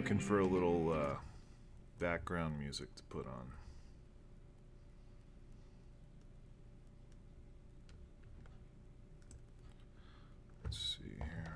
looking for a little background music to put on. Let's see here.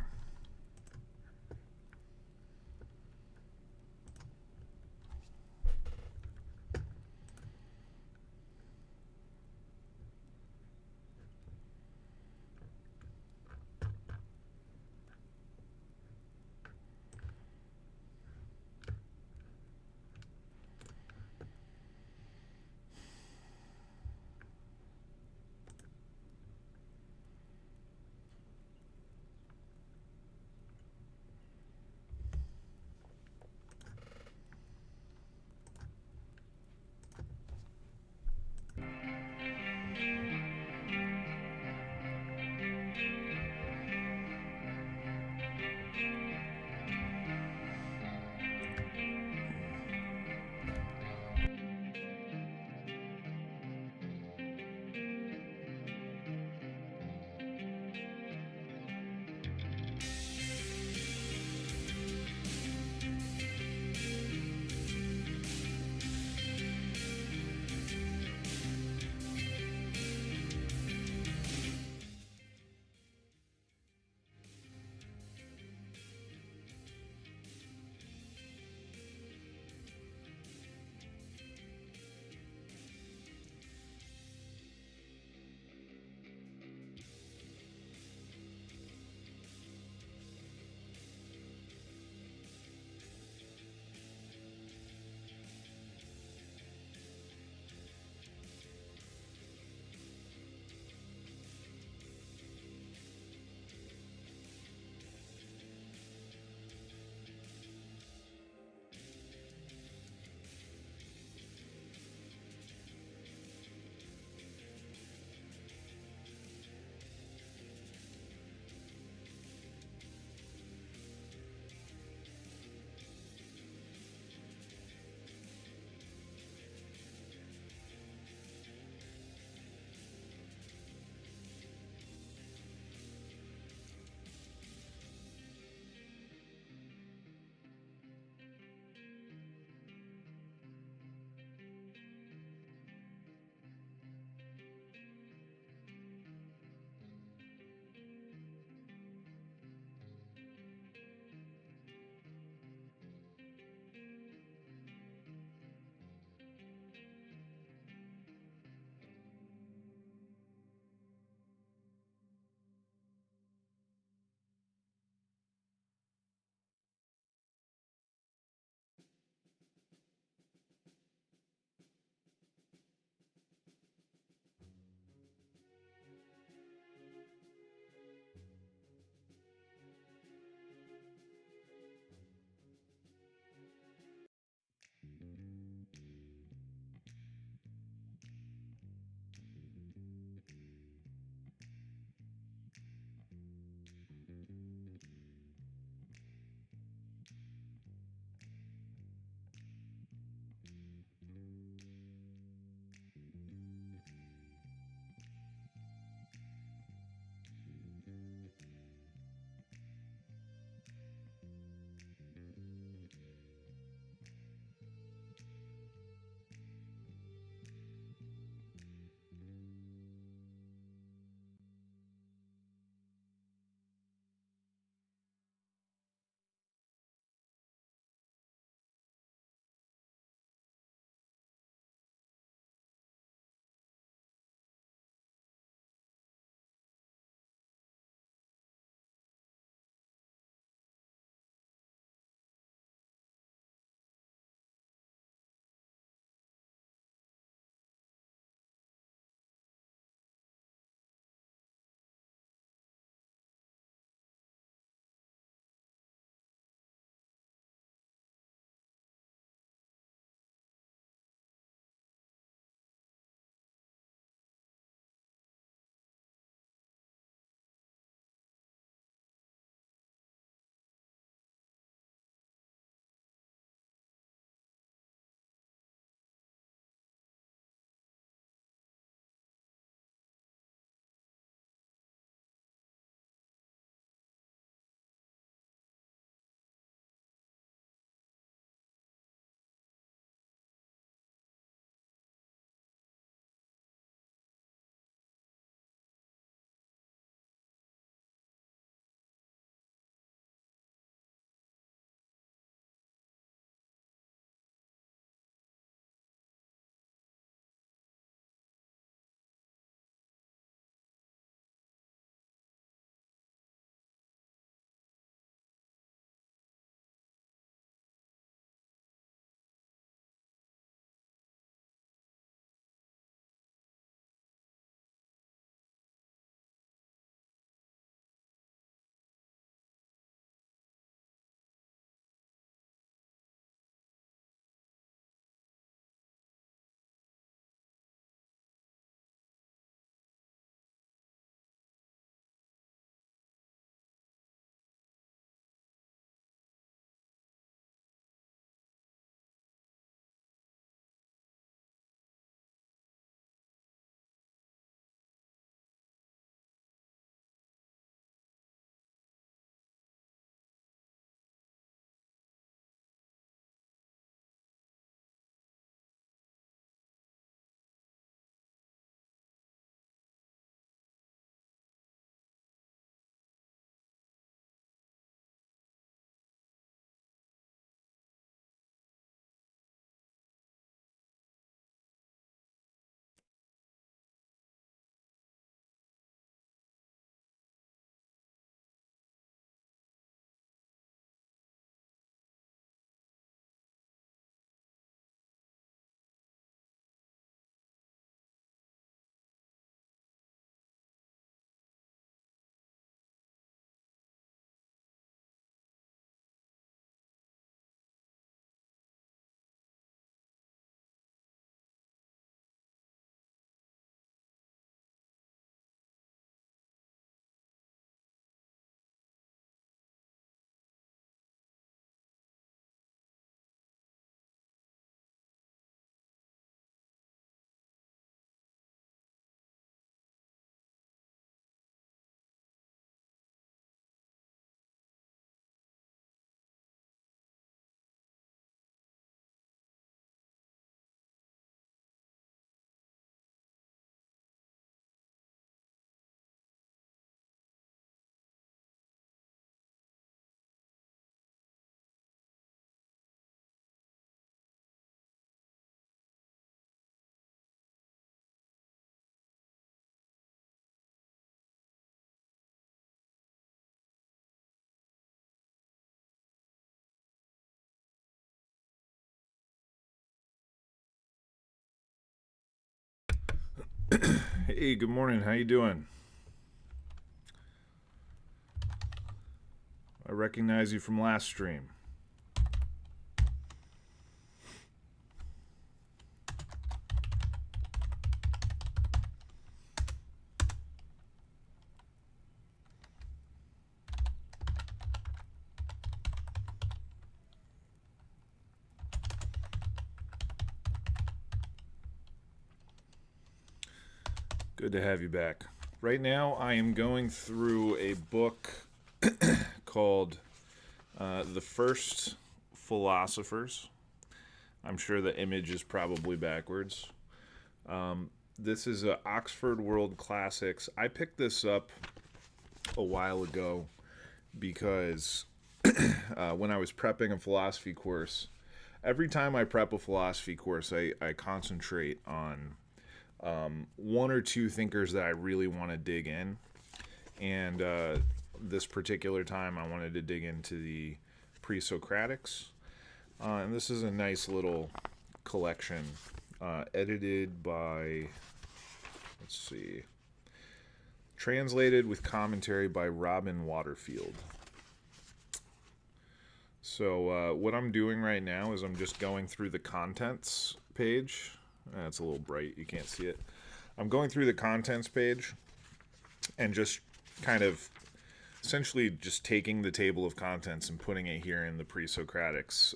Hey, good morning. How you doing? I recognize you from last stream. Good to have you back. Right now, I am going through a book called The First Philosophers. I'm sure the image is probably backwards. This is a Oxford World Classics. I picked this up a while ago because when I was prepping a philosophy course, every time I prep a philosophy course, I concentrate on one or two thinkers that I really want to dig in. And this particular time, I wanted to dig into the pre-Socratics. And this is a nice little collection edited by, let's see, translated with commentary by Robin Waterfield. So what I'm doing right now is I'm just going through the contents page. It's a little bright, you can't see it. I'm going through the contents page and just kind of essentially just taking the table of contents and putting it here in the pre-Socratics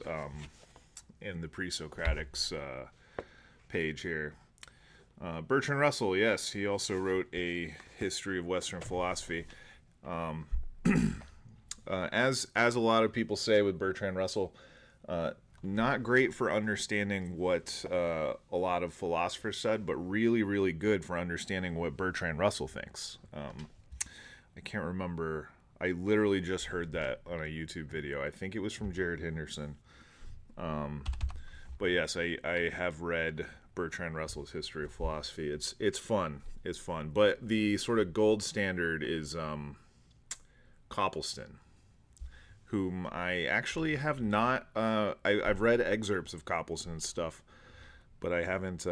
page here. Bertrand Russell, yes, he also wrote a history of Western philosophy. As a lot of people say with Bertrand Russell, not great for understanding what a lot of philosophers said, but really, really good for understanding what Bertrand Russell thinks. I can't remember. I literally just heard that on a YouTube video. I think it was from Jared Henderson. But yes, I have read Bertrand Russell's History of Philosophy. It's fun. It's fun. But the sort of gold standard is Copleston, whom I actually have not. I've read excerpts of Copleston's stuff, but I haven't.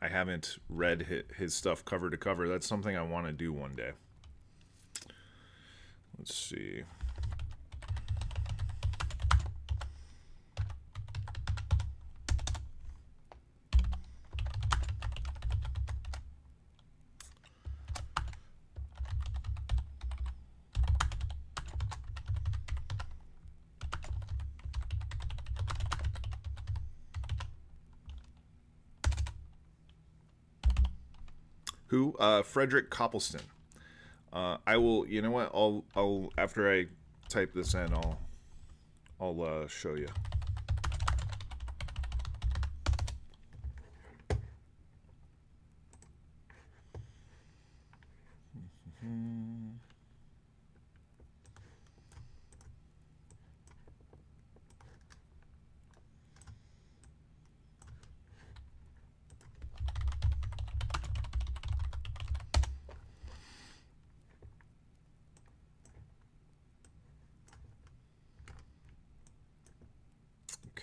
I haven't read his stuff cover to cover. That's something I want to do one day. Let's see. Who? Frederick Copleston. I will. You know what? I'll after I type this in, I'll show you.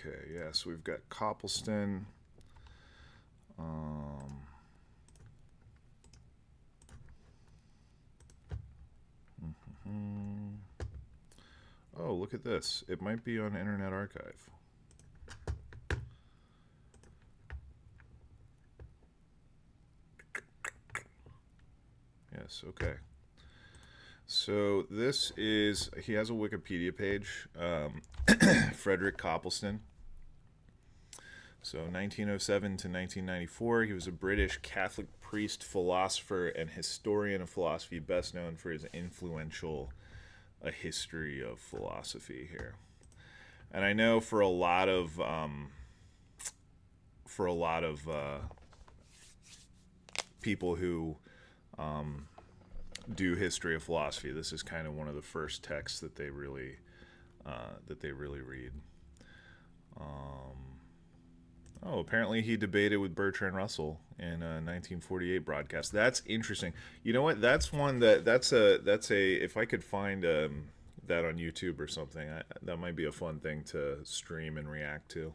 Okay, yeah, so we've got Copleston. Oh, look at this. It might be on Internet Archive. Yes, okay. So this is, he has a Wikipedia page, Frederick Copleston. So 1907 to 1994, he was a British Catholic priest, philosopher, and historian of philosophy, best known for his influential A History of Philosophy here. And I know for a lot of people who do history of philosophy, this is kind of one of the first texts that they really read. Oh, apparently he debated with Bertrand Russell in a 1948 broadcast. That's interesting. You know what? That's one that's a if I could find that on YouTube or something, that might be a fun thing to stream and react to.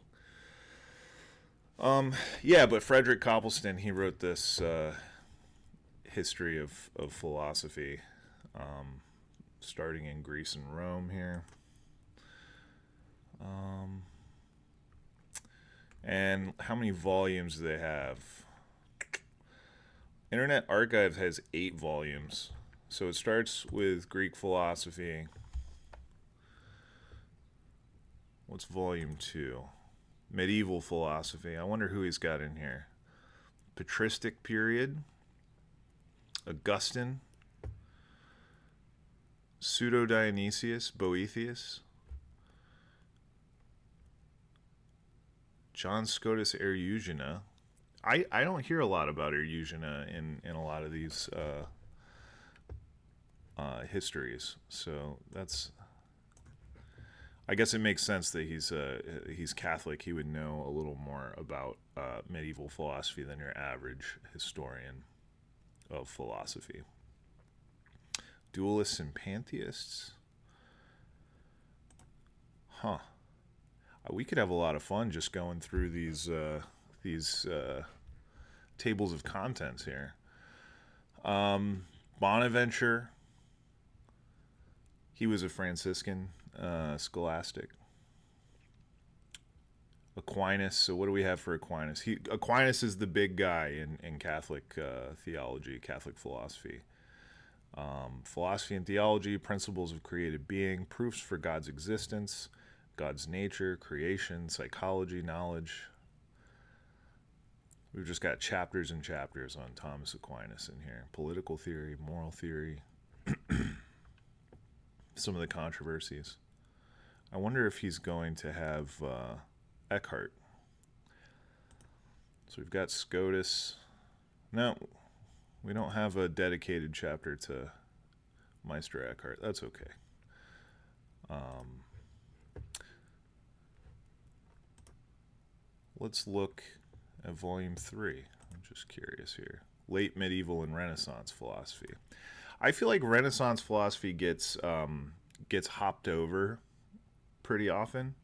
Yeah, but Frederick Copleston, he wrote this history of philosophy, starting in Greece and Rome here. Um, and how many volumes do they have? Internet Archive has 8 volumes. So it starts with Greek philosophy. What's volume 2? Medieval philosophy. I wonder who he's got in here. Patristic period. Augustine. Pseudo Dionysius, Boethius. John Scotus Eriugena. I don't hear a lot about Eriugena in a lot of these histories, so that's. I guess it makes sense that he's Catholic. He would know a little more about medieval philosophy than your average historian of philosophy. Dualists and pantheists. Huh. We could have a lot of fun just going through these tables of contents here. Bonaventure. He was a Franciscan scholastic. Aquinas. So what do we have for Aquinas? Aquinas is the big guy in Catholic theology, Catholic philosophy. Philosophy and theology, principles of created being, proofs for God's existence, God's nature, creation, psychology, knowledge. We've just got chapters and chapters on Thomas Aquinas in here. Political theory, moral theory, some of the controversies. I wonder if he's going to have Eckhart. So we've got Scotus. No, we don't have a dedicated chapter to Meister Eckhart. That's okay. Let's look at volume 3. I'm just curious here. Late medieval and Renaissance philosophy. I feel like Renaissance philosophy gets hopped over pretty often,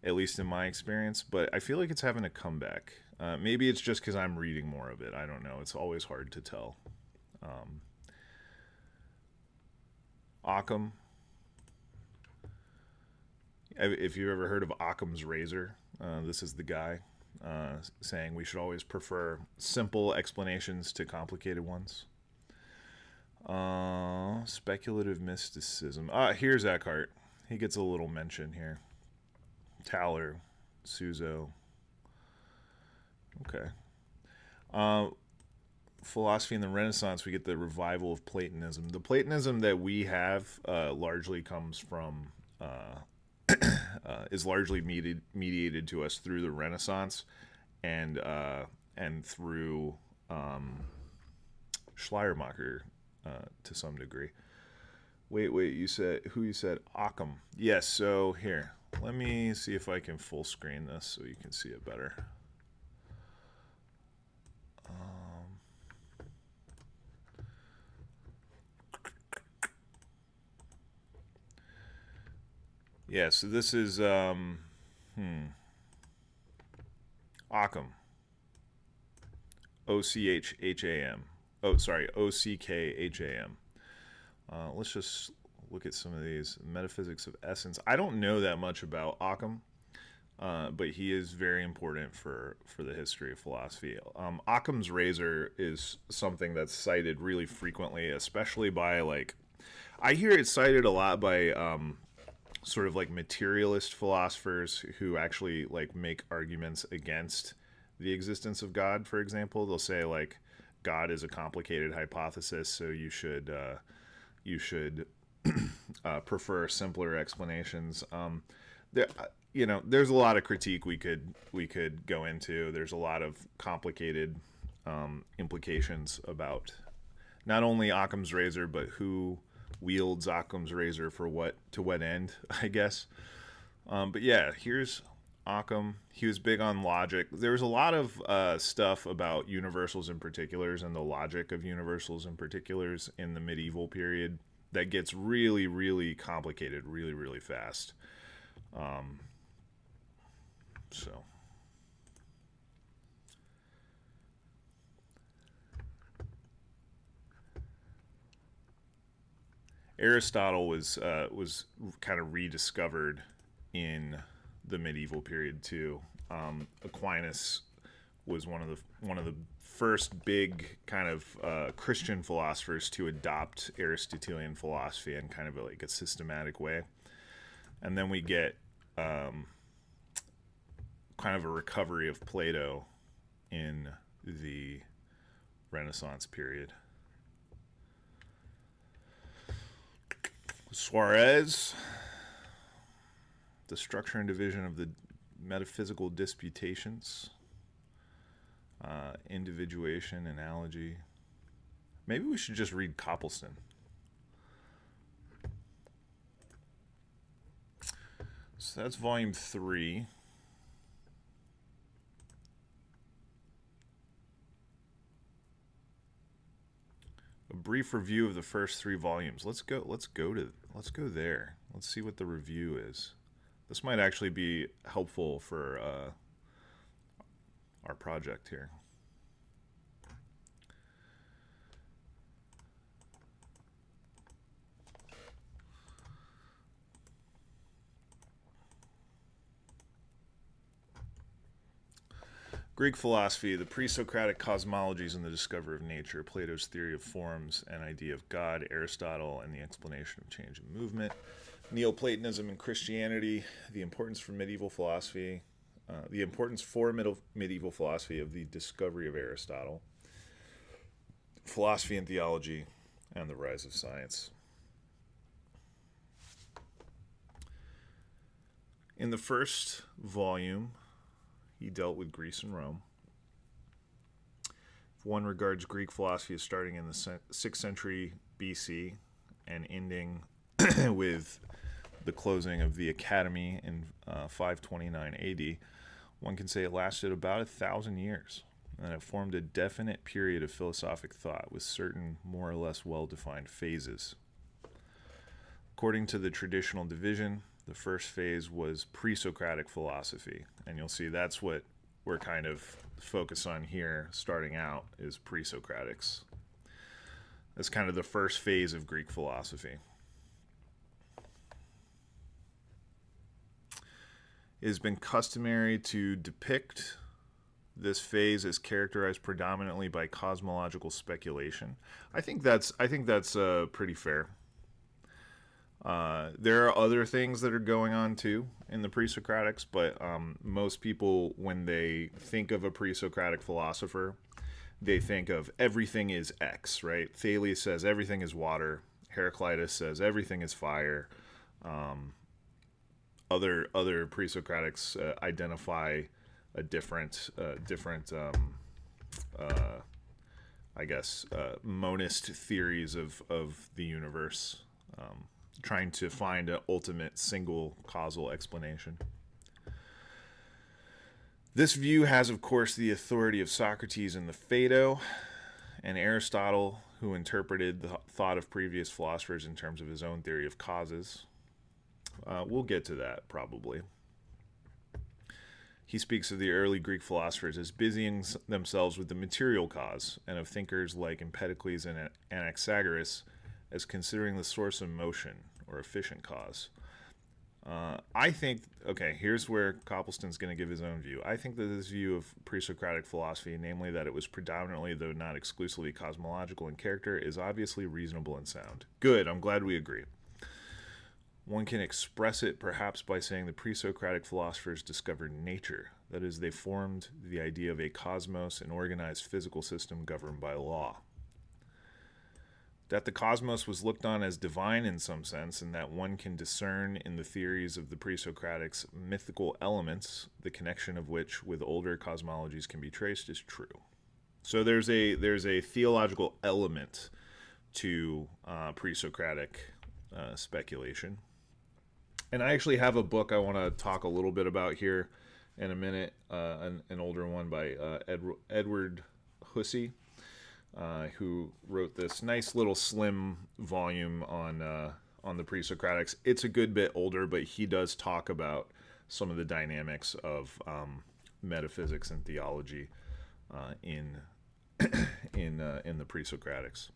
at least in my experience, but I feel like it's having a comeback. Maybe it's just because I'm reading more of it. I don't know. It's always hard to tell. Occam. If you've ever heard of Occam's razor, this is the guy saying we should always prefer simple explanations to complicated ones. Speculative mysticism. Here's Eckhart. He gets a little mention here. Tauler, Suso. Okay. Philosophy in the Renaissance, we get the revival of Platonism. The Platonism that we have largely comes from, is largely mediated to us through the Renaissance and through Schleiermacher to some degree. Wait, you said Occam. Yes, so here, let me see if I can full screen this so you can see it better. Yeah, so this is Occam. Ockham. Oh, sorry, Ockham. Let's just look at some of these. Metaphysics of Essence. I don't know that much about Occam, but he is very important for the history of philosophy. Occam's razor is something that's cited really frequently, especially by I hear it cited a lot by sort of materialist philosophers who actually make arguments against the existence of God. For example, they'll say God is a complicated hypothesis, so you should prefer simpler explanations. There's a lot of critique we could go into. There's a lot of complicated implications about not only Occam's razor, but who wields Occam's razor for what end, I guess. But yeah, here's Occam. He was big on logic. There was a lot of stuff about universals in particulars and the logic of universals in particulars in the medieval period that gets really, really complicated really, really fast. So Aristotle was kind of rediscovered in the medieval period too. Aquinas was one of the first big kind of Christian philosophers to adopt Aristotelian philosophy in kind of like a systematic way. And then we get kind of a recovery of Plato in the Renaissance period. Suarez, the structure and division of the metaphysical disputations, individuation, analogy. Maybe we should just read Copleston. So that's volume 3. A brief review of the first 3 volumes. Let's go there. Let's see what the review is. This might actually be helpful for our project here. Greek philosophy, the pre-Socratic cosmologies and the discovery of nature, Plato's theory of forms and idea of God, Aristotle and the explanation of change and movement, Neoplatonism and Christianity, the importance for medieval philosophy, medieval philosophy of the discovery of Aristotle, philosophy and theology, and the rise of science. In the first volume, he dealt with Greece and Rome. If one regards Greek philosophy as starting in the 6th century BC and ending with the closing of the Academy in 529 AD, one can say it lasted about 1,000 years, and it formed a definite period of philosophic thought with certain more or less well-defined phases. According to the traditional division, the first phase was pre-Socratic philosophy, and you'll see that's what we're kind of focused on here starting out, is pre-Socratics. That's kind of the first phase of Greek philosophy. It has been customary to depict this phase is characterized predominantly by cosmological speculation. I think that's pretty fair. There are other things that are going on too in the pre-Socratics, but most people, when they think of a pre-Socratic philosopher, they think of everything is X, right? Thales says everything is water. Heraclitus says everything is fire. Other pre-Socratics identify a different monist theories of the universe, trying to find an ultimate single causal explanation. This view has, of course, the authority of Socrates in the Phaedo, and Aristotle, who interpreted the thought of previous philosophers in terms of his own theory of causes. We'll get to that, probably. He speaks of the early Greek philosophers as busying themselves with the material cause, and of thinkers like Empedocles and Anaxagoras as considering the source of motion, or efficient cause. I think, here's where Copleston's going to give his own view. I think that this view of pre-Socratic philosophy, namely that it was predominantly, though not exclusively, cosmological in character, is obviously reasonable and sound. Good, I'm glad we agree. One can express it perhaps by saying the pre-Socratic philosophers discovered nature. That is, they formed the idea of a cosmos, an organized physical system governed by law. That the cosmos was looked on as divine in some sense, and that one can discern in the theories of the pre-Socratics mythical elements, the connection of which with older cosmologies can be traced, is true. So there's a theological element to pre-Socratic speculation. And I actually have a book I want to talk a little bit about here in a minute, an older one by Edward Hussey, who wrote this nice little slim volume on the pre-Socratics. It's a good bit older, but he does talk about some of the dynamics of metaphysics and theology in the pre-Socratics.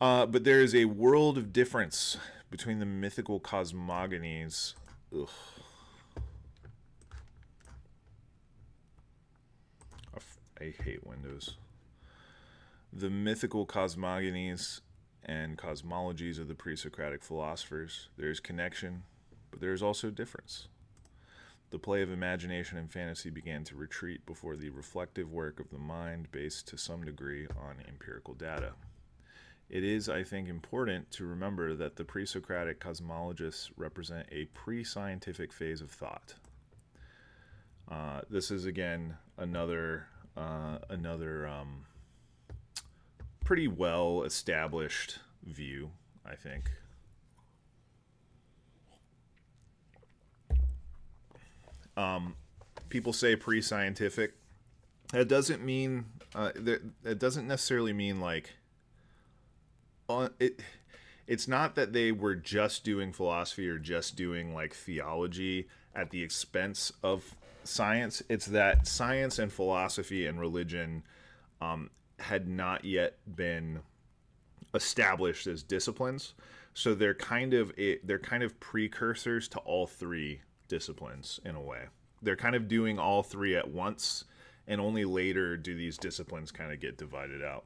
But there is a world of difference between the mythical cosmogonies. Ugh. I hate Windows. The mythical cosmogonies and cosmologies of the pre-Socratic philosophers. There is connection, but there is also difference. The play of imagination and fantasy began to retreat before the reflective work of the mind based to some degree on empirical data. It is, I think, important to remember that the pre-Socratic cosmologists represent a pre-scientific phase of thought. This is, again, another pretty well established view, I think. People say pre-scientific. That doesn't mean it doesn't necessarily mean like it's not that they were just doing philosophy or just doing like theology at the expense of science. It's that science and philosophy and religion had not yet been established as disciplines, so they're kind of precursors to all three disciplines in a way. They're kind of doing all three at once, and only later do these disciplines kind of get divided out.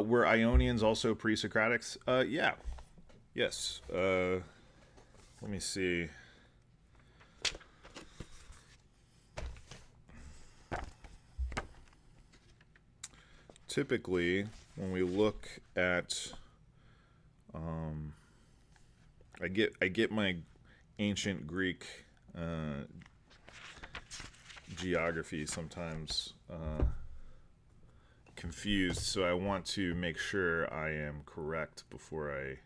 Were Ionians also pre-Socratics? Yeah. Yes. Let me see. Typically, when we look at, I get my ancient Greek geography sometimes confused, so I want to make sure I am correct before I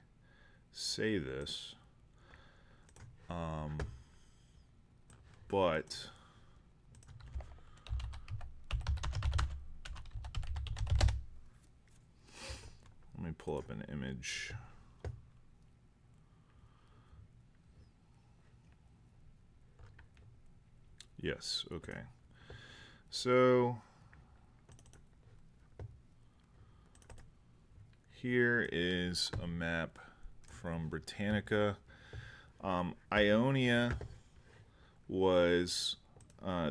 say this. But let me pull up an image. Yes, okay. So here is a map from Britannica. Ionia was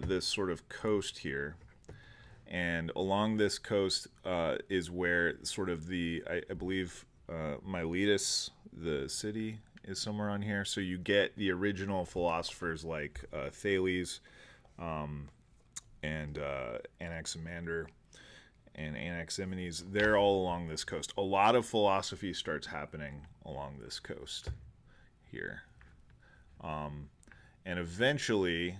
this sort of coast here. And along this coast is where sort of I believe Miletus, the city, is somewhere on here. So you get the original philosophers like Thales and Anaximander and Anaximenes. They're all along this coast. A lot of philosophy starts happening along this coast here. And eventually...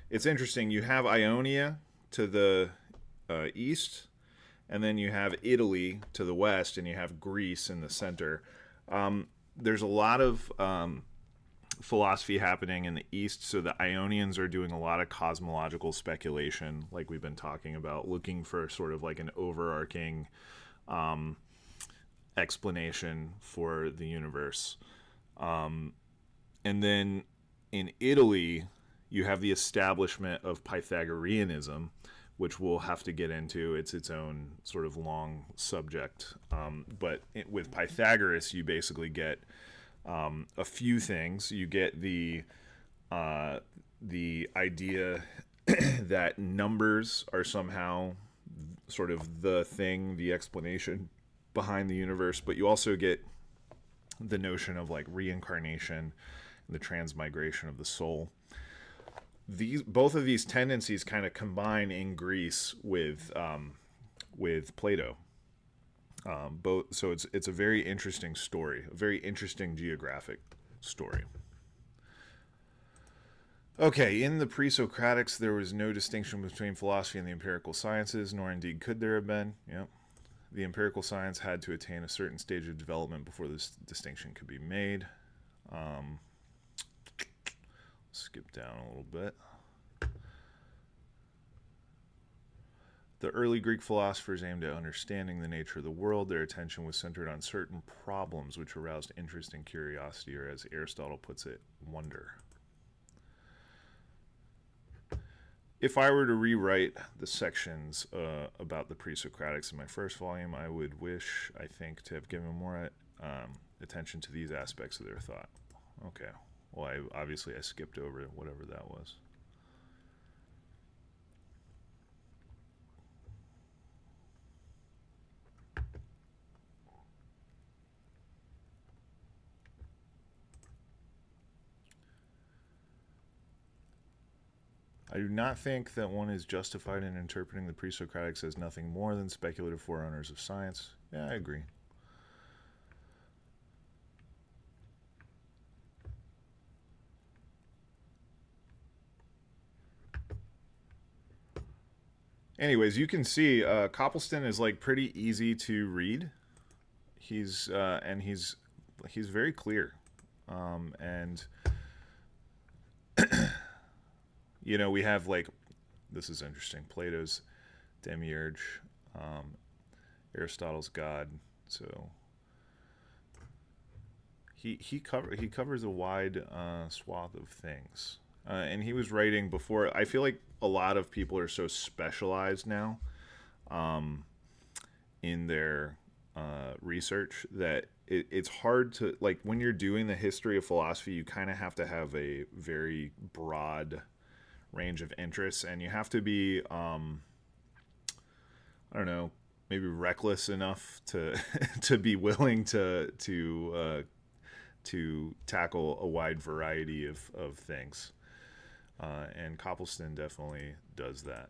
it's interesting. You have Ionia to the east, and then you have Italy to the west, and you have Greece in the center. There's a lot of philosophy happening in the east, so the Ionians are doing a lot of cosmological speculation, like we've been talking about, looking for sort of like an overarching explanation for the universe. And then in Italy, you have the establishment of Pythagoreanism, which we'll have to get into. It's its own sort of long subject. But with Pythagoras, you basically get a few things. You get the idea that numbers are somehow sort of the thing, the explanation behind the universe. But you also get the notion of like reincarnation, the transmigration of the soul. Both of these tendencies kind of combine in Greece with Plato. So it's a very interesting story, a very interesting geographic story. Okay, in the pre-Socratics, there was no distinction between philosophy and the empirical sciences, nor indeed could there have been. Yep. The empirical science had to attain a certain stage of development before this distinction could be made. Skip down a little bit. The early Greek philosophers aimed at understanding the nature of the world. Their attention was centered on certain problems which aroused interest and curiosity, or as Aristotle puts it, wonder. if I were to rewrite the sections about the pre-Socratics in my first volume, I would wish, I think, to have given more attention to these aspects of their thought. Okay. Well, obviously I skipped over whatever that was. I do not think that one is justified in interpreting the pre-Socratics as nothing more than speculative forerunners of science. Yeah, I agree. Anyways, you can see Copleston is like pretty easy to read. He's very clear, and you know, we have like, this is interesting, Plato's Demiurge, Aristotle's God. So he covers a wide swath of things, and he was writing before. I feel like a lot of people are so specialized now in their research that it's hard to, like, when you're doing the history of philosophy, you kind of have to have a very broad range of interests, and you have to be I don't know, maybe reckless enough to to be willing to tackle a wide variety of things, and Copleston definitely does that.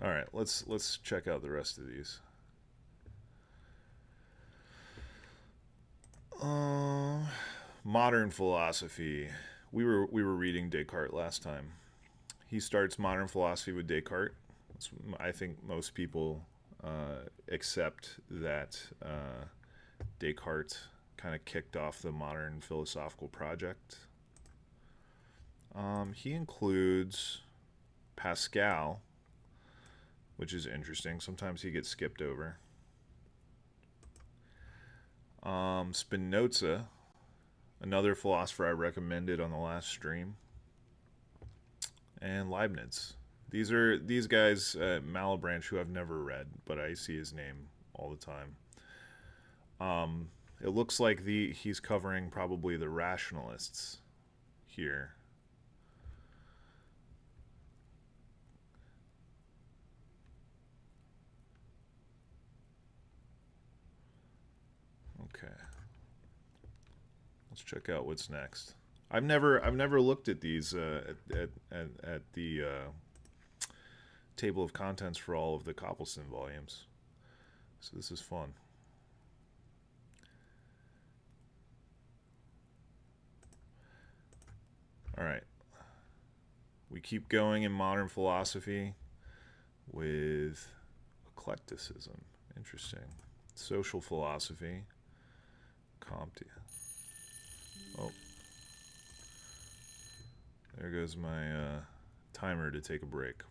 All right, let's check out the rest of these. Uh, Modern philosophy. We were reading Descartes last time. He starts modern philosophy with Descartes. I think most people accept that Descartes kind of kicked off the modern philosophical project. He includes Pascal, which is interesting. Sometimes he gets skipped over. Spinoza, another philosopher I recommended on the last stream, and Leibniz. These guys, Malebranche, who I've never read, but I see his name all the time. It looks like he's covering probably the rationalists here. Okay. Let's check out what's next. I've never looked at these at the table of contents for all of the Copleston volumes, so this is fun. All right, we keep going in modern philosophy with eclecticism. Interesting. Social philosophy. Comte. Oh, there goes my timer to take a break.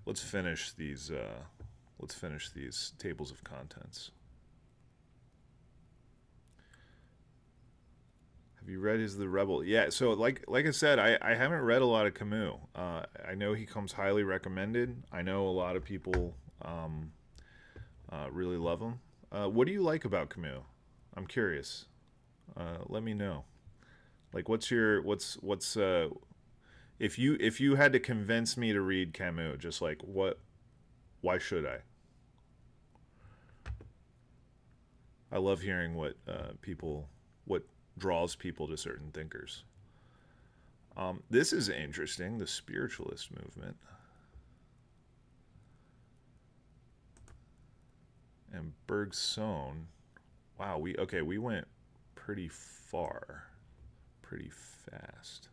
Let's finish these. Let's finish these tables of contents. Have you read Is the Rebel? Yeah. So like I said, I haven't read a lot of Camus. I know he comes highly recommended. I know a lot of people really love him. What do you like about Camus? I'm curious. Let me know. Like, what's if you had to convince me to read Camus, just like what? Why should I? I love hearing what draws people to certain thinkers. This is interesting. The spiritualist movement and Bergson. Wow, we went pretty far, pretty fast.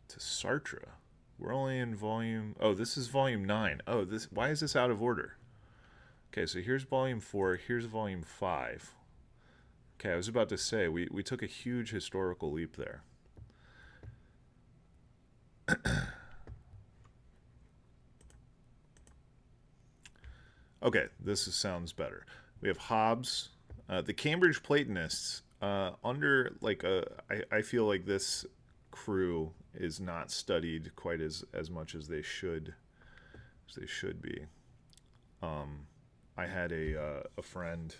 To Sartre. We're only in volume. Oh, this is volume 9. Oh, this. Why is this out of order? Okay, so here's volume 4. Here's volume 5. Okay, I was about to say we took a huge historical leap there. Okay, sounds better. We have Hobbes, the Cambridge Platonists. Under like I feel like this crew is not studied quite as much as they should be. I had a friend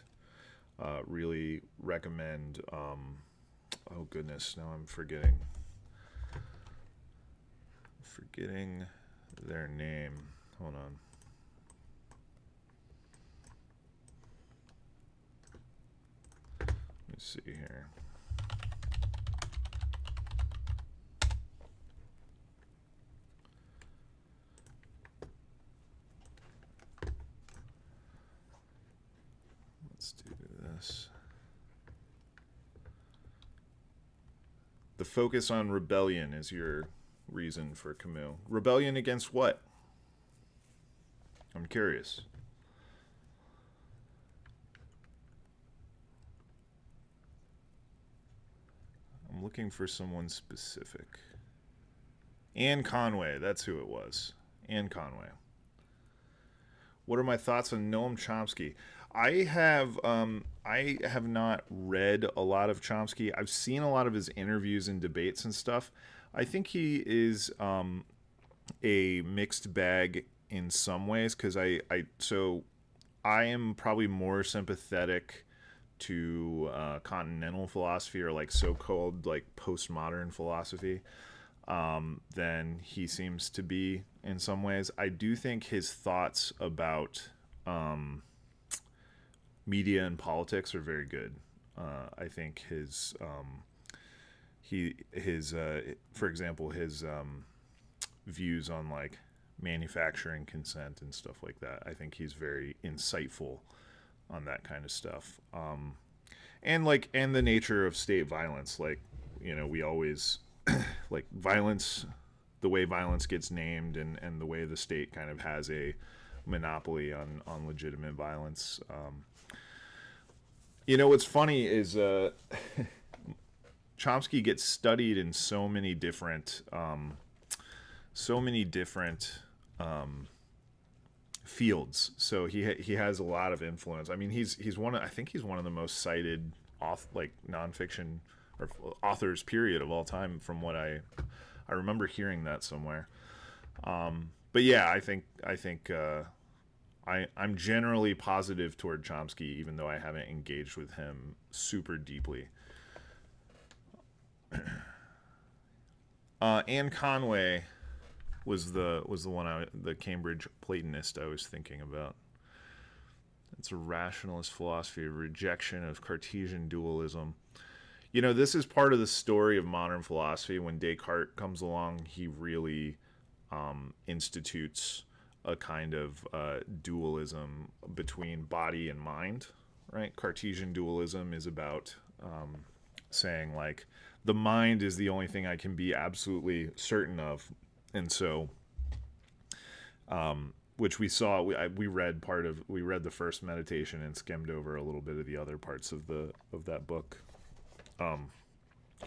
really recommend. Oh goodness, now I'm forgetting their name. Hold on. Let me see here. Let's do this. The focus on rebellion is your reason for Camus. Rebellion against what? I'm curious. I'm looking for someone specific. Anne Conway, that's who it was. Anne Conway. What are my thoughts on Noam Chomsky? I have not read a lot of Chomsky. I've seen a lot of his interviews and debates and stuff. I think he is a mixed bag in some ways because I am probably more sympathetic to continental philosophy or like so-called like postmodern philosophy than he seems to be in some ways. I do think his thoughts about media and politics are very good. I think for example, his views on like manufacturing consent and stuff like that. I think he's very insightful on that kind of stuff. And the nature of state violence. Like, we always like violence, the way violence gets named and the way the state kind of has a monopoly on legitimate violence. What's funny is Chomsky gets studied in so many different fields. So he has a lot of influence. I mean, I think he's one of the most cited nonfiction or authors period of all time. From what I remember hearing that somewhere. But yeah, I think I'm generally positive toward Chomsky, even though I haven't engaged with him super deeply. Anne Conway was the one the Cambridge Platonist I was thinking about. It's a rationalist philosophy of rejection of Cartesian dualism. This is part of the story of modern philosophy. When Descartes comes along, he really institutes a kind of dualism between body and mind, right? Cartesian dualism is about saying like the mind is the only thing I can be absolutely certain of, and so which we saw. We read the first meditation and skimmed over a little bit of the other parts of that book.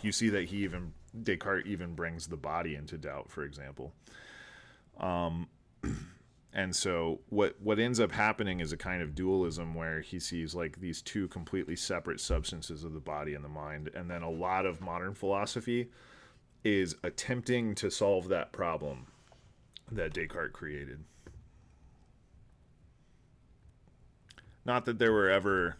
You see that Descartes even brings the body into doubt, for example. And so what ends up happening is a kind of dualism where he sees like these two completely separate substances of the body and the mind, and then a lot of modern philosophy is attempting to solve that problem that Descartes created. Not that there were ever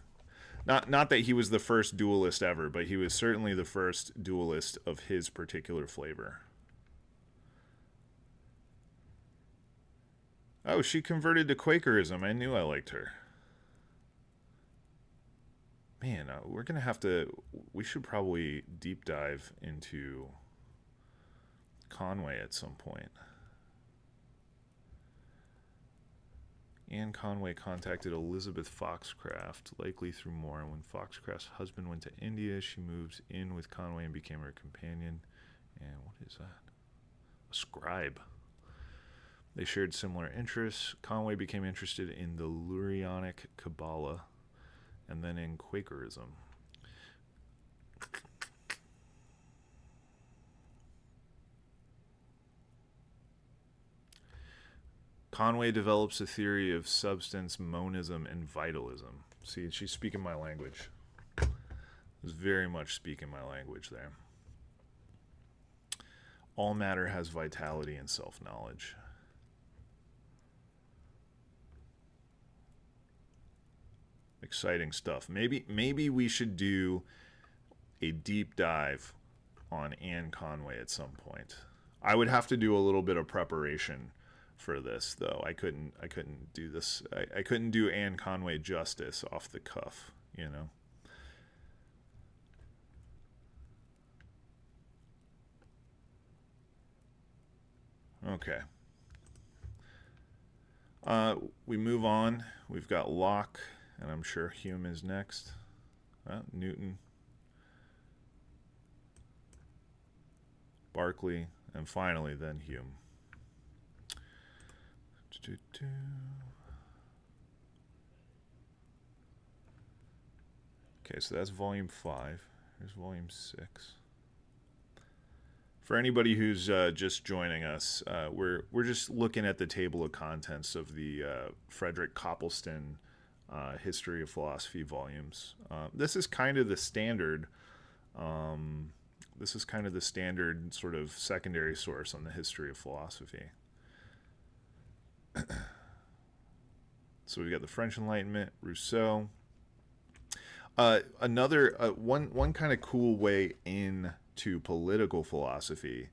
not that he was the first dualist ever, but he was certainly the first dualist of his particular flavor. Oh, she converted to Quakerism. I knew I liked her. Man, we should probably deep dive into Conway at some point. Anne Conway contacted Elizabeth Foxcroft, likely through Moore. When Foxcroft's husband went to India, she moved in with Conway and became her companion. And what is that? A scribe. They shared similar interests. Conway became interested in the Lurianic Kabbalah and then in Quakerism. Conway develops a theory of substance, monism, and vitalism. See, she's speaking my language. Is very much speaking my language there. All matter has vitality and self-knowledge. Exciting stuff. Maybe we should do a deep dive on Anne Conway at some point. I would have to do a little bit of preparation for this, though. I couldn't do this. I couldn't do Anne Conway justice off the cuff, you know. Okay. We move on. We've got Locke, and I'm sure Hume is next. Newton, Berkeley, and finally then Hume. Okay, so that's volume 5. Here's volume 6. For anybody who's just joining us, we're just looking at the table of contents of the Frederick Copleston History of Philosophy volumes. This is kind of the standard. This is kind of the standard sort of secondary source on the history of philosophy. So we've got the French Enlightenment, Rousseau. One kind of cool way into political philosophy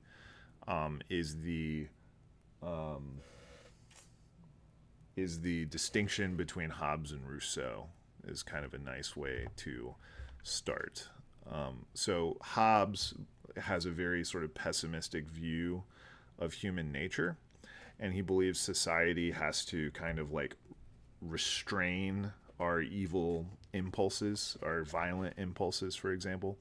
is the distinction between Hobbes and Rousseau. Is kind of a nice way to start. So Hobbes has a very sort of pessimistic view of human nature, and he believes society has to kind of like restrain our evil impulses, our violent impulses, for example.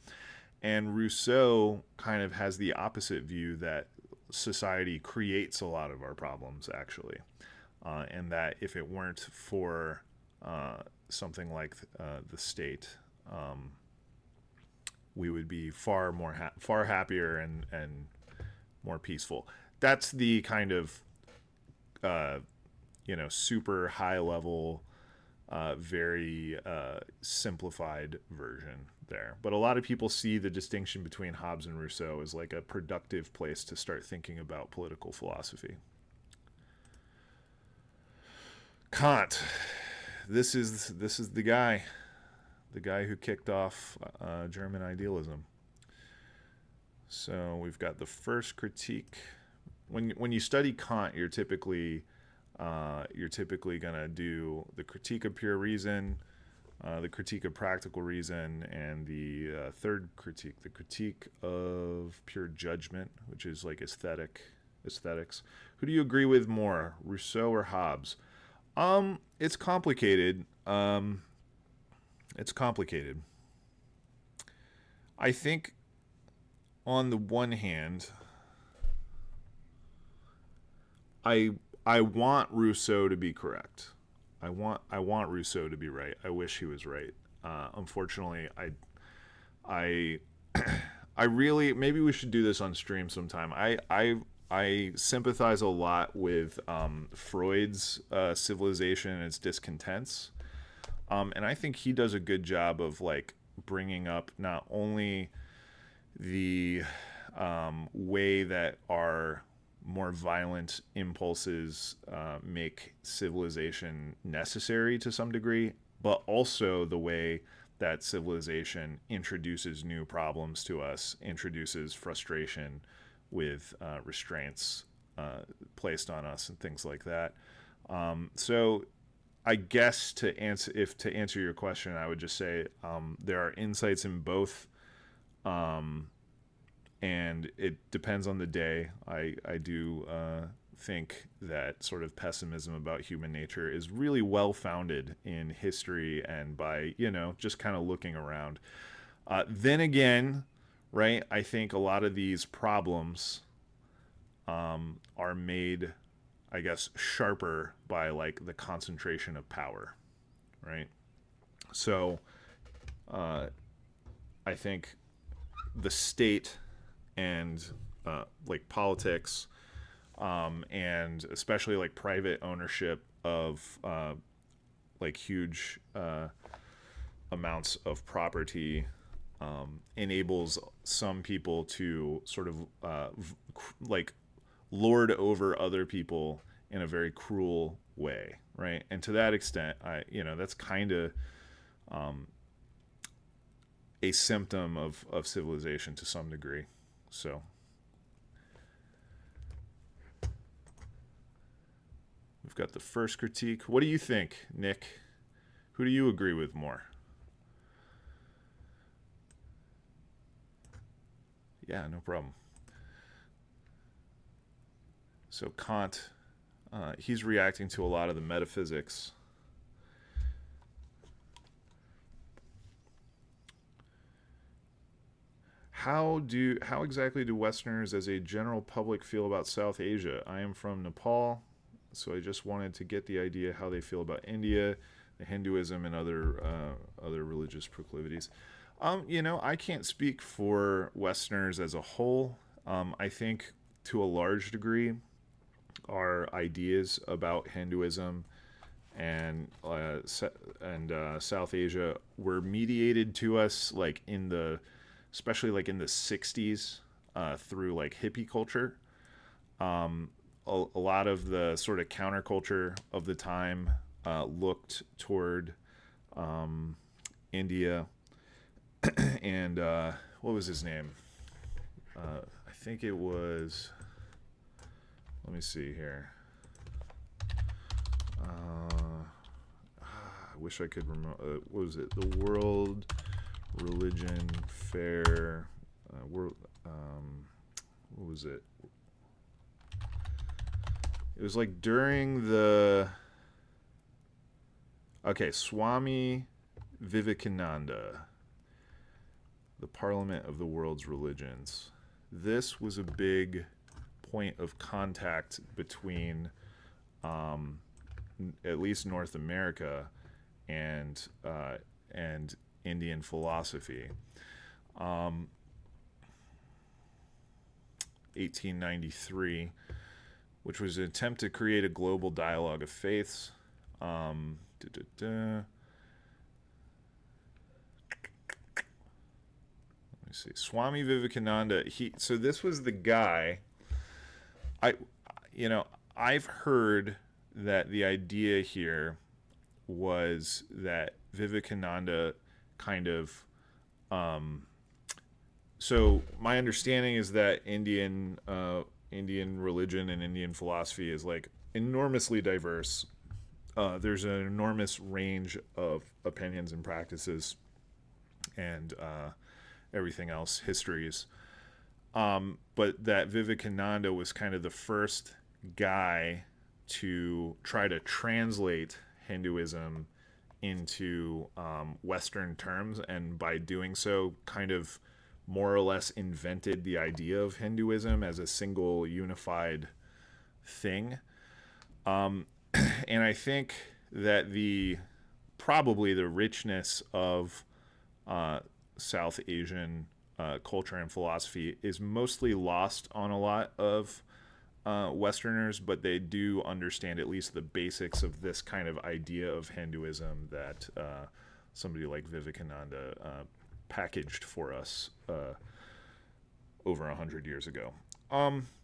And Rousseau kind of has the opposite view, that society creates a lot of our problems, actually. And that if it weren't for something like the state, we would be far happier and more peaceful. That's the kind of super high level, very simplified version there. But a lot of people see the distinction between Hobbes and Rousseau as like a productive place to start thinking about political philosophy. Kant. This is the guy who kicked off German idealism. So we've got the first critique. When you study Kant, you're typically gonna do the critique of pure reason, the critique of practical reason, and the third critique, the critique of pure judgment, which is like aesthetics. Who do you agree with more, Rousseau or Hobbes? It's complicated. I think on the one hand, I want Rousseau to be correct. I want Rousseau to be right. I wish he was right. Unfortunately, I really, maybe we should do this on stream sometime. I sympathize a lot with Freud's civilization and its discontents, and I think he does a good job of like bringing up not only the way that our more violent impulses make civilization necessary to some degree, but also the way that civilization introduces new problems to us, introduces frustration with restraints placed on us and things like that. So I guess to answer your question, I would just say there are insights in both, and it depends on the day. I do think that sort of pessimism about human nature is really well founded in history and by just kind of looking around. Then again, right, I think a lot of these problems are made, I guess, sharper by like the concentration of power, right? So I think the state and like politics and especially like private ownership of like huge amounts of property enables some people to sort of like lord over other people in a very cruel way, right? And to that extent, that's kind of a symptom of civilization to some degree. So we've got the first critique. What do you think, Nick? Who do you agree with more? Yeah, no problem. So Kant, he's reacting to a lot of the metaphysics. How exactly do Westerners as a general public feel about South Asia? I am from Nepal, so I just wanted to get the idea how they feel about India, the Hinduism, and other religious proclivities. I can't speak for Westerners as a whole. I think to a large degree, our ideas about Hinduism and South Asia were mediated to us especially like in the '60s through like hippie culture. A lot of the sort of counterculture of the time looked toward India and what was his name? I think it was. Let me see here. I wish I could remember. What was it? The World Religion Fair. World. What was it? It was like during the. Okay, Swami Vivekananda, the Parliament of the World's Religions. This was a big point of contact between at least North America and Indian philosophy. 1893, which was an attempt to create a global dialogue of faiths. Let me see. Swami Vivekananda. So this was the guy. I've heard that the idea here was that Vivekananda kind of so my understanding is that Indian religion and Indian philosophy is like enormously diverse. There's an enormous range of opinions and practices and everything else, histories. But that Vivekananda was kind of the first guy to try to translate Hinduism into Western terms, and by doing so, kind of more or less invented the idea of Hinduism as a single unified thing. And I think that probably the richness of South Asian culture and philosophy is mostly lost on a lot of Westerners, but they do understand at least the basics of this kind of idea of Hinduism that somebody like Vivekananda packaged for us over 100 years ago.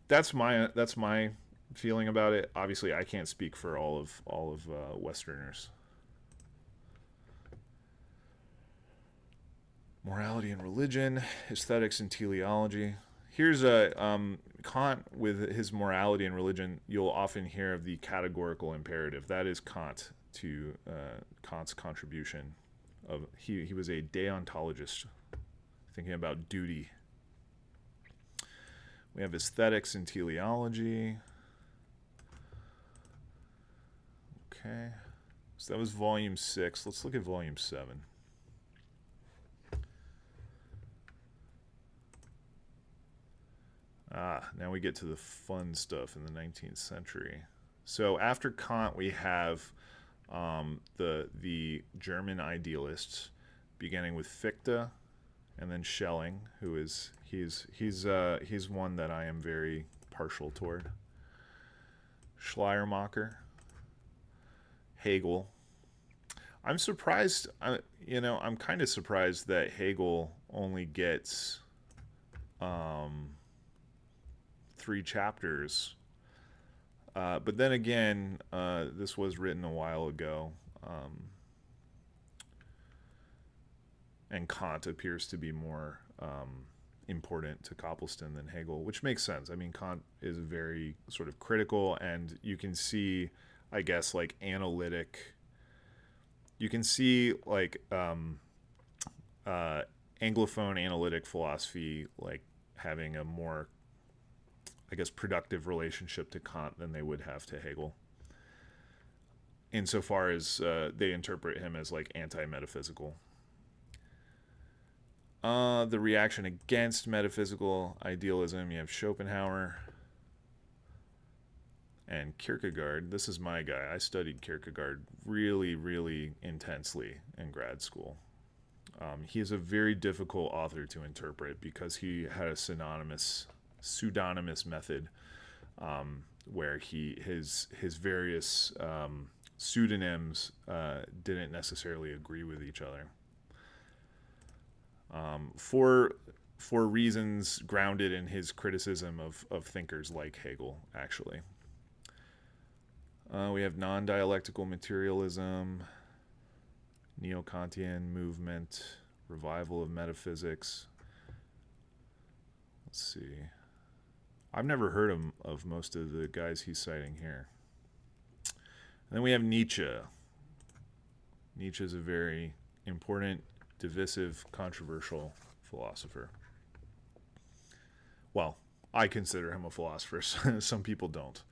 That's my feeling about it. Obviously, I can't speak for all of Westerners. Morality and religion, aesthetics and teleology. Here's a Kant with his morality and religion. You'll often hear of the categorical imperative. That is Kant to Kant's contribution. He was a deontologist, thinking about duty. We have aesthetics and teleology. Okay, so that was volume 6. Let's look at volume 7. Now we get to the fun stuff in the 19th century. So after Kant, we have the German idealists, beginning with Fichte, and then Schelling, who is he's one that I am very partial toward. Schleiermacher, Hegel. I'm surprised, I'm kind of surprised that Hegel only gets 3 chapters. But then again, this was written a while ago, and Kant appears to be more important to Copleston than Hegel, which makes sense. I mean, Kant is very sort of critical, and you can see, I guess, like analytic. You can see like Anglophone analytic philosophy like having a more, I guess, productive relationship to Kant than they would have to Hegel, insofar as they interpret him as like anti-metaphysical. The reaction against metaphysical idealism, you have Schopenhauer and Kierkegaard. This is my guy. I studied Kierkegaard really, really intensely in grad school. He is a very difficult author to interpret because he had a pseudonymous method, where his various pseudonyms didn't necessarily agree with each other. For reasons grounded in his criticism of thinkers like Hegel, actually. We have non-dialectical materialism, Neo-Kantian movement, revival of metaphysics. Let's see. I've never heard of most of the guys he's citing here. And then we have Nietzsche. Nietzsche is a very important, divisive, controversial philosopher. Well, I consider him a philosopher. Some people don't.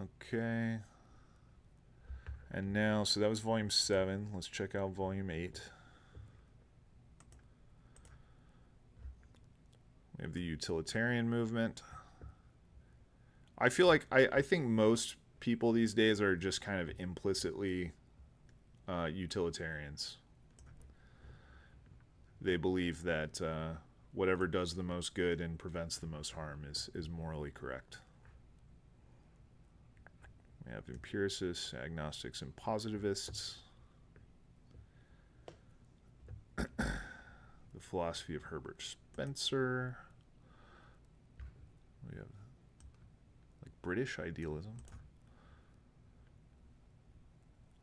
Okay. And now, so that was volume 7. Let's check out volume 8. We have the utilitarian movement. I feel like I think most people these days are just kind of implicitly utilitarians. They believe that whatever does the most good and prevents the most harm is morally correct. We have empiricists, agnostics, and positivists. The philosophy of Herbert Spencer. We have like British idealism.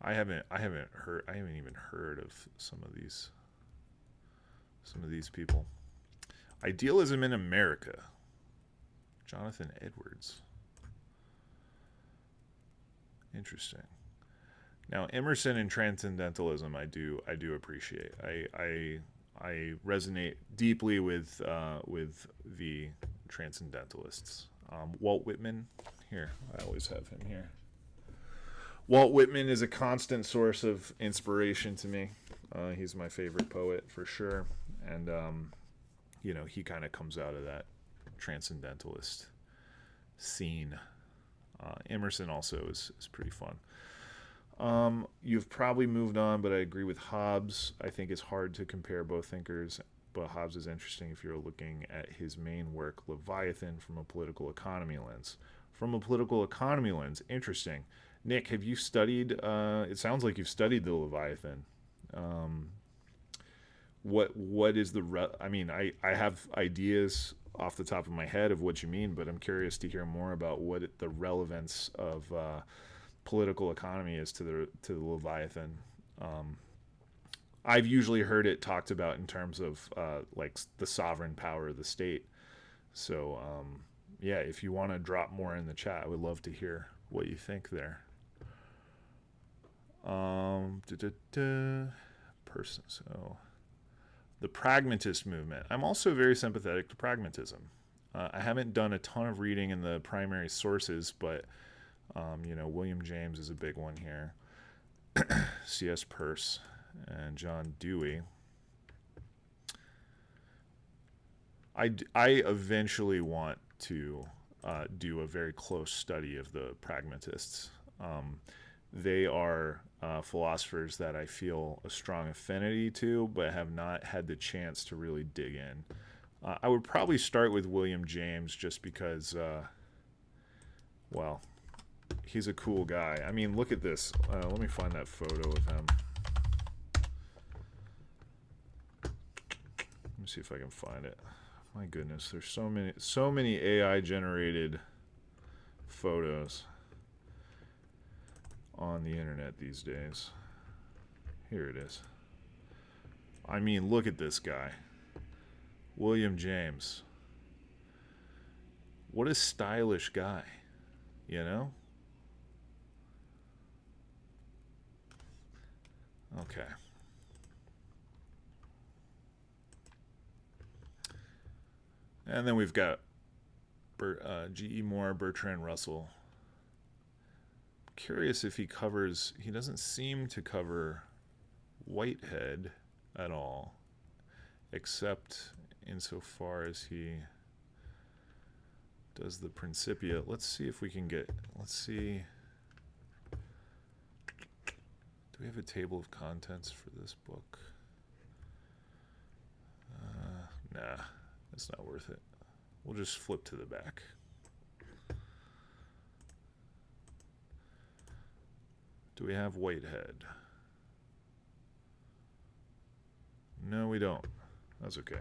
I haven't even heard of some of these people. Idealism in America. Jonathan Edwards. Interesting. Now, Emerson and transcendentalism, I do appreciate. I resonate deeply with the transcendentalists. Walt Whitman, here, I always have him here. Walt Whitman is a constant source of inspiration to me. He's my favorite poet for sure, and he kind of comes out of that transcendentalist scene. Emerson also is pretty fun. You've probably moved on, but I agree with Hobbes. I think it's hard to compare both thinkers, but Hobbes is interesting if you're looking at his main work, Leviathan, from a political economy lens. From a political economy lens, interesting. Nick, have you studied, it sounds like you've studied the Leviathan. What is I have ideas off the top of my head of what you mean, but I'm curious to hear more about what the relevance of political economy is to the Leviathan. I've usually heard it talked about in terms of like the sovereign power of the state. So yeah, if you want to drop more in the chat, I would love to hear what you think there. So the pragmatist movement. I'm also very sympathetic to pragmatism. I haven't done a ton of reading in the primary sources, but William James is a big one here. C.S. Peirce and John Dewey. I eventually want to do a very close study of the pragmatists. They are philosophers that I feel a strong affinity to, but have not had the chance to really dig in. I would probably start with William James just because well, he's a cool guy. I mean, look at this. Let me find that photo of him. Let me see if I can find it. My goodness, there's so many AI generated photos on the internet these days. Here it is. I mean, look at this guy. William James. What a stylish guy, you know? Okay. And then we've got G.E. Moore, Bertrand Russell. Curious if he covers, he doesn't seem to cover Whitehead at all, except insofar as he does the Principia. Let's see if we can get, let's see. Do we have a table of contents for this book? Nah, it's not worth it. We'll just flip to the back. Do we have Whitehead? No, we don't. That's okay.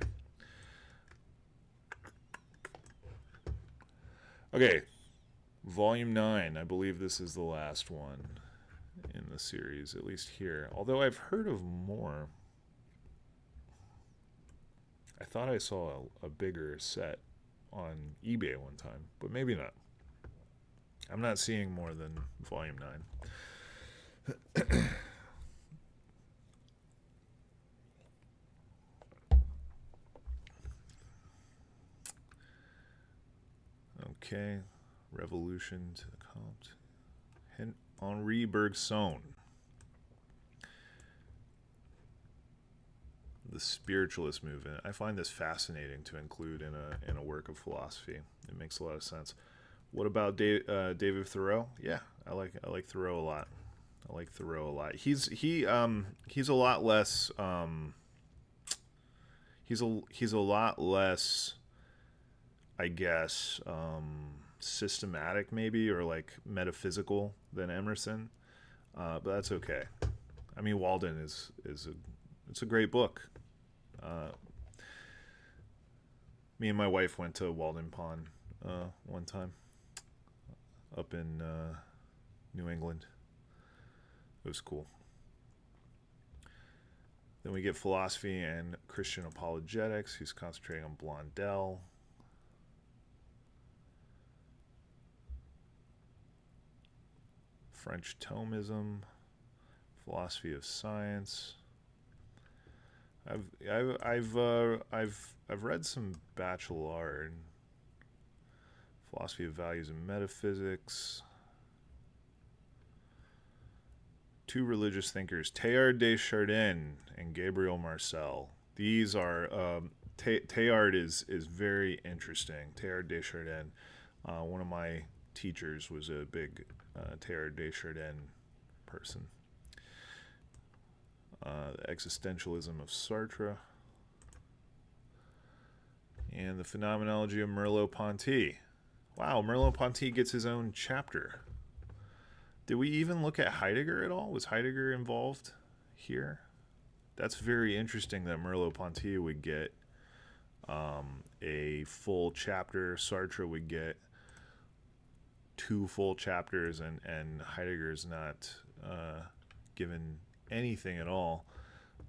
Okay, Volume 9. I believe this is the last one in the series, at least here. Although I've heard of more. I thought I saw a bigger set on eBay one time, but maybe not. I'm not seeing more than Volume 9. Okay, Revolution to the Comte. Henri Bergson. The spiritualist movement. I find this fascinating to include in a work of philosophy. It makes a lot of sense. What about David Thoreau? Yeah, I like Thoreau a lot. He's a lot less he's a lot less, I guess, systematic maybe, or like metaphysical than Emerson, but that's okay. I mean, Walden it's a great book. Me and my wife went to Walden Pond one time up in New England. It was cool. Then we get philosophy and Christian apologetics. He's concentrating on Blondel. French Thomism, philosophy of science. I've read some Bachelard, philosophy of values and metaphysics. Two religious thinkers, Teilhard de Chardin and Gabriel Marcel. These are Teilhard is very interesting. Teilhard de Chardin, one of my teachers was a big Teilhard de Chardin person. The existentialism of Sartre, and the phenomenology of Merleau-Ponty. Wow, Merleau-Ponty gets his own chapter. Did we even look at Heidegger at all? Was Heidegger involved here? That's very interesting that Merleau-Ponty would get a full chapter. Sartre would get 2 full chapters, and Heidegger's not given anything at all,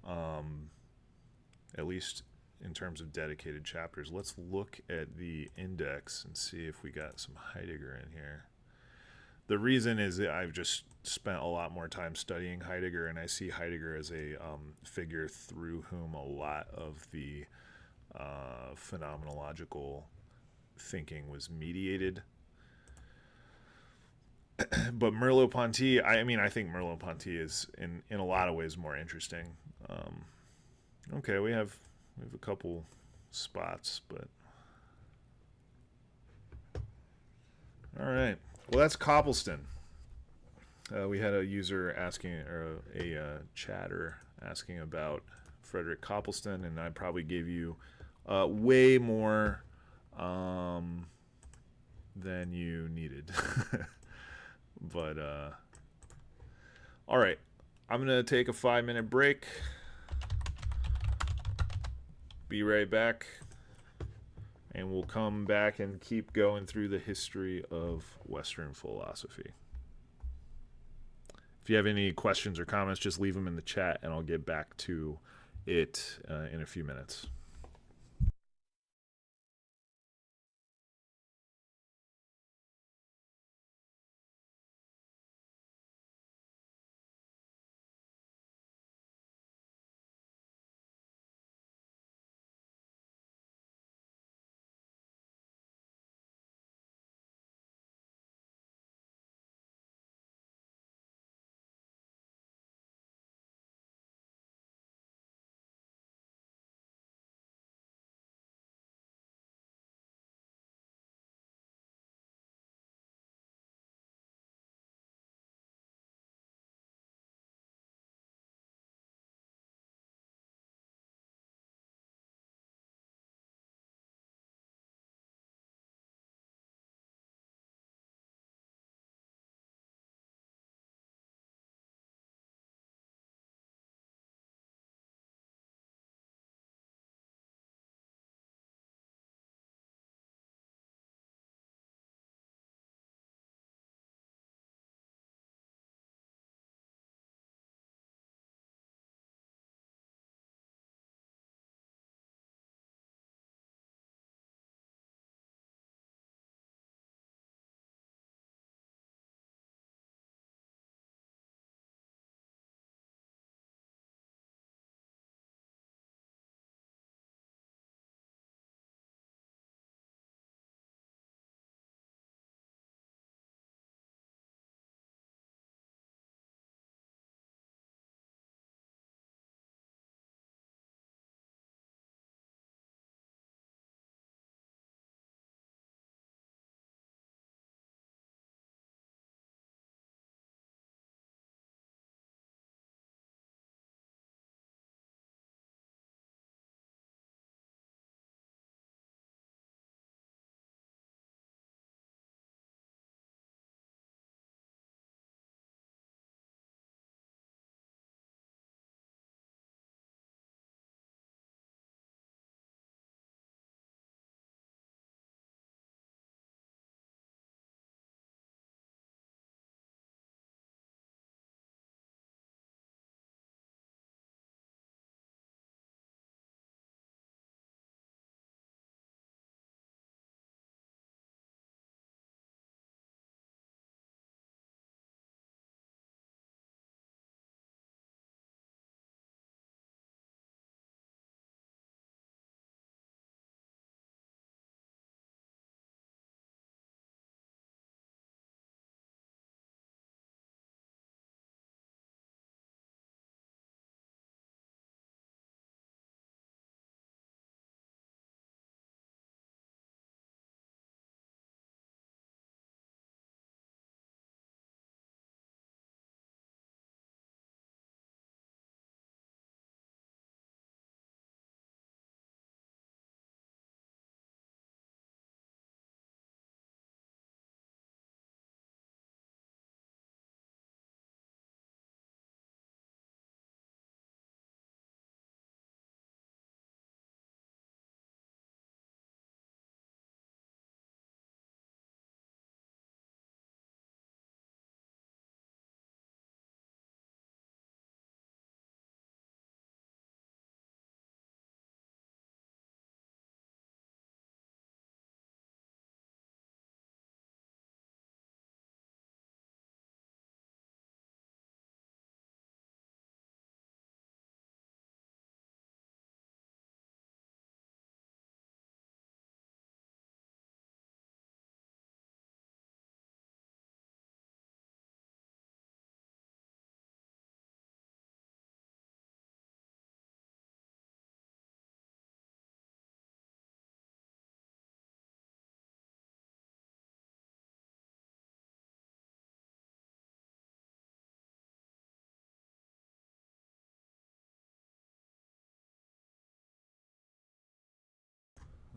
at least in terms of dedicated chapters. Let's look at the index and see if we got some Heidegger in here. The reason is that I've just spent a lot more time studying Heidegger, and I see Heidegger as a figure through whom a lot of the phenomenological thinking was mediated. But Merleau-Ponty, I think Merleau-Ponty is in a lot of ways more interesting. Okay, we have a couple spots, but all right. Well, that's Copleston. We had a user asking, or a chatter asking about Frederick Copleston, and I probably gave you way more than you needed. But all right, I'm gonna take a 5-minute break. Be right back, and we'll come back and keep going through the history of Western philosophy. If you have any questions or comments, just leave them in the chat, and I'll get back to it in a few minutes.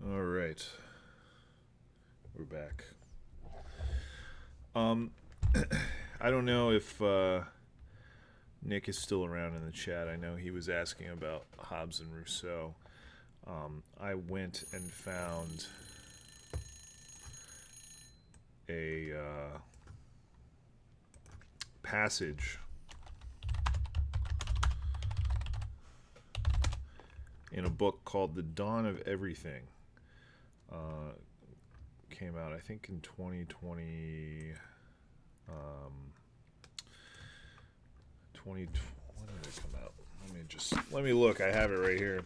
All right, we're back. Um, I don't know if Nick is still around in the chat. I know he was asking about Hobbes and Rousseau. I went and found a passage in a book called The Dawn of Everything. Came out, I think, in 2020. 20. When did it come out? Let me look. I have it right here.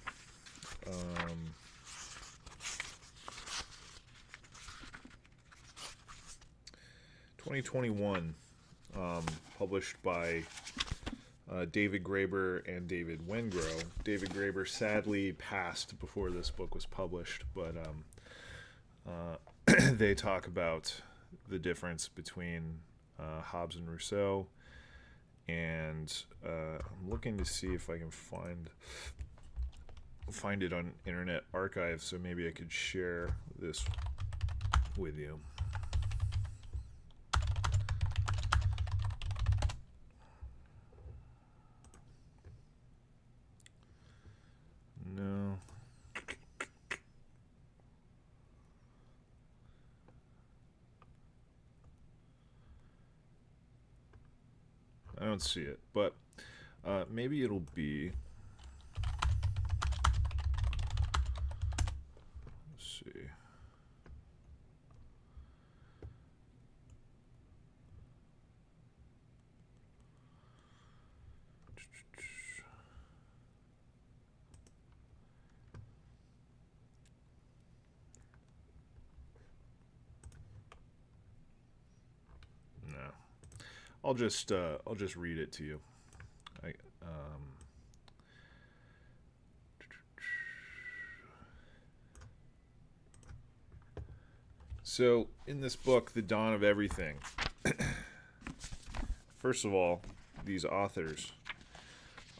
2021, published by David Graeber and David Wengrow. David Graeber sadly passed before this book was published, but they talk about the difference between Hobbes and Rousseau, and I'm looking to see if I can find it on Internet Archive, so maybe I could share this with you. No. I don't see it, but maybe it'll be. Let's see. No. I'll just read it to you. So in this book, The Dawn of Everything, first of all, these authors.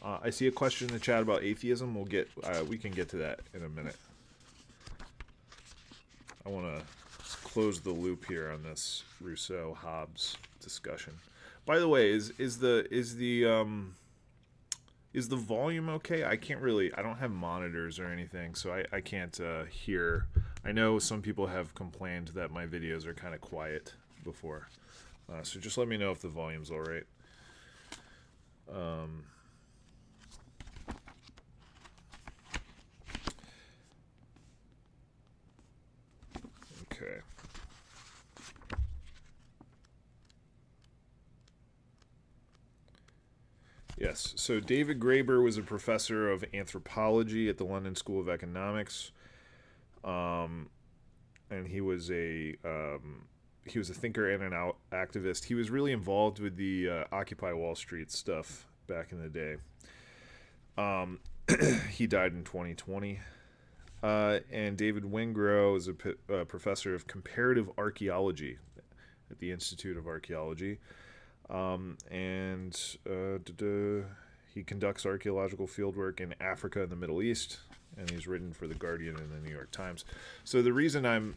I see a question in the chat about atheism. We can get to that in a minute. I want to close the loop here on this Rousseau-Hobbes discussion. By the way, is the volume okay? I don't have monitors or anything, so I can't hear. I know some people have complained that my videos are kind of quiet before, so just let me know if the volume's all right. Okay. Yes, so David Graeber was a professor of anthropology at the London School of Economics, and he was a thinker and an activist. He was really involved with the Occupy Wall Street stuff back in the day. He died in 2020. And David Wengrow is a professor of comparative archaeology at the Institute of Archaeology. He conducts archaeological fieldwork in Africa and the Middle East, and he's written for The Guardian and the New York Times. So the reason I'm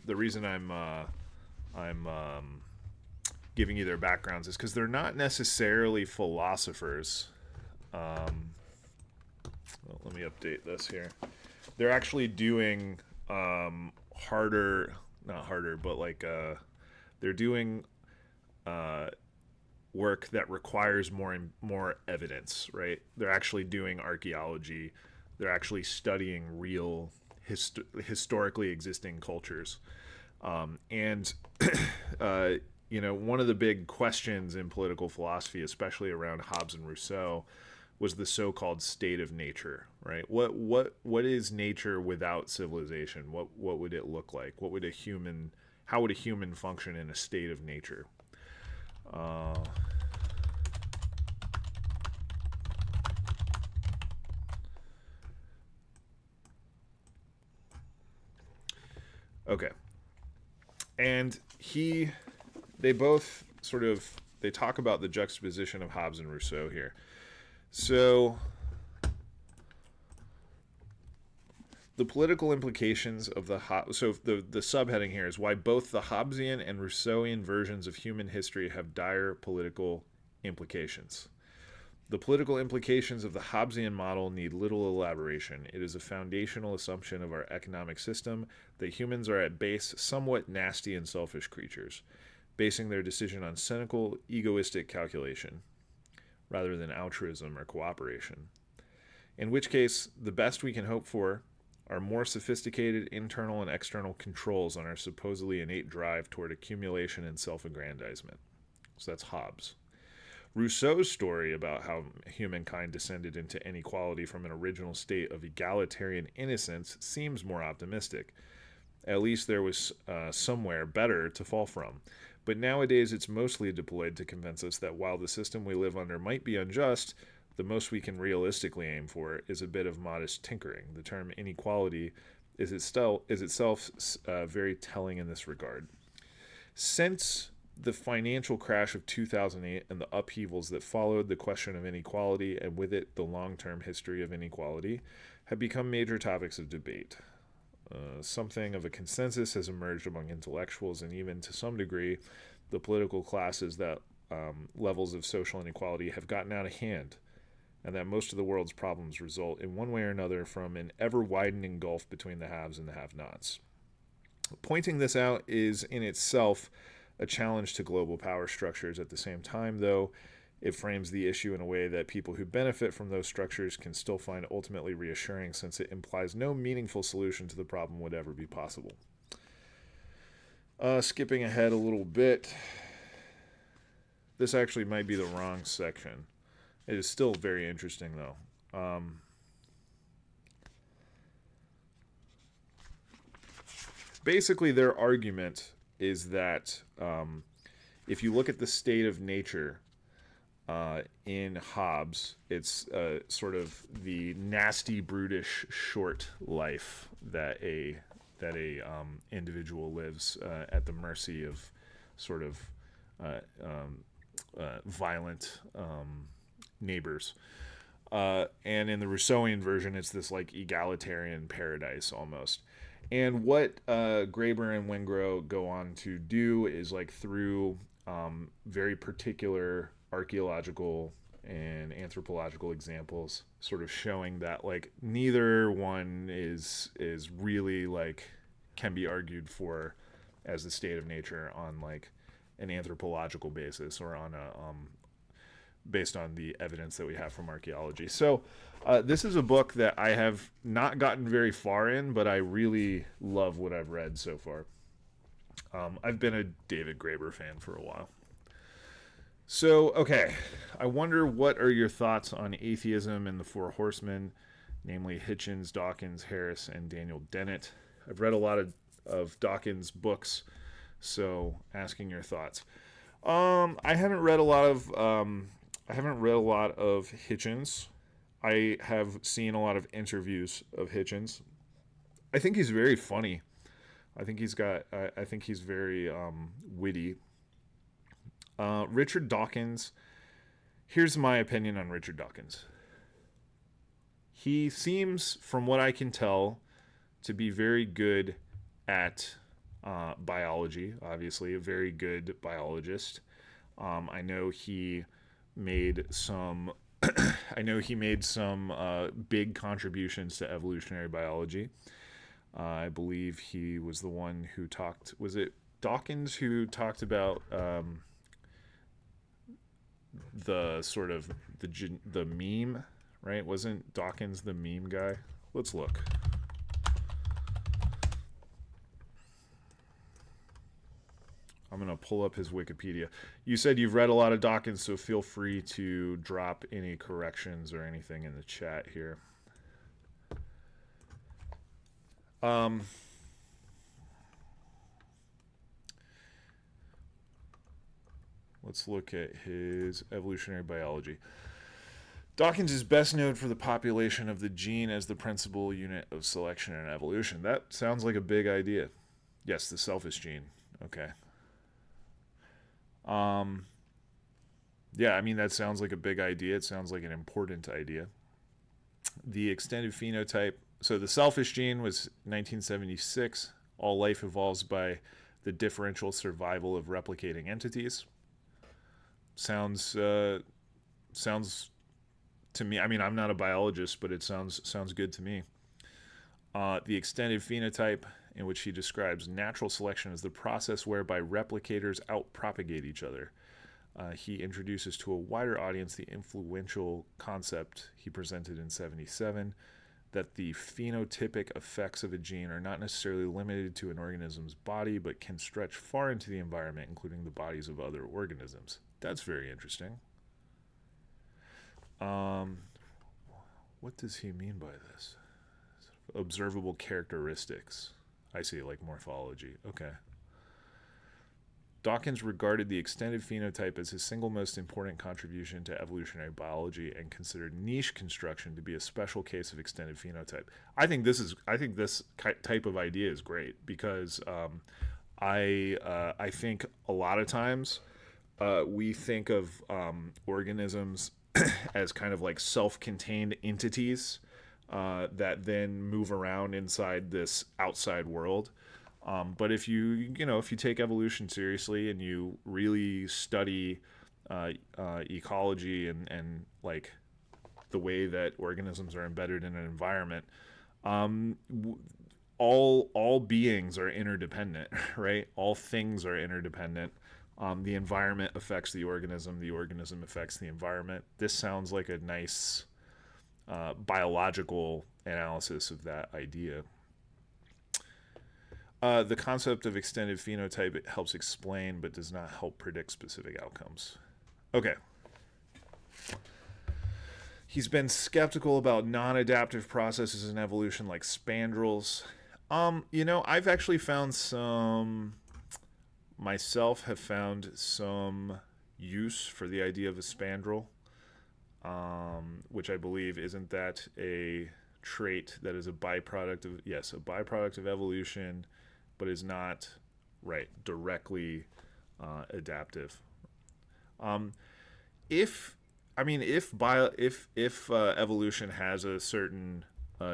giving you their backgrounds is because they're not necessarily philosophers. Well, let me update this here. They're actually doing not harder, but they're doing work that requires more evidence, right? They're actually doing archaeology. They're actually studying real historically existing cultures. And one of the big questions in political philosophy, especially around Hobbes and Rousseau, was the so-called state of nature, right? What is nature without civilization? What would it look like? How would a human function in a state of nature? Okay. And they both they talk about the juxtaposition of Hobbes and Rousseau here. So The political implications of the subheading here is why both the Hobbesian and Rousseauian versions of human history have dire political implications. The political implications of the Hobbesian model need little elaboration. It is a foundational assumption of our economic system that humans are at base somewhat nasty and selfish creatures, basing their decision on cynical, egoistic calculation, rather than altruism or cooperation. In which case, the best we can hope for are more sophisticated internal and external controls on our supposedly innate drive toward accumulation and self-aggrandizement. So that's Hobbes. Rousseau's story about how humankind descended into inequality from an original state of egalitarian innocence seems more optimistic. At least there was somewhere better to fall from. But nowadays it's mostly deployed to convince us that while the system we live under might be unjust, the most we can realistically aim for is a bit of modest tinkering. The term inequality is itself very telling in this regard. Since the financial crash of 2008 and the upheavals that followed, the question of inequality, and with it the long-term history of inequality, have become major topics of debate. Something of a consensus has emerged among intellectuals and even to some degree the political classes that levels of social inequality have gotten out of hand, and that most of the world's problems result in one way or another from an ever-widening gulf between the haves and the have-nots. Pointing this out is in itself a challenge to global power structures. At the same time, though, it frames the issue in a way that people who benefit from those structures can still find ultimately reassuring, since it implies no meaningful solution to the problem would ever be possible. Skipping ahead a little bit, this actually might be the wrong section. It is still very interesting, though. Basically, their argument is that if you look at the state of nature in Hobbes, it's sort of the nasty, brutish, short life that a individual lives at the mercy of sort of violent neighbors. And in the Rousseauian version, it's this like egalitarian paradise almost. And what Graeber and Wengrow go on to do is, like, through very particular archaeological and anthropological examples, sort of showing that like neither one is really like can be argued for as the state of nature on like an anthropological basis or on a based on the evidence that we have from archaeology. So this is a book that I have not gotten very far in, but I really love what I've read so far. I've been a David Graeber fan for a while. So, okay, I wonder what are your thoughts on atheism and the Four Horsemen, namely Hitchens, Dawkins, Harris, and Daniel Dennett. I've read a lot of Dawkins' books, so asking your thoughts. I haven't read a lot of Hitchens. I have seen a lot of interviews of Hitchens. I think he's very funny. I think he's very witty. Richard Dawkins. Here's my opinion on Richard Dawkins. He seems, from what I can tell, to be very good at biology. Obviously, a very good biologist. I know he made some. I know he made some big contributions to evolutionary biology. I believe he was the one who talked. Was it Dawkins who talked about the sort of the meme? Right? Wasn't Dawkins the meme guy? Let's look. I'm going to pull up his Wikipedia. You said you've read a lot of Dawkins, so feel free to drop any corrections or anything in the chat here. Let's look at his evolutionary biology. Dawkins is best known for the population of the gene as the principal unit of selection and evolution. That sounds like a big idea. Yes, the selfish gene. Okay. Yeah, I mean, that sounds like a big idea. It sounds like an important idea. The extended phenotype. So the selfish gene was 1976. All life evolves by the differential survival of replicating entities. Sounds to me. I mean, I'm not a biologist, but it sounds good to me. The extended phenotype, in which he describes natural selection as the process whereby replicators outpropagate each other. He introduces to a wider audience the influential concept he presented in 77 that the phenotypic effects of a gene are not necessarily limited to an organism's body, but can stretch far into the environment, including the bodies of other organisms. That's very interesting. What does he mean by this? Observable characteristics. I see, like morphology. Okay. Dawkins regarded the extended phenotype as his single most important contribution to evolutionary biology and considered niche construction to be a special case of extended phenotype. I think this type of idea is great because I think a lot of times we think of organisms as kind of like self-contained entities that then move around inside this outside world. But if you take evolution seriously and you really study ecology and like the way that organisms are embedded in an environment, all beings are interdependent, right? All things are interdependent. The environment affects the organism affects the environment. This sounds like a nice biological analysis of that idea. The concept of extended phenotype helps explain but does not help predict specific outcomes. Okay. He's been skeptical about non-adaptive processes in evolution like spandrels. I've actually found myself have found some use for the idea of a spandrel, which I believe isn't that a trait that is a byproduct of evolution, but is not directly adaptive. If evolution has a certain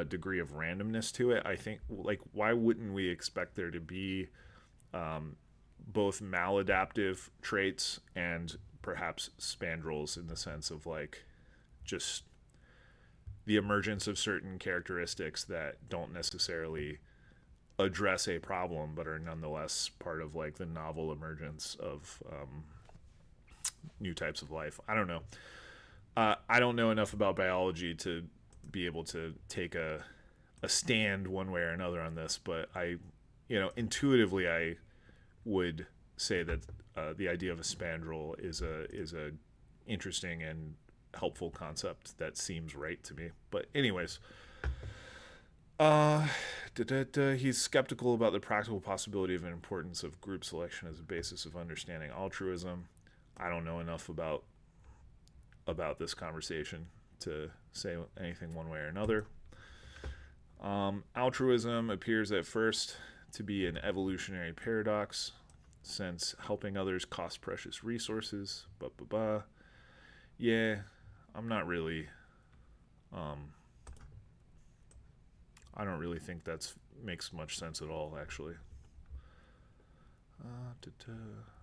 degree of randomness to it, I think why wouldn't we expect there to be both maladaptive traits and perhaps spandrels in the sense of just the emergence of certain characteristics that don't necessarily address a problem but are nonetheless part of the novel emergence of new types of life. I don't know. I don't know enough about biology to be able to take a stand one way or another on this, but intuitively I would say that the idea of a spandrel is a interesting and helpful concept that seems right to me. But anyways, he's skeptical about the practical possibility of an importance of group selection as a basis of understanding altruism. I don't know enough about this conversation to say anything one way or another. Altruism appears at first to be an evolutionary paradox, since helping others costs precious resources. Yeah, I'm not really. I don't really think that makes much sense at all, actually.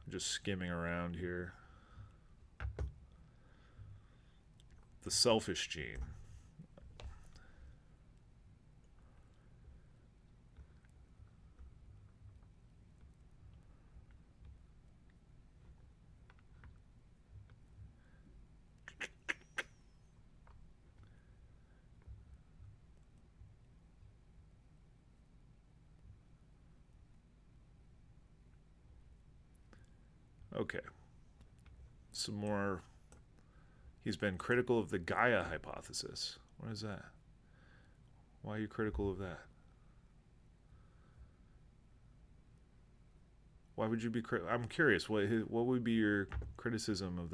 Just skimming around here. The selfish gene. Okay. Some more. He's been critical of the Gaia hypothesis. What is that? Why are you critical of that? Why would you be I'm curious. What would be your criticism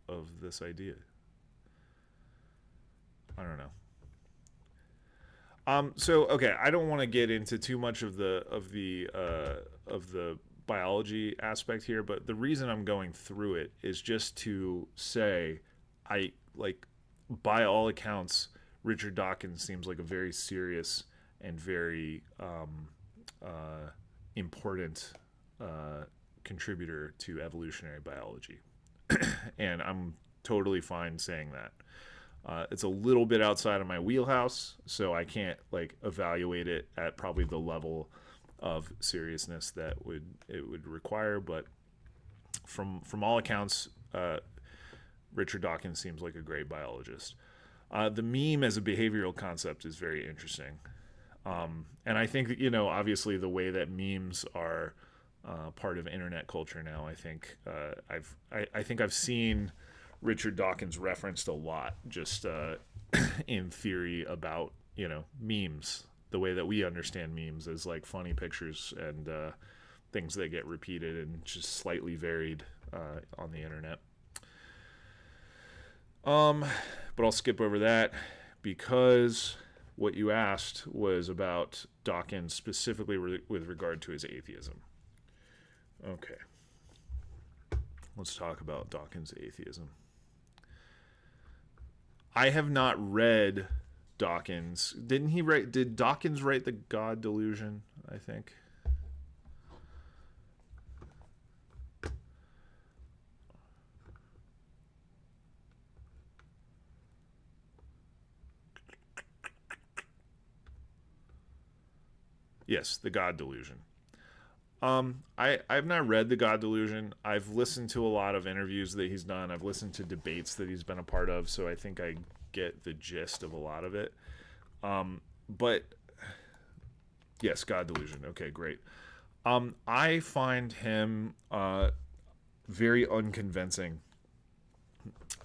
of this idea? I don't know. So okay, I don't want to get into too much of the biology aspect here, but the reason I'm going through it is just to say, by all accounts, Richard Dawkins seems like a very serious and very important contributor to evolutionary biology. And I'm totally fine saying that. It's a little bit outside of my wheelhouse, so I can't like evaluate it at probably the level of seriousness that it would require. But from all accounts, Richard Dawkins seems like a great biologist. The meme as a behavioral concept is very interesting, and I think that, obviously the way that memes are part of internet culture now. I think I've seen Richard Dawkins referenced a lot, just in theory about memes, the way that we understand memes as like funny pictures and things that get repeated and just slightly varied on the internet. But I'll skip over that because what you asked was about Dawkins specifically with regard to his atheism. Okay. Let's talk about Dawkins' atheism. I have not read Dawkins. Did Dawkins write The God Delusion, I think? Yes, The God Delusion. I've not read The God Delusion. I've listened to a lot of interviews that he's done. I've listened to debates that he's been a part of, so I think I get the gist of a lot of it. But yes, God Delusion. Okay, great. I find him very unconvincing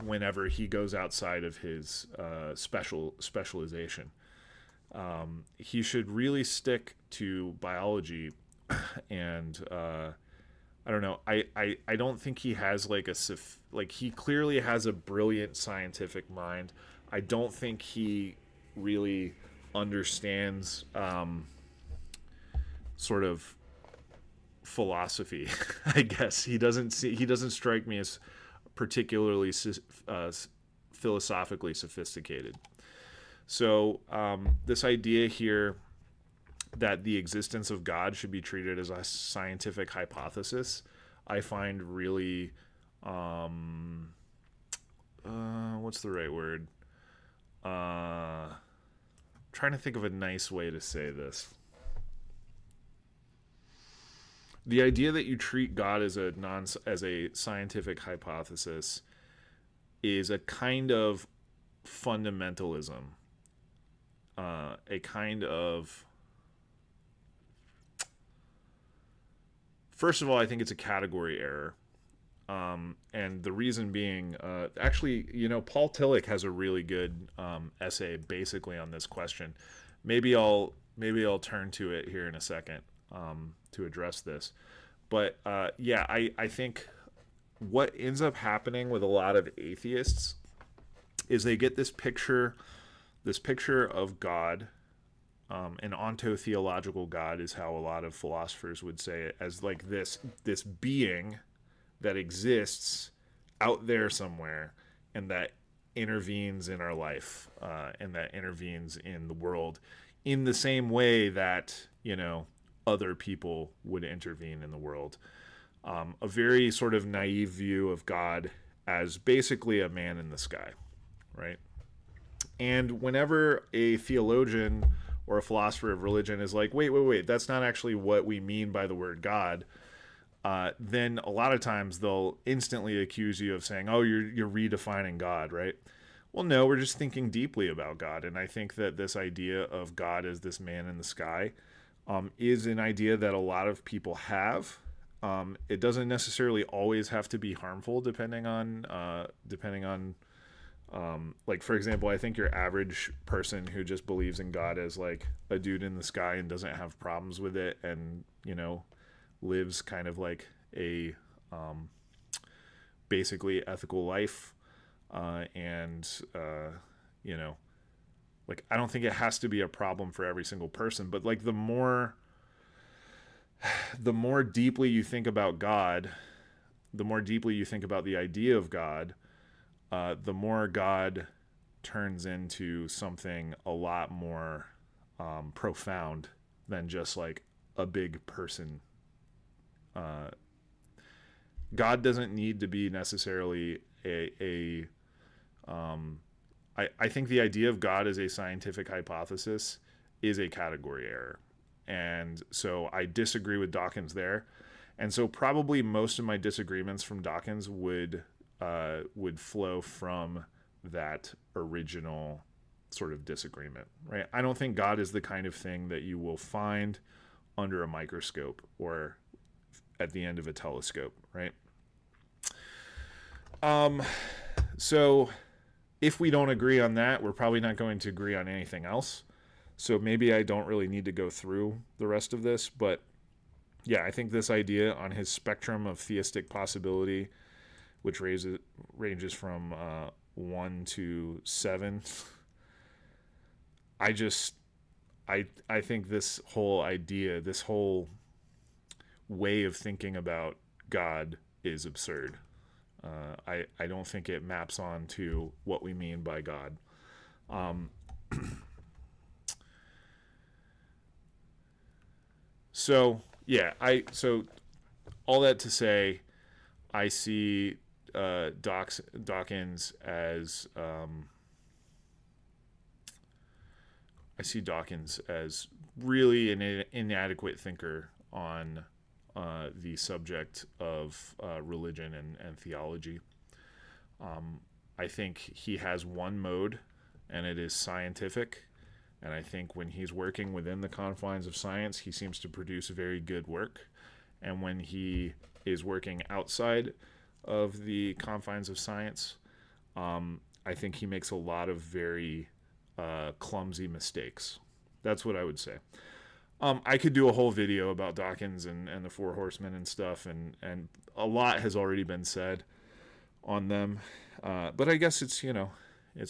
whenever he goes outside of his specialization. He should really stick to biology, and I don't know. I don't think he has like he clearly has a brilliant scientific mind. I don't think he really understands sort of philosophy. I guess he doesn't strike me as particularly philosophically sophisticated. So this idea here that the existence of God should be treated as a scientific hypothesis, I find really, what's the right word? Trying to think of a nice way to say this. The idea that you treat God as a scientific hypothesis is a kind of fundamentalism, a kind of. First of all, I think it's a category error. And the reason being, actually, Paul Tillich has a really good essay basically on this question. Maybe I'll turn to it here in a second to address this. But I think what ends up happening with a lot of atheists is they get this picture of God. An ontotheological God is how a lot of philosophers would say it, as like this being that exists out there somewhere and that intervenes in our life and that intervenes in the world in the same way that other people would intervene in the world. A very sort of naive view of God as basically a man in the sky, right? And whenever a theologian or a philosopher of religion is like, wait, that's not actually what we mean by the word God, then a lot of times they'll instantly accuse you of saying, oh, you're redefining God, right? Well, no, we're just thinking deeply about God. And I think that this idea of God as this man in the sky is an idea that a lot of people have. It doesn't necessarily always have to be harmful, depending on like, for example, I think your average person who just believes in God as like a dude in the sky and doesn't have problems with it and, lives kind of like a basically ethical life. Like, I don't think it has to be a problem for every single person, but like the more deeply you think about God, the more deeply you think about the idea of God, the more God turns into something a lot more profound than just like a big person. God doesn't need to be necessarily I think the idea of God as a scientific hypothesis is a category error. And so I disagree with Dawkins there. And so probably most of my disagreements from Dawkins would flow from that original sort of disagreement, right? I don't think God is the kind of thing that you will find under a microscope or at the end of a telescope, right? So if we don't agree on that, we're probably not going to agree on anything else. So maybe I don't really need to go through the rest of this, but yeah, I think this idea on his spectrum of theistic possibility, which ranges from 1 to 7, I think this whole idea, this whole way of thinking about God is absurd. I don't think it maps on to what we mean by God. So yeah, so all that to say, I see Dawkins as really an inadequate thinker on the subject of religion and theology. I think he has one mode, and it is scientific. And I think when he's working within the confines of science, he seems to produce very good work. And when he is working outside of the confines of science, I think he makes a lot of very clumsy mistakes. That's what I would say. I could do a whole video about Dawkins and the Four Horsemen and stuff, and a lot has already been said on them. But I guess it's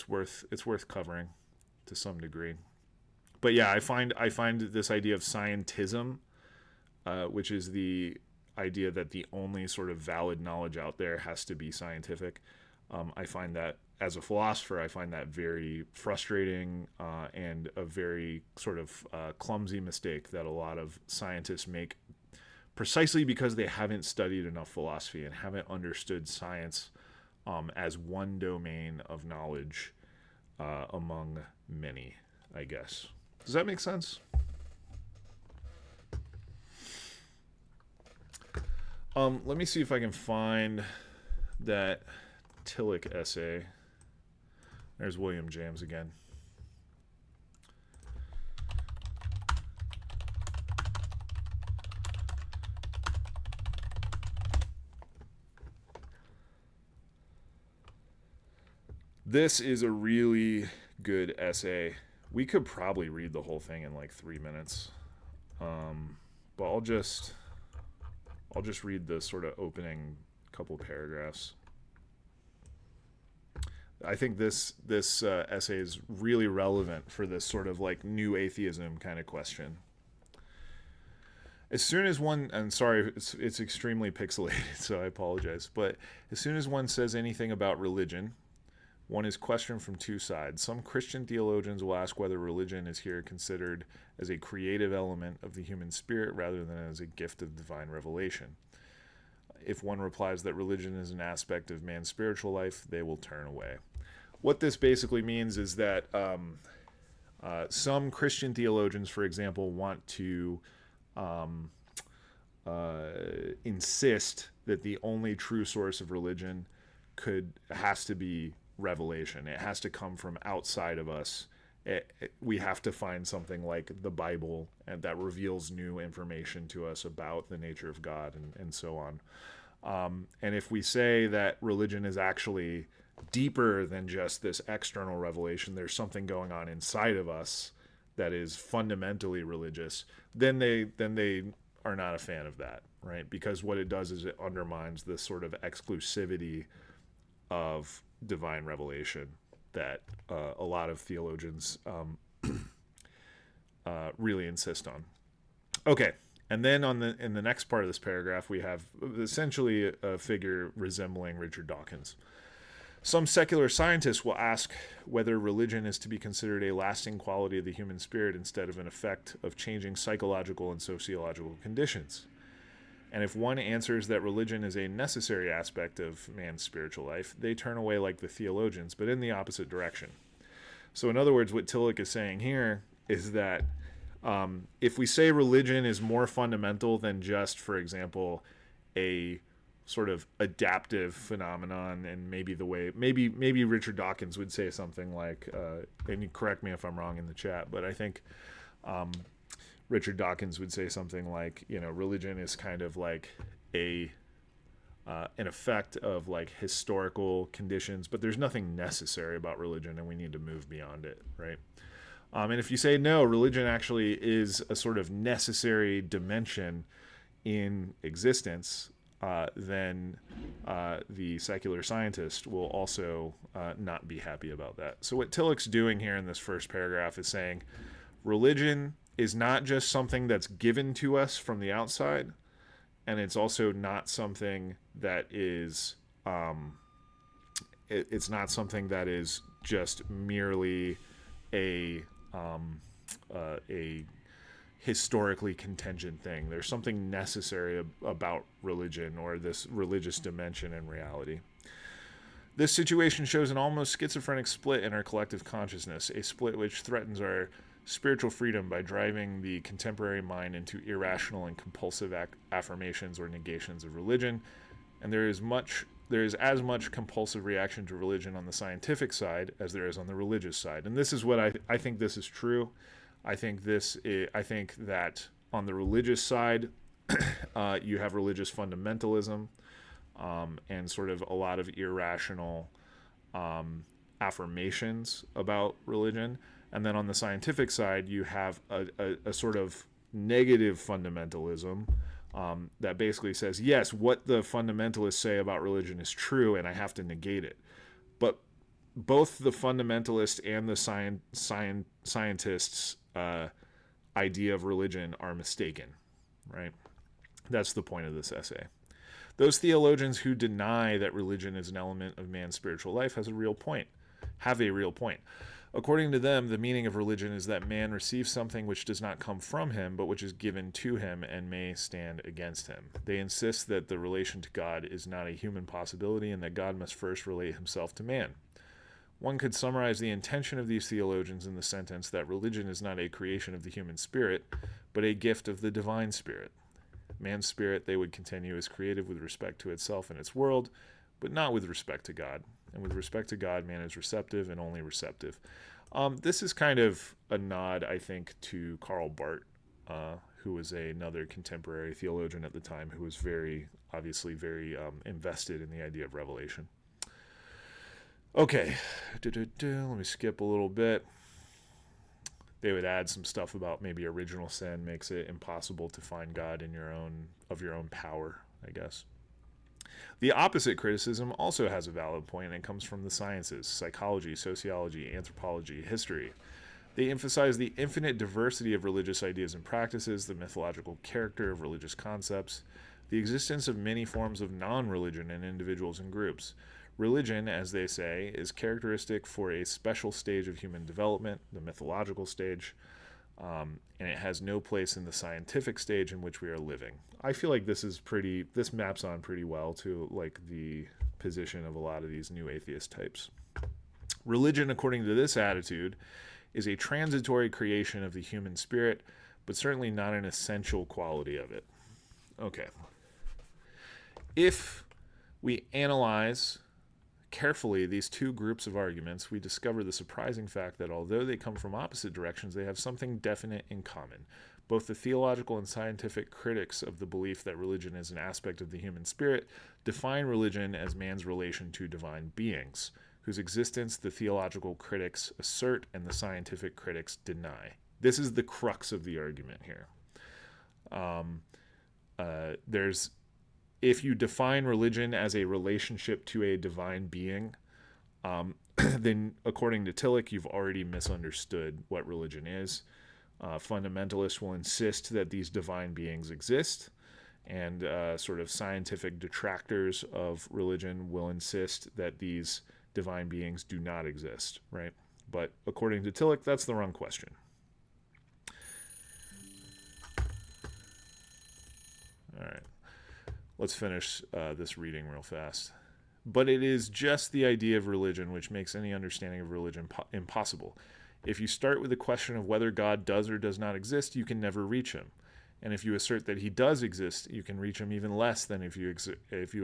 worth covering to some degree. But yeah, I find this idea of scientism, which is the idea that the only sort of valid knowledge out there has to be scientific. I find that, as a philosopher, I find that very frustrating and a very sort of clumsy mistake that a lot of scientists make, precisely because they haven't studied enough philosophy and haven't understood science as one domain of knowledge among many, I guess. Does that make sense? Let me see if I can find that Tillich essay. There's William James again. This is a really good essay. We could probably read the whole thing in like 3 minutes. But I'll just read the sort of opening couple paragraphs. I think this essay is really relevant for this sort of like new atheism kind of question. As soon as one, and sorry, it's extremely pixelated, so I apologize, but as soon as one says anything about religion, one is questioned from two sides. Some Christian theologians will ask whether religion is here considered as a creative element of the human spirit rather than as a gift of divine revelation. If one replies that religion is an aspect of man's spiritual life, they will turn away. What this basically means is that some Christian theologians, for example, want to insist that the only true source of religion has to be revelation. It has to come from outside of us. We have to find something like the Bible and that reveals new information to us about the nature of God and so on. And if we say that religion is actually deeper than just this external revelation, there's something going on inside of us that is fundamentally religious, then they are not a fan of that, right? Because what it does is it undermines this sort of exclusivity of divine revelation that a lot of theologians really insist on. Okay, and then in the next part of this paragraph, we have essentially a figure resembling Richard Dawkins. Some secular scientists will ask whether religion is to be considered a lasting quality of the human spirit instead of an effect of changing psychological and sociological conditions. And if one answers that religion is a necessary aspect of man's spiritual life, they turn away like the theologians, but in the opposite direction. So, in other words, what Tillich is saying here is that if we say religion is more fundamental than just, for example, a sort of adaptive phenomenon, and maybe Richard Dawkins would say something like, and you correct me if I'm wrong in the chat, but I think Richard Dawkins would say something like, religion is kind of like an effect of like historical conditions, but there's nothing necessary about religion, and we need to move beyond it, right? And if you say no, religion actually is a sort of necessary dimension in existence, then the secular scientist will also not be happy about that. So what Tillich's doing here in this first paragraph is saying religion is not just something that's given to us from the outside, and it's also not something that is it's not something that is just merely a historically contingent thing. There's something necessary about religion, or this religious dimension in reality. This situation shows an almost schizophrenic split in our collective consciousness, a split which threatens our spiritual freedom by driving the contemporary mind into irrational and compulsive affirmations or negations of religion. And there is as much compulsive reaction to religion on the scientific side as there is on the religious side. And this is what I think this is true. I think that on the religious side, you have religious fundamentalism and sort of a lot of irrational affirmations about religion. And then on the scientific side, you have a sort of negative fundamentalism that basically says, yes, what the fundamentalists say about religion is true, and I have to negate it. But both the fundamentalist and the scientists' idea of religion are mistaken, right? That's the point of this essay. Those theologians who deny that religion is an element of man's spiritual life have a real point. According to them, the meaning of religion is that man receives something which does not come from him, but which is given to him and may stand against him. They insist that the relation to God is not a human possibility and that God must first relate himself to man. One could summarize the intention of these theologians in the sentence that religion is not a creation of the human spirit, but a gift of the divine spirit. Man's spirit, they would continue, is creative with respect to itself and its world, but not with respect to God. And with respect to God, man is receptive and only receptive. This is kind of a nod, I think, to Karl Barth, who was another contemporary theologian at the time, who was obviously very invested in the idea of revelation. Okay, let me skip a little bit. They would add some stuff about maybe original sin makes it impossible to find God in your own power, I guess. The opposite criticism also has a valid point, and it comes from the sciences: psychology, sociology, anthropology, history. They emphasize the infinite diversity of religious ideas and practices, the mythological character of religious concepts, the existence of many forms of non-religion in individuals and groups. Religion, as they say, is characteristic for a special stage of human development, the mythological stage, and it has no place in the scientific stage in which we are living. I feel like this maps on pretty well to like the position of a lot of these new atheist types. Religion, according to this attitude, is a transitory creation of the human spirit, but certainly not an essential quality of it. Okay. If we analyze carefully these two groups of arguments, we discover the surprising fact that although they come from opposite directions, they have something definite in common. Both the theological and scientific critics of the belief that religion is an aspect of the human spirit define religion as man's relation to divine beings, whose existence the theological critics assert and the scientific critics deny. This is the crux of the argument here. If you define religion as a relationship to a divine being, then according to Tillich, you've already misunderstood what religion is. Fundamentalists will insist that these divine beings exist, and sort of scientific detractors of religion will insist that these divine beings do not exist, right? But according to Tillich, that's the wrong question. All right, let's finish this reading real fast. But it is just the idea of religion which makes any understanding of religion impossible. If you start with the question of whether God does or does not exist, you can never reach him. And if you assert that he does exist, you can reach him even less than if you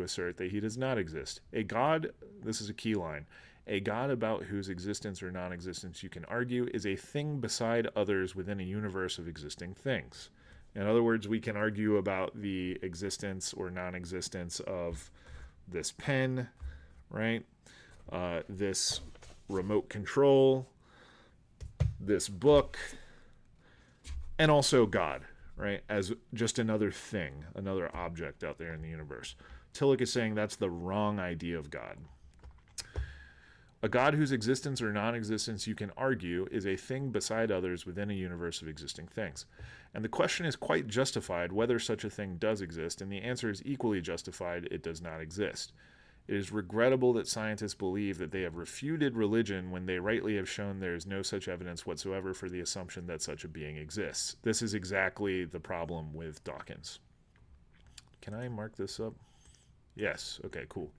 assert that he does not exist. A God, this is a key line, a God about whose existence or non-existence you can argue is a thing beside others within a universe of existing things. In other words, we can argue about the existence or non-existence of this pen, right? This remote control, this book, and also God, right? As just another thing, another object out there in the universe. Tillich is saying that's the wrong idea of God. A God whose existence or non-existence you can argue is a thing beside others within a universe of existing things. And the question is quite justified whether such a thing does exist, and the answer is equally justified: it does not exist. It is regrettable that scientists believe that they have refuted religion when they rightly have shown there is no such evidence whatsoever for the assumption that such a being exists. This is exactly the problem with Dawkins. Can I mark this up? Yes. Okay, cool.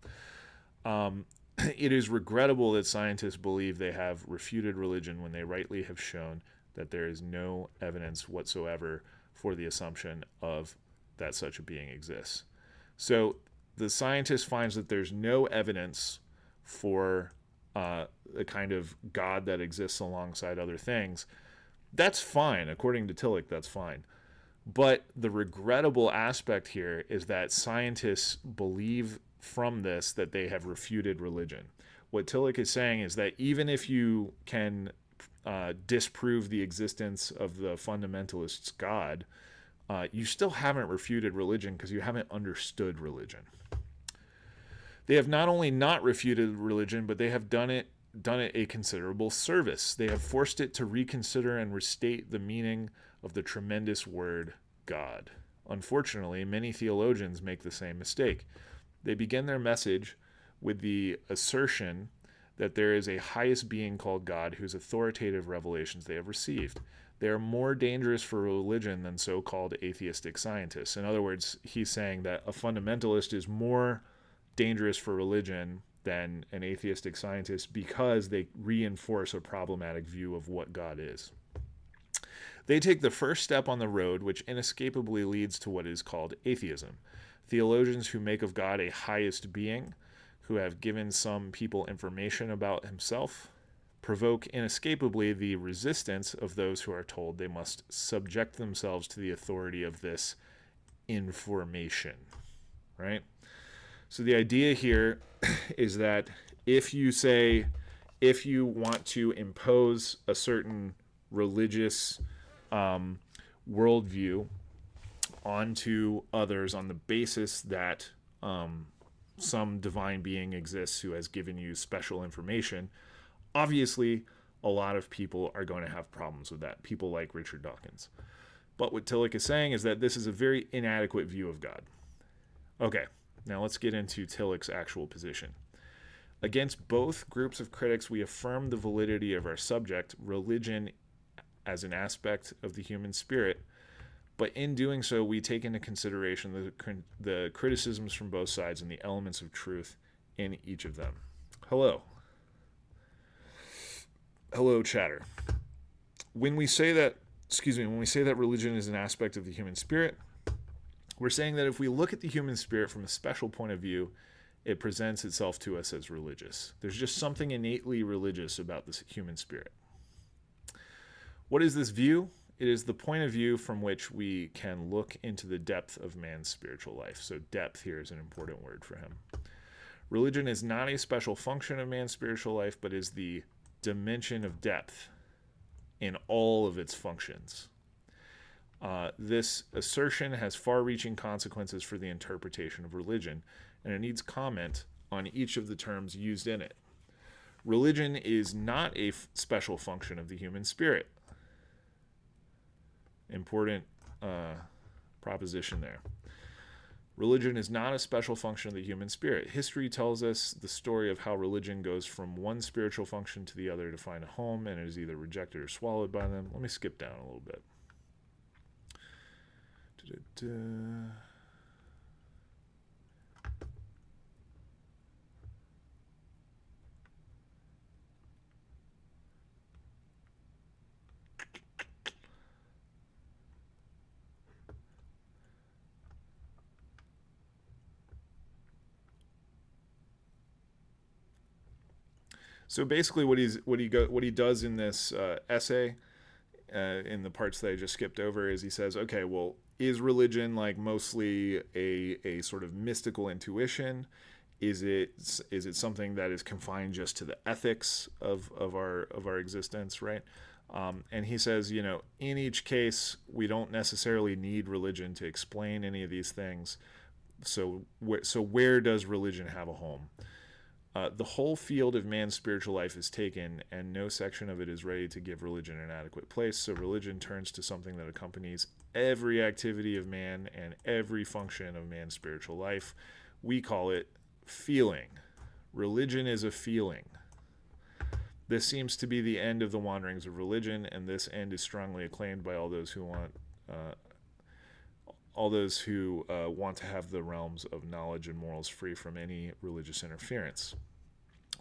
It is regrettable that scientists believe they have refuted religion when they rightly have shown that there is no evidence whatsoever for the assumption of that such a being exists. So the scientist finds that there's no evidence for a kind of God that exists alongside other things. That's fine. According to Tillich, that's fine. But the regrettable aspect here is that scientists believe from this that they have refuted religion. What Tillich is saying is that even if you can disprove the existence of the fundamentalists' God, you still haven't refuted religion because you haven't understood religion. They have not only not refuted religion, but they have done it a considerable service. They have forced it to reconsider and restate the meaning of the tremendous word God. Unfortunately, many theologians make the same mistake. They begin their message with the assertion that there is a highest being called God whose authoritative revelations they have received. They are more dangerous for religion than so-called atheistic scientists. In other words, he's saying that a fundamentalist is more dangerous for religion than an atheistic scientist because they reinforce a problematic view of what God is. They take the first step on the road which inescapably leads to what is called atheism. Theologians who make of God a highest being, who have given some people information about himself, provoke inescapably the resistance of those who are told they must subject themselves to the authority of this information, right? So the idea here is that if you want to impose a certain religious worldview onto others on the basis that some divine being exists who has given you special information, obviously a lot of people are going to have problems with that, people like Richard Dawkins. But what Tillich is saying is that this is a very inadequate view of God. Okay, now let's get into Tillich's actual position. Against both groups of critics, we affirm the validity of our subject, religion as an aspect of the human spirit, but in doing so, we take into consideration the criticisms from both sides and the elements of truth in each of them. Hello, chatter. When we say that religion is an aspect of the human spirit, we're saying that if we look at the human spirit from a special point of view, it presents itself to us as religious. There's just something innately religious about the human spirit. What is this view? It is the point of view from which we can look into the depth of man's spiritual life. So depth here is an important word for him. Religion is not a special function of man's spiritual life, but is the dimension of depth in all of its functions. This assertion has far-reaching consequences for the interpretation of religion, and it needs comment on each of the terms used in it. Religion is not a special function of the human spirit. Important proposition there. Religion is not a special function of the human spirit. History tells us the story of how religion goes from one spiritual function to the other to find a home, and it is either rejected or swallowed by them. Let me skip down a little bit. Da-da-da. So basically, what he does in this essay, in the parts that I just skipped over, is he says, okay, well, is religion like mostly a sort of mystical intuition? Is it something that is confined just to the ethics of our existence, right? And he says, in each case, we don't necessarily need religion to explain any of these things. So where does religion have a home? The whole field of man's spiritual life is taken, and no section of it is ready to give religion an adequate place. So religion turns to something that accompanies every activity of man and every function of man's spiritual life. We call it feeling. Religion is a feeling. This seems to be the end of the wanderings of religion, and this end is strongly acclaimed by all those who want to have the realms of knowledge and morals free from any religious interference.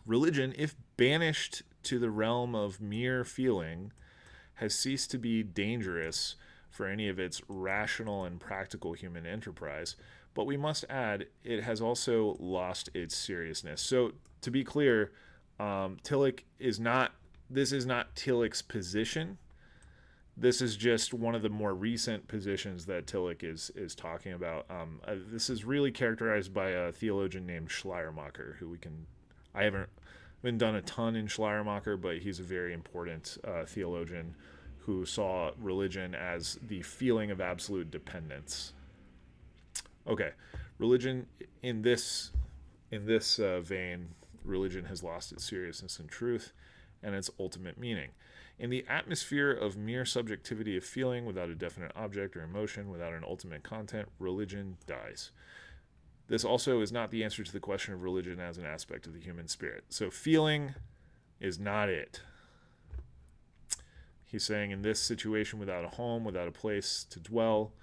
Religion, if banished to the realm of mere feeling, has ceased to be dangerous for any of its rational and practical human enterprise, but we must add it has also lost its seriousness. So, to be clear, Tillich is not. This is not Tillich's position. This is just one of the more recent positions that Tillich is talking about. This is really characterized by a theologian named Schleiermacher, who I haven't done a ton in Schleiermacher, but he's a very important theologian who saw religion as the feeling of absolute dependence. Okay, religion in this vein, religion has lost its seriousness and truth and its ultimate meaning. In the atmosphere of mere subjectivity of feeling without a definite object or emotion, without an ultimate content, religion dies. This also is not the answer to the question of religion as an aspect of the human spirit. So feeling is not it. He's saying in this situation, without a home, without a place to dwell,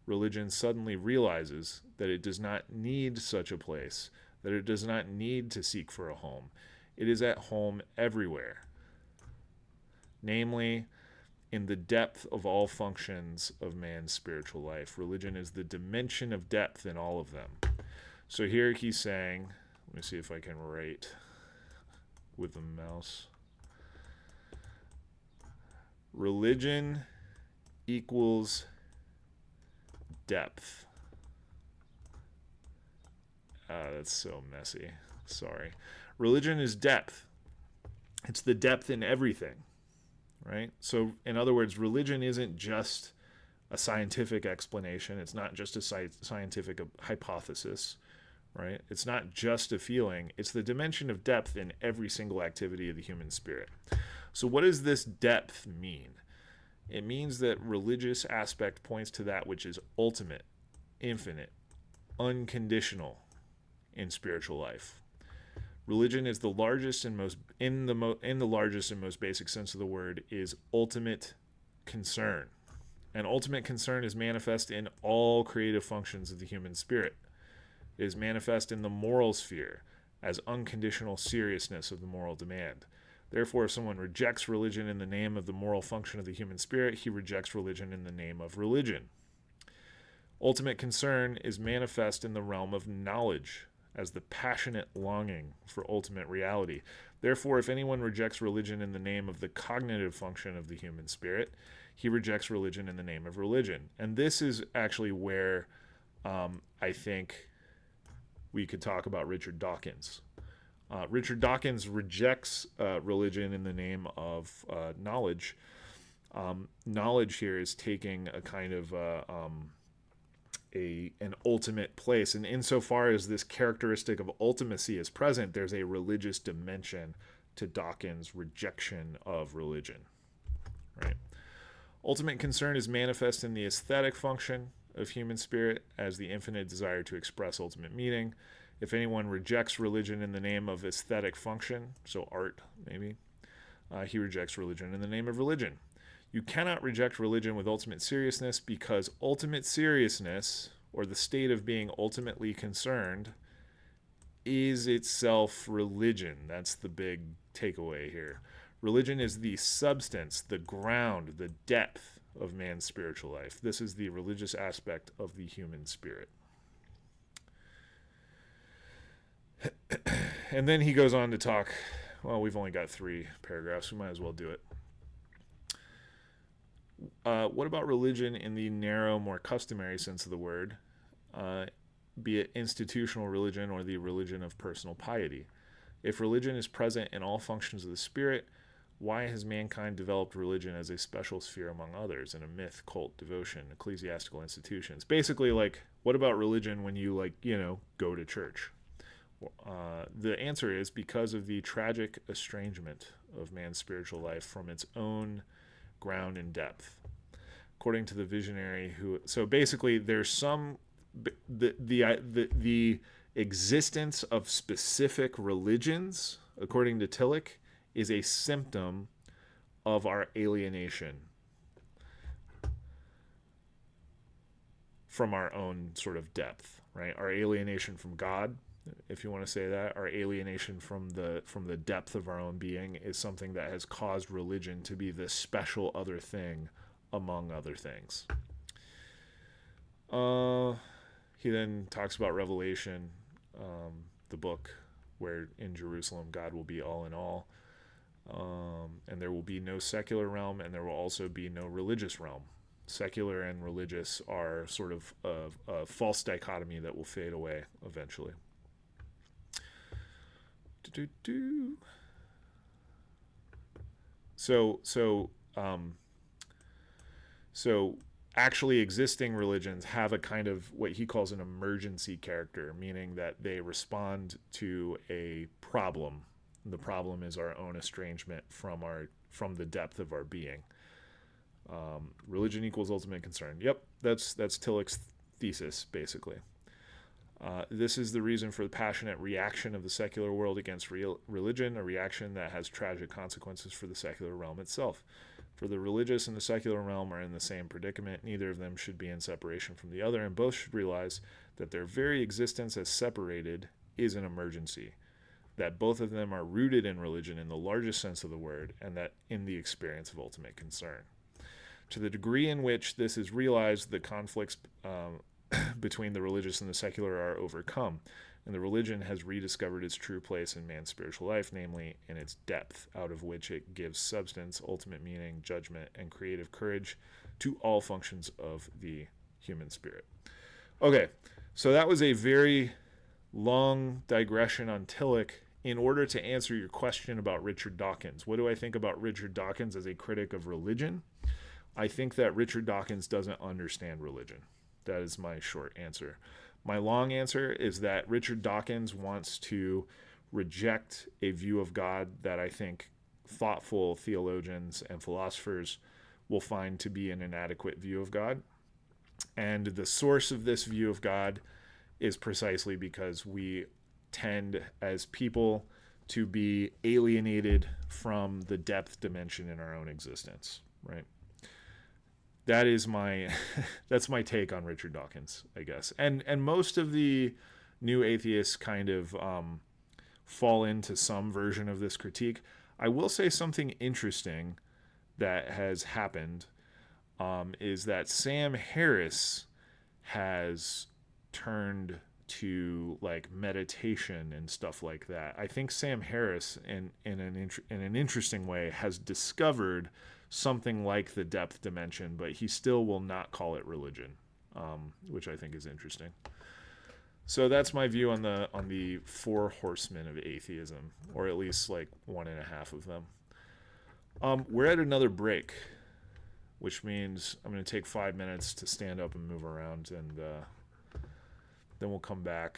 religion suddenly realizes that it does not need such a place, that it does not need to seek for a home. It is at home everywhere. Namely, in the depth of all functions of man's spiritual life. Religion is the dimension of depth in all of them. So here he's saying, let me see if I can write with the mouse. Religion equals depth. That's so messy. Sorry. Religion is depth. It's the depth in everything. Right? So, in other words, religion isn't just a scientific explanation. It's not just a scientific hypothesis, right? It's not just a feeling. It's the dimension of depth in every single activity of the human spirit. So what does this depth mean? It means that religious aspect points to that which is ultimate, infinite, unconditional in spiritual life. Religion is the largest and most in the largest and most basic sense of the word is ultimate concern. And ultimate concern is manifest in all creative functions of the human spirit. It is manifest in the moral sphere as unconditional seriousness of the moral demand. Therefore, if someone rejects religion in the name of the moral function of the human spirit, he rejects religion in the name of religion. Ultimate concern is manifest in the realm of knowledge as the passionate longing for ultimate reality. Therefore, if anyone rejects religion in the name of the cognitive function of the human spirit, he rejects religion in the name of religion. And this is actually where I think we could talk about Richard Dawkins. Richard Dawkins rejects religion in the name of knowledge. Knowledge here is taking a kind of an ultimate place, and insofar as this characteristic of ultimacy is present, there's a religious dimension to Dawkins' rejection of religion. Right? Ultimate concern is manifest in the aesthetic function of human spirit as the infinite desire to express ultimate meaning. If anyone rejects religion in the name of aesthetic function, so art maybe, he rejects religion in the name of religion. You cannot reject religion with ultimate seriousness, because ultimate seriousness, or the state of being ultimately concerned, is itself religion. That's the big takeaway here. Religion is the substance, the ground, the depth of man's spiritual life. This is the religious aspect of the human spirit. And then he goes on to talk, well, we've only got 3 paragraphs, we might as well do it. What about religion in the narrow, more customary sense of the word, be it institutional religion or the religion of personal piety? If religion is present in all functions of the spirit, why has mankind developed religion as a special sphere among others in a myth, cult, devotion, ecclesiastical institutions? Basically, like, what about religion when you, like, go to church? The answer is because of the tragic estrangement of man's spiritual life from its own ground and depth. According to the visionary so basically there's some, the existence of specific religions, according to Tillich, is a symptom of our alienation from our own sort of depth, right? Our alienation from God, if you want to say that, our alienation from the depth of our own being is something that has caused religion to be this special other thing among other things. He then talks about Revelation, the book where in Jerusalem God will be all in all, and there will be no secular realm, and there will also be no religious realm. Secular and religious are sort of a false dichotomy that will fade away eventually. So actually existing religions have a kind of what he calls an emergency character, meaning that they respond to a problem. The problem is our own estrangement from the depth of our being. Religion equals ultimate concern. Yep, that's Tillich's thesis, basically. This is the reason for the passionate reaction of the secular world against religion, a reaction that has tragic consequences for the secular realm itself. For the religious and the secular realm are in the same predicament. Neither of them should be in separation from the other, and both should realize that their very existence as separated is an emergency, that both of them are rooted in religion in the largest sense of the word, and that in the experience of ultimate concern. To the degree in which this is realized, the conflicts between the religious and the secular are overcome, and the religion has rediscovered its true place in man's spiritual life, namely in its depth, out of which it gives substance, ultimate meaning, judgment, and creative courage to all functions of the human spirit. Okay, so that was a very long digression on Tillich in order to answer your question about Richard Dawkins. What do I think about Richard Dawkins as a critic of religion? I think that Richard Dawkins doesn't understand religion. That is my short answer. My long answer is that Richard Dawkins wants to reject a view of God that I think thoughtful theologians and philosophers will find to be an inadequate view of God. And the source of this view of God is precisely because we tend as people to be alienated from the depth dimension in our own existence, right? That is that's my take on Richard Dawkins, I guess. And most of the new atheists kind of fall into some version of this critique. I will say something interesting that has happened is that Sam Harris has turned to like meditation and stuff like that. I think Sam Harris, in an interesting way, has discovered something like the depth dimension, but he still will not call it religion, which I think is interesting. So that's my view on the 4 horsemen of atheism, or at least like 1.5 of them. We're at another break, which means I'm going to take 5 minutes to stand up and move around, and then we'll come back.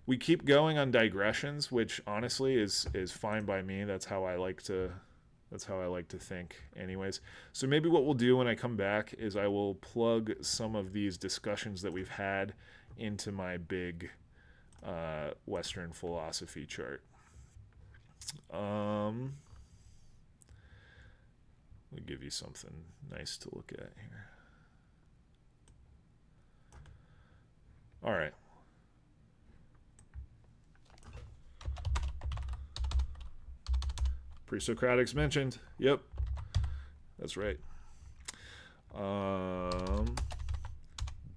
We keep going on digressions, which honestly is fine by me. That's how I like to That's how I like to think, anyways. So maybe what we'll do when I come back is I will plug some of these discussions that we've had into my big Western philosophy chart. Let me give you something nice to look at here. All right. Pre-Socratics mentioned. Yep, that's right.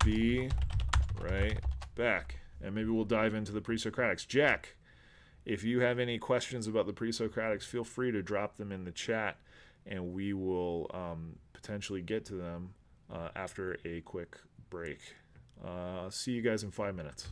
Be right back. And maybe we'll dive into the Pre-Socratics. Jack, if you have any questions about the Pre-Socratics, feel free to drop them in the chat, and we will potentially get to them after a quick break. See you guys in 5 minutes.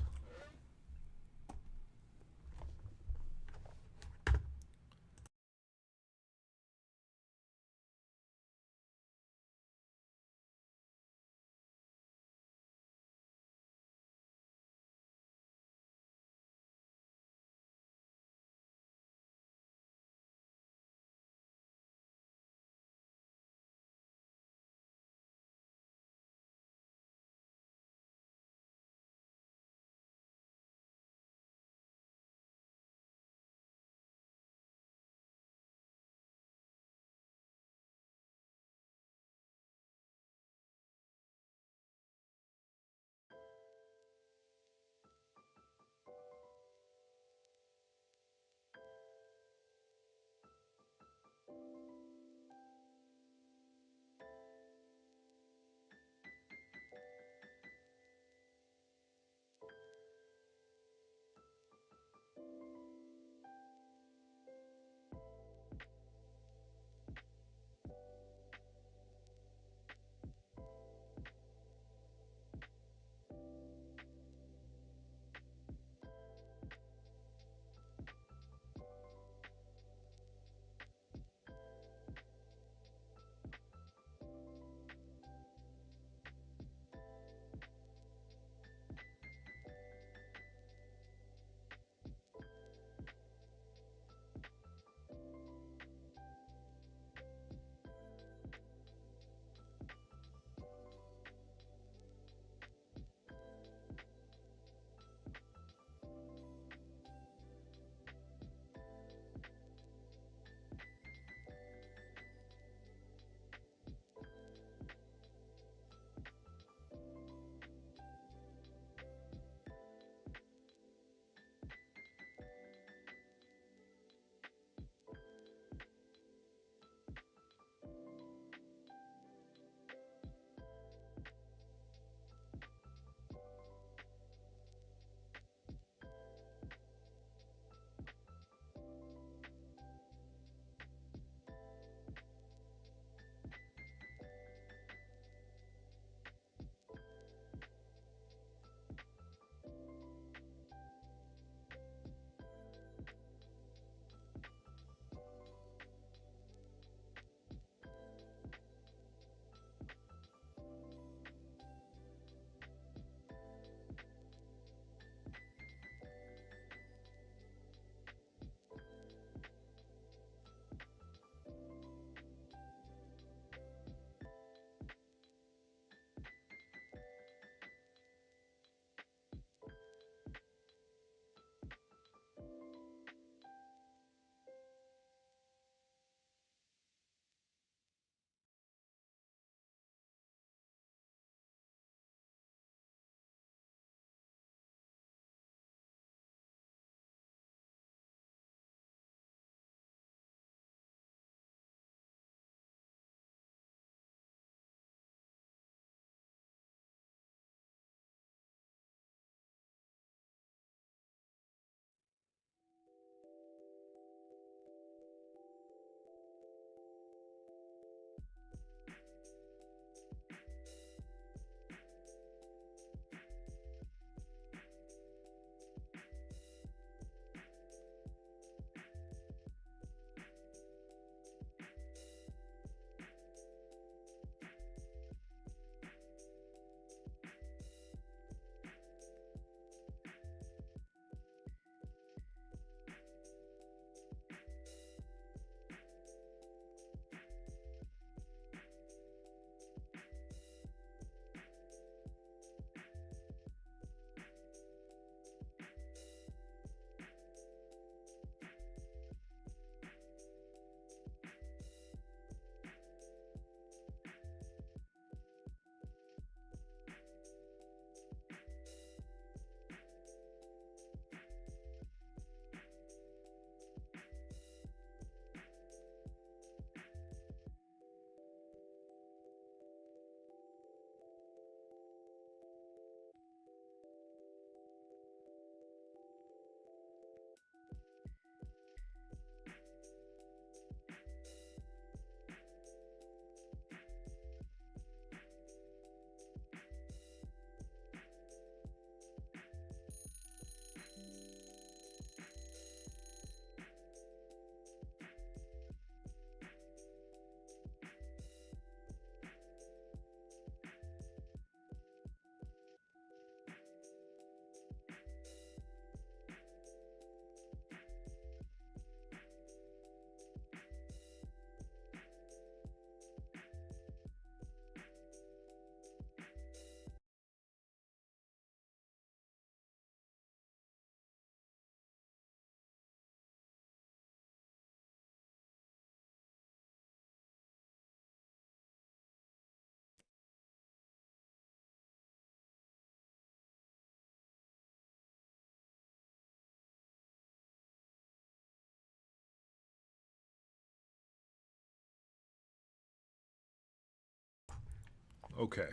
Okay.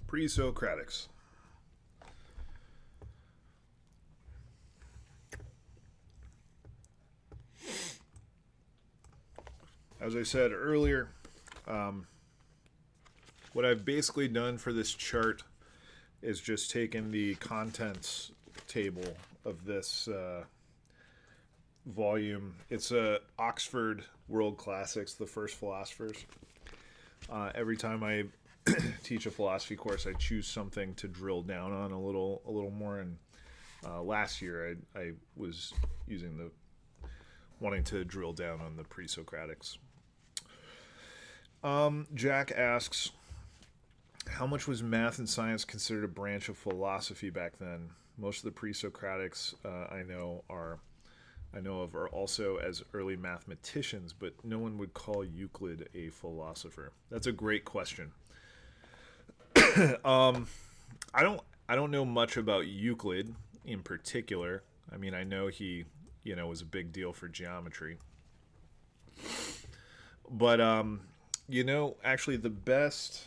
Pre-Socratics. As I said earlier, what I've basically done for this chart is just taken the contents table of this volume. It's a Oxford World Classics, the first philosophers. Every time I teach a philosophy course, I choose something to drill down on a little more. And last year, I was wanting to drill down on the pre-Socratics. Jack asks, how much was math and science considered a branch of philosophy back then? Most of the pre-Socratics I know of are also as early mathematicians, but no one would call Euclid a philosopher. That's a great question. I don't know much about Euclid in particular. I mean, I know he, was a big deal for geometry. But actually the best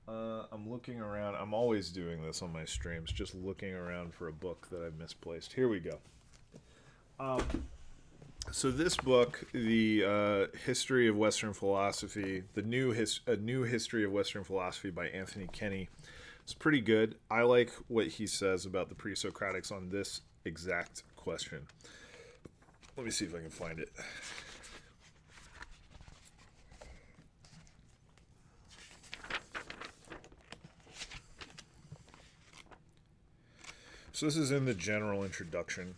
I'm looking around. I'm always doing this on my streams, just looking around for a book that I've misplaced. Here we go. So this book, the History of Western Philosophy, a new history of Western philosophy by Anthony Kenny, is pretty good. I like what he says about the pre-Socratics on this exact question. Let me see if I can find it. So this is in the general introduction.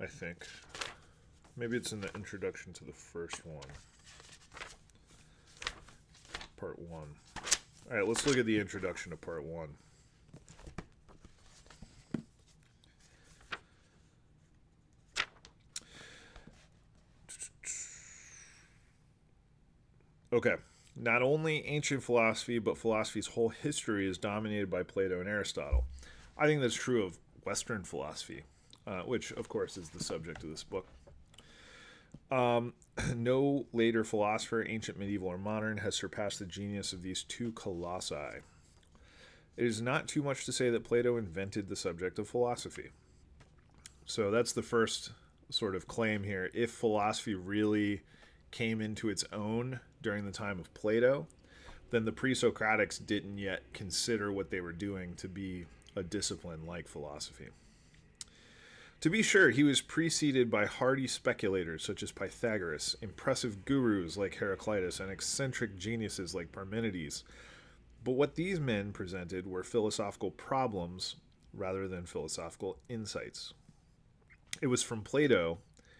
I think. Maybe it's in the introduction to the first one. Part 1. All right, let's look at the introduction to part 1. Okay. Not only ancient philosophy, but philosophy's whole history is dominated by Plato and Aristotle. I think that's true of Western philosophy, which, of course, is the subject of this book. No later philosopher, ancient, medieval, or modern, has surpassed the genius of these two colossi. It is not too much to say that Plato invented the subject of philosophy. So that's the first sort of claim here. If philosophy really came into its own during the time of Plato, then the pre-Socratics didn't yet consider what they were doing to be a discipline like philosophy. To be sure, he was preceded by hardy speculators such as Pythagoras, impressive gurus like Heraclitus, and eccentric geniuses like Parmenides. But what these men presented were philosophical problems rather than philosophical insights. It was Plato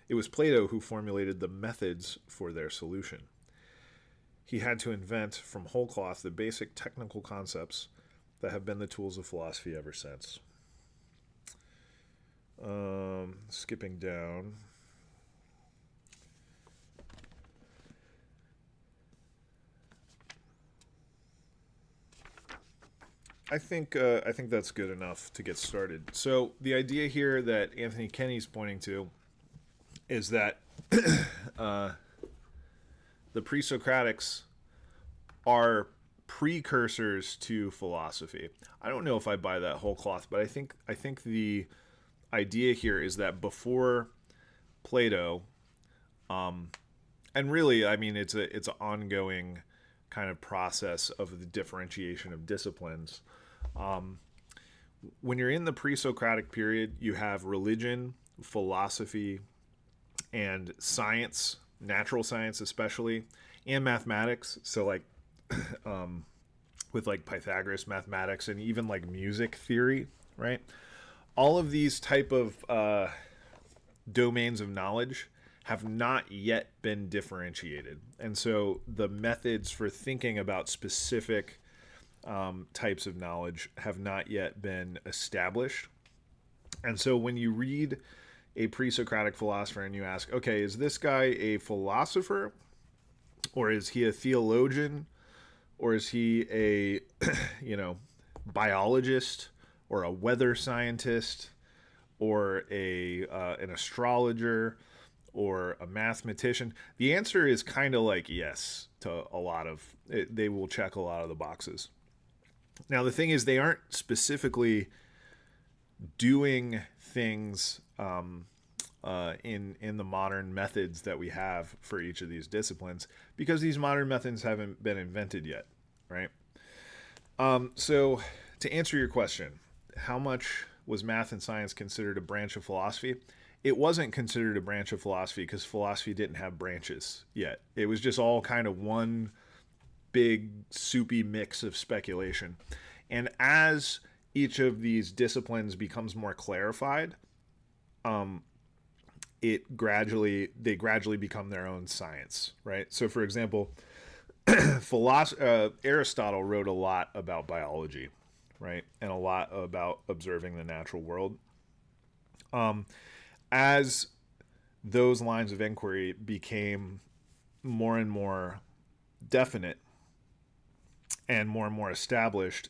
who formulated the methods for their solution. He had to invent from whole cloth the basic technical concepts that have been the tools of philosophy ever since. Skipping down. I think that's good enough to get started. So the idea here that Anthony Kenny's pointing to is that the pre-Socratics are precursors to philosophy. I don't know if I buy that whole cloth, but I think the idea here is that before Plato, and really, I mean, it's an ongoing kind of process of the differentiation of disciplines. When you're in the pre-Socratic period, you have religion, philosophy, and science, natural science especially, and mathematics. So like with like Pythagoras, mathematics, and even like music theory, right? All of these type of domains of knowledge have not yet been differentiated. And so the methods for thinking about specific types of knowledge have not yet been established. And so when you read a pre-Socratic philosopher and you ask, okay, is this guy a philosopher? Or is he a theologian? Or is he a, biologist or a weather scientist or an astrologer or a mathematician? The answer is kind of like yes to a lot of it. They will check a lot of the boxes. Now the thing is, they aren't specifically doing things in the modern methods that we have for each of these disciplines, because these modern methods haven't been invented yet, right? So to answer your question, how much was math and science considered a branch of philosophy? It wasn't considered a branch of philosophy because philosophy didn't have branches yet. It was just all kind of one big soupy mix of speculation. And as each of these disciplines becomes more clarified, they gradually become their own science, right? So, for example, Aristotle wrote a lot about biology, right, and a lot about observing the natural world. As those lines of inquiry became more and more definite and more established,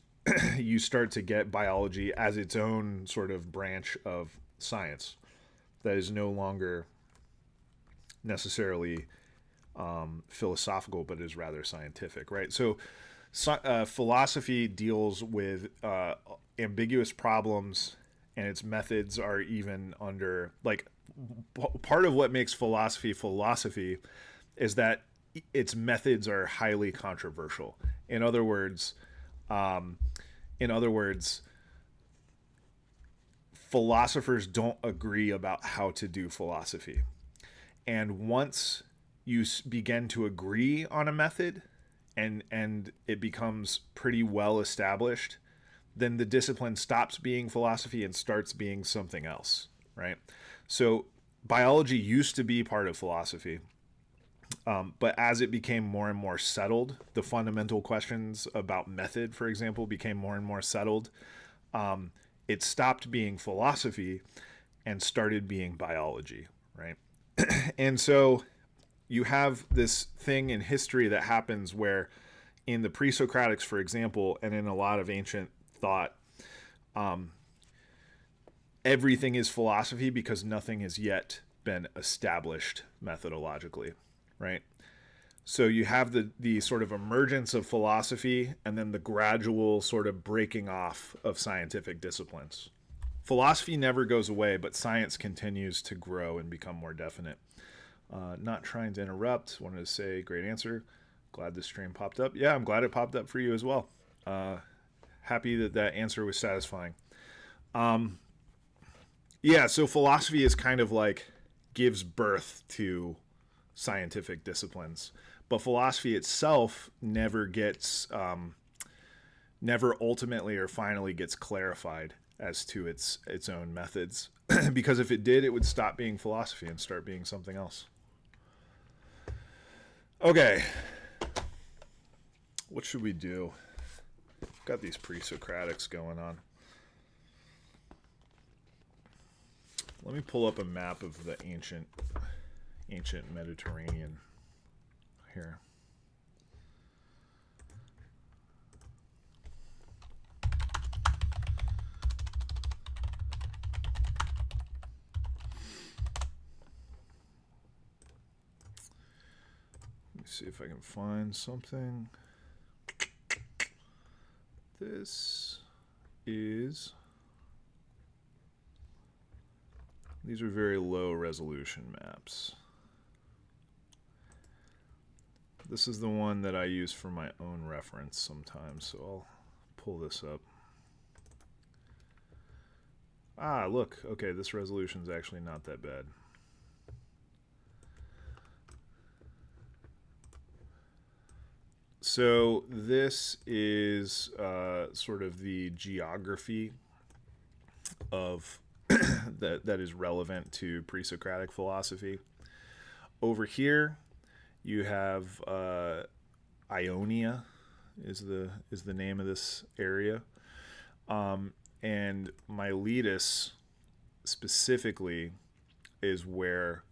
you start to get biology as its own sort of branch of science that is no longer necessarily philosophical, but is rather scientific, right? So philosophy deals with ambiguous problems, and its methods are even under, like, part of what makes philosophy is that its methods are highly controversial. In other words, philosophers don't agree about how to do philosophy. And once you begin to agree on a method and it becomes pretty well established, then the discipline stops being philosophy and starts being something else, right? So biology used to be part of philosophy, but as it became more and more settled, the fundamental questions about method, for example, became more and more settled. It stopped being philosophy and started being biology, right? And so you have this thing in history that happens where, in the pre-Socratics, for example, and in a lot of ancient thought, everything is philosophy because nothing has yet been established methodologically, right? So you have the sort of emergence of philosophy and then the gradual sort of breaking off of scientific disciplines. Philosophy never goes away, but science continues to grow and become more definite. Not trying to interrupt. Wanted to say, great answer. Glad this stream popped up. Yeah, I'm glad it popped up for you as well. Happy that answer was satisfying. Yeah, so philosophy is kind of like gives birth to scientific disciplines, but philosophy itself never ultimately or finally gets clarified as to its own methods, because if it did, it would stop being philosophy and start being something else. Okay, what should we do? Got these pre-Socratics going on. Let me pull up a map of the ancient Mediterranean here. Let me see if I can find something. These are very low resolution maps. This is the one that I use for my own reference sometimes, so I'll pull this up. Ah, look, okay, this resolution's actually not that bad. So this is sort of the geography of that is relevant to pre-Socratic philosophy. Over here, you have Ionia is the name of this area, and Miletus specifically is where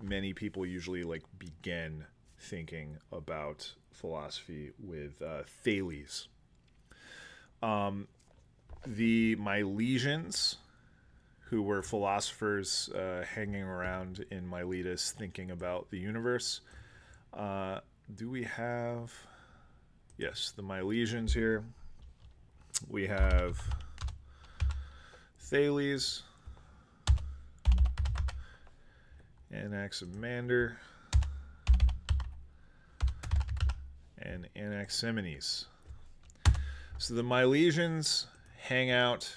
many people usually like begin thinking about philosophy with Thales. The Milesians, who were philosophers hanging around in Miletus thinking about the universe. Do we have... Yes, the Milesians here. We have Thales, Anaximander, and Anaximenes. So the Milesians hang out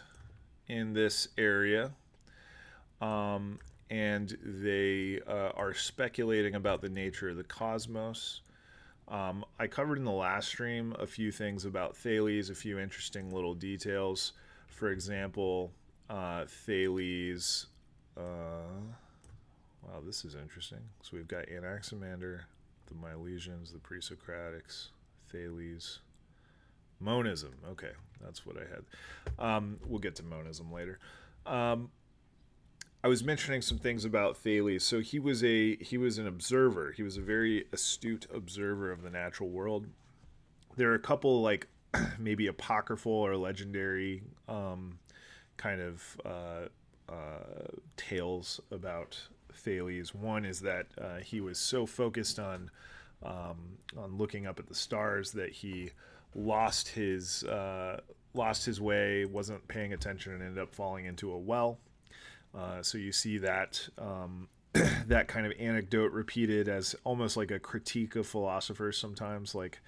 in this area, and they are speculating about the nature of the cosmos. I covered in the last stream a few things about Thales, a few interesting little details. For example, Thales. Wow, this is interesting. So we've got Anaximander, the Milesians, the Pre-Socratics, Thales, monism. Okay, that's what I had. We'll get to monism later. I was mentioning some things about Thales. So he was an observer. He was a very astute observer of the natural world. There are a couple like maybe apocryphal or legendary kind of tales about Thales. One is that he was so focused on looking up at the stars that he lost his way, wasn't paying attention, and ended up falling into a well. So you see that that kind of anecdote repeated as almost like a critique of philosophers sometimes. Like,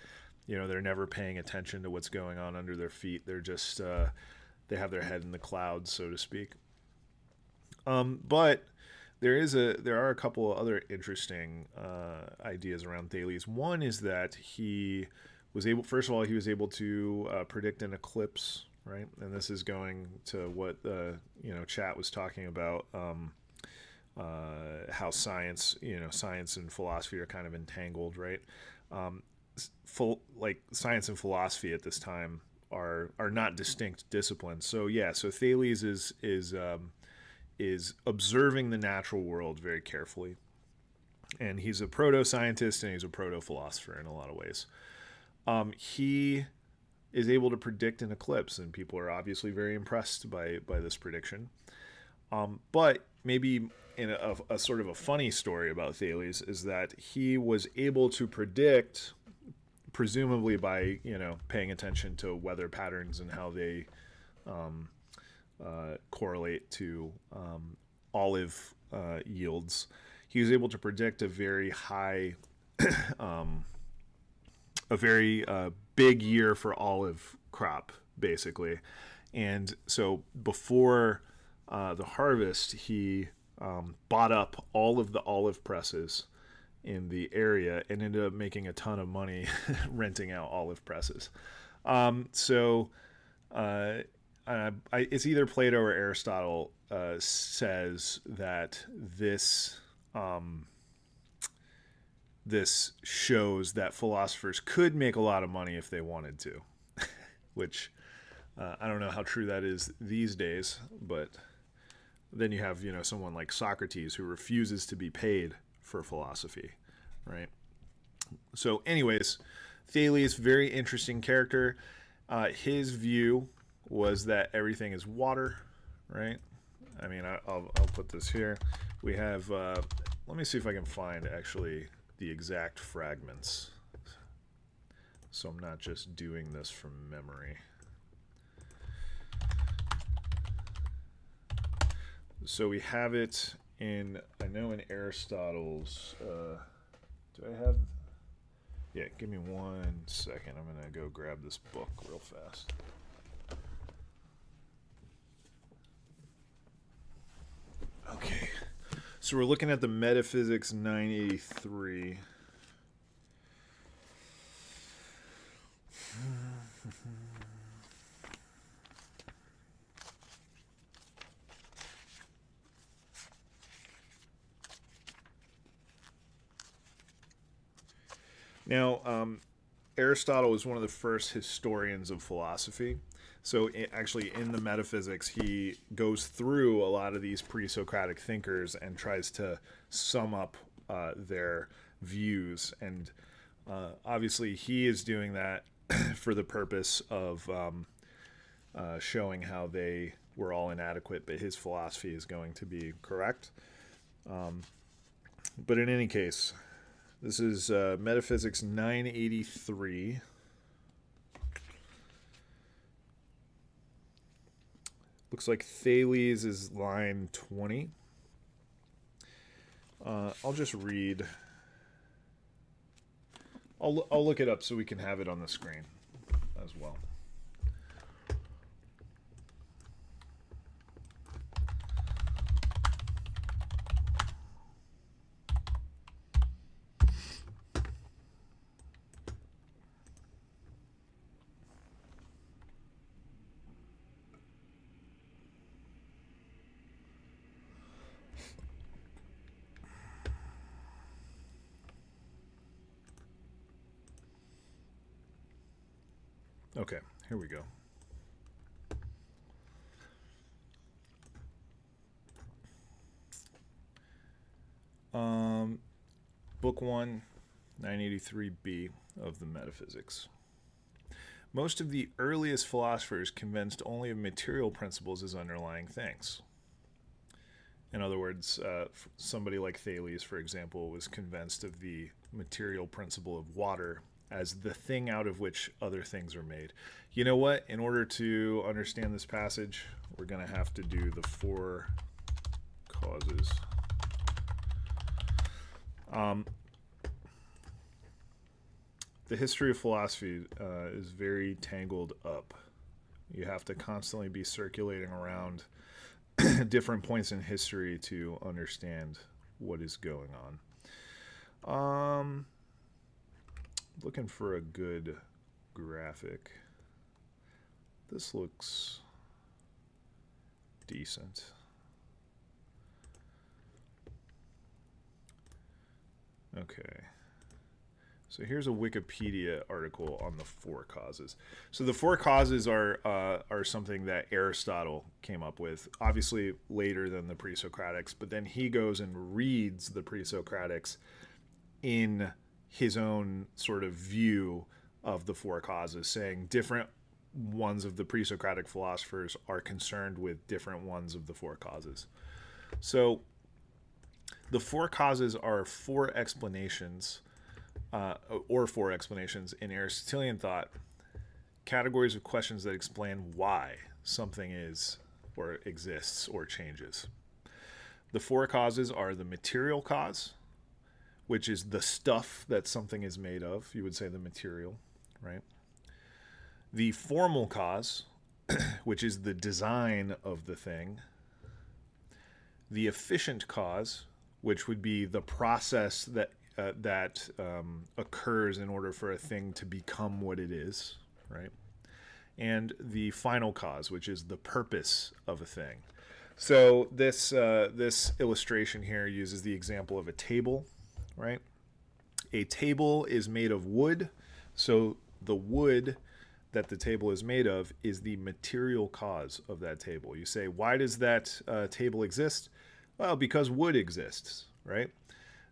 they're never paying attention to what's going on under their feet. They're just they have their head in the clouds, so to speak. But there are a couple of other interesting ideas around Thales. One is that he was able, first of all, he was able to predict an eclipse, right? And this is going to what chat was talking about, how science and philosophy are kind of entangled, right? Like science and philosophy at this time are not distinct disciplines. So yeah, so Thales is observing the natural world very carefully, and he's a proto-scientist and he's a proto-philosopher in a lot of ways. He is able to predict an eclipse, and people are obviously very impressed by this prediction. But maybe in a sort of a funny story about Thales is that he was able to predict, presumably by paying attention to weather patterns and how they correlate to olive yields. He was able to predict a very high, a very big year for olive crop, basically. And so before the harvest, he bought up all of the olive presses in the area and ended up making a ton of money renting out olive presses. It's either Plato or Aristotle says that this this shows that philosophers could make a lot of money if they wanted to, which I don't know how true that is these days, but then you have someone like Socrates who refuses to be paid for philosophy, right? So anyways, Thales, very interesting character. His view was that everything is water, right? I mean, I'll put this here. We have, let me see if I can find actually the exact fragments, so I'm not just doing this from memory. So we have it in, I know in Aristotle's, do I have, yeah, give me 1 second. I'm going to go grab this book real fast. Okay, so we're looking at the Metaphysics 983. Now, Aristotle was one of the first historians of philosophy. So actually in the Metaphysics, he goes through a lot of these pre-Socratic thinkers and tries to sum up their views. And obviously he is doing that for the purpose of showing how they were all inadequate, but his philosophy is going to be correct. But in any case, this is Metaphysics 983. Looks like Thales is line 20. I'll just read. I'll look it up so we can have it on the screen as well. Okay, here we go. Book 1, 983b of the Metaphysics. Most of the earliest philosophers convinced only of material principles as underlying things. In other words, somebody like Thales, for example, was convinced of the material principle of water as the thing out of which other things are made. You know what? In order to understand this passage, we're going to have to do the 4 causes. The history of philosophy is very tangled up. You have to constantly be circulating around different points in history to understand what is going on. Looking for a good graphic. This looks decent. Okay. So here's a Wikipedia article on the 4 causes. So the 4 causes are something that Aristotle came up with, obviously later than the Pre-Socratics, but then he goes and reads the Pre-Socratics in his own sort of view of the 4 causes, saying different ones of the Pre-Socratic philosophers are concerned with different ones of the 4 causes. So the 4 causes are 4 explanations, or 4 explanations in Aristotelian thought, categories of questions that explain why something is or exists or changes. The 4 causes are the material cause, which is the stuff that something is made of. You would say the material, right? The formal cause, which is the design of the thing. The efficient cause, which would be the process that occurs in order for a thing to become what it is, right? And the final cause, which is the purpose of a thing. So this illustration here uses the example of a table, right? A table is made of wood, so the wood that the table is made of is the material cause of that table. You say, why does that table exist? Well, because wood exists, right?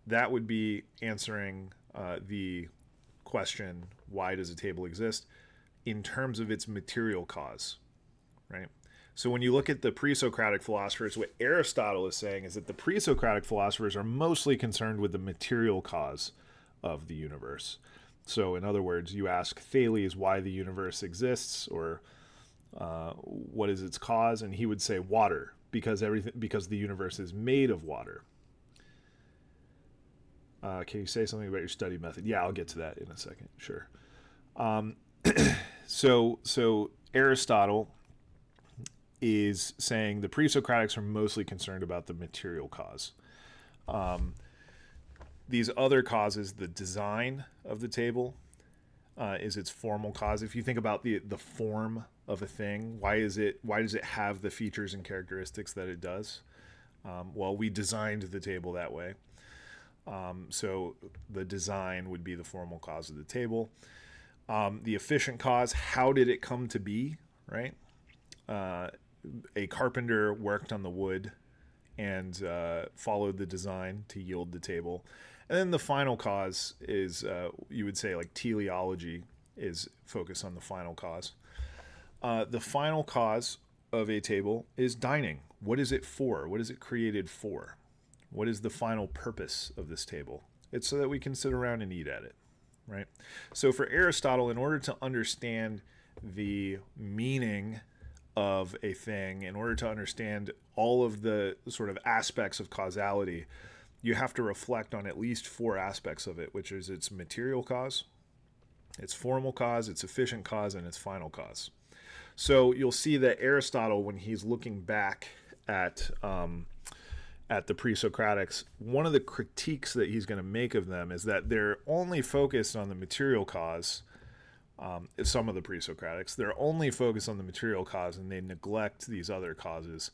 That would be answering the question, why does a table exist, in terms of its material cause, right? So when you look at the pre-Socratic philosophers, what Aristotle is saying is that the pre-Socratic philosophers are mostly concerned with the material cause of the universe. So in other words, you ask Thales why the universe exists, or what is its cause, and he would say water, because the universe is made of water. Can you say something about your study method? Yeah, I'll get to that in a second. Sure. So Aristotle is saying the pre-Socratics are mostly concerned about the material cause. These other causes, the design of the table is its formal cause. If you think about the form of a thing, why does it have the features and characteristics that it does? Well, we designed the table that way. So the design would be the formal cause of the table. The efficient cause, how did it come to be, right? A carpenter worked on the wood and followed the design to yield the table. And then the final cause is, you would say, like teleology is focused on the final cause. The final cause of a table is dining. What is it for? What is it created for? What is the final purpose of this table? It's so that we can sit around and eat at it, right? So for Aristotle, in order to understand the meaning of a thing, in order to understand all of the sort of aspects of causality, you have to reflect on at least four aspects of it, which is its material cause, its formal cause, its efficient cause, and its final cause. So you'll see that Aristotle, when he's looking back at the pre-Socratics, one of the critiques that he's going to make of them is that they're only focused on the material cause. Some of the pre-Socratics, they're only focused on the material cause, and they neglect these other causes.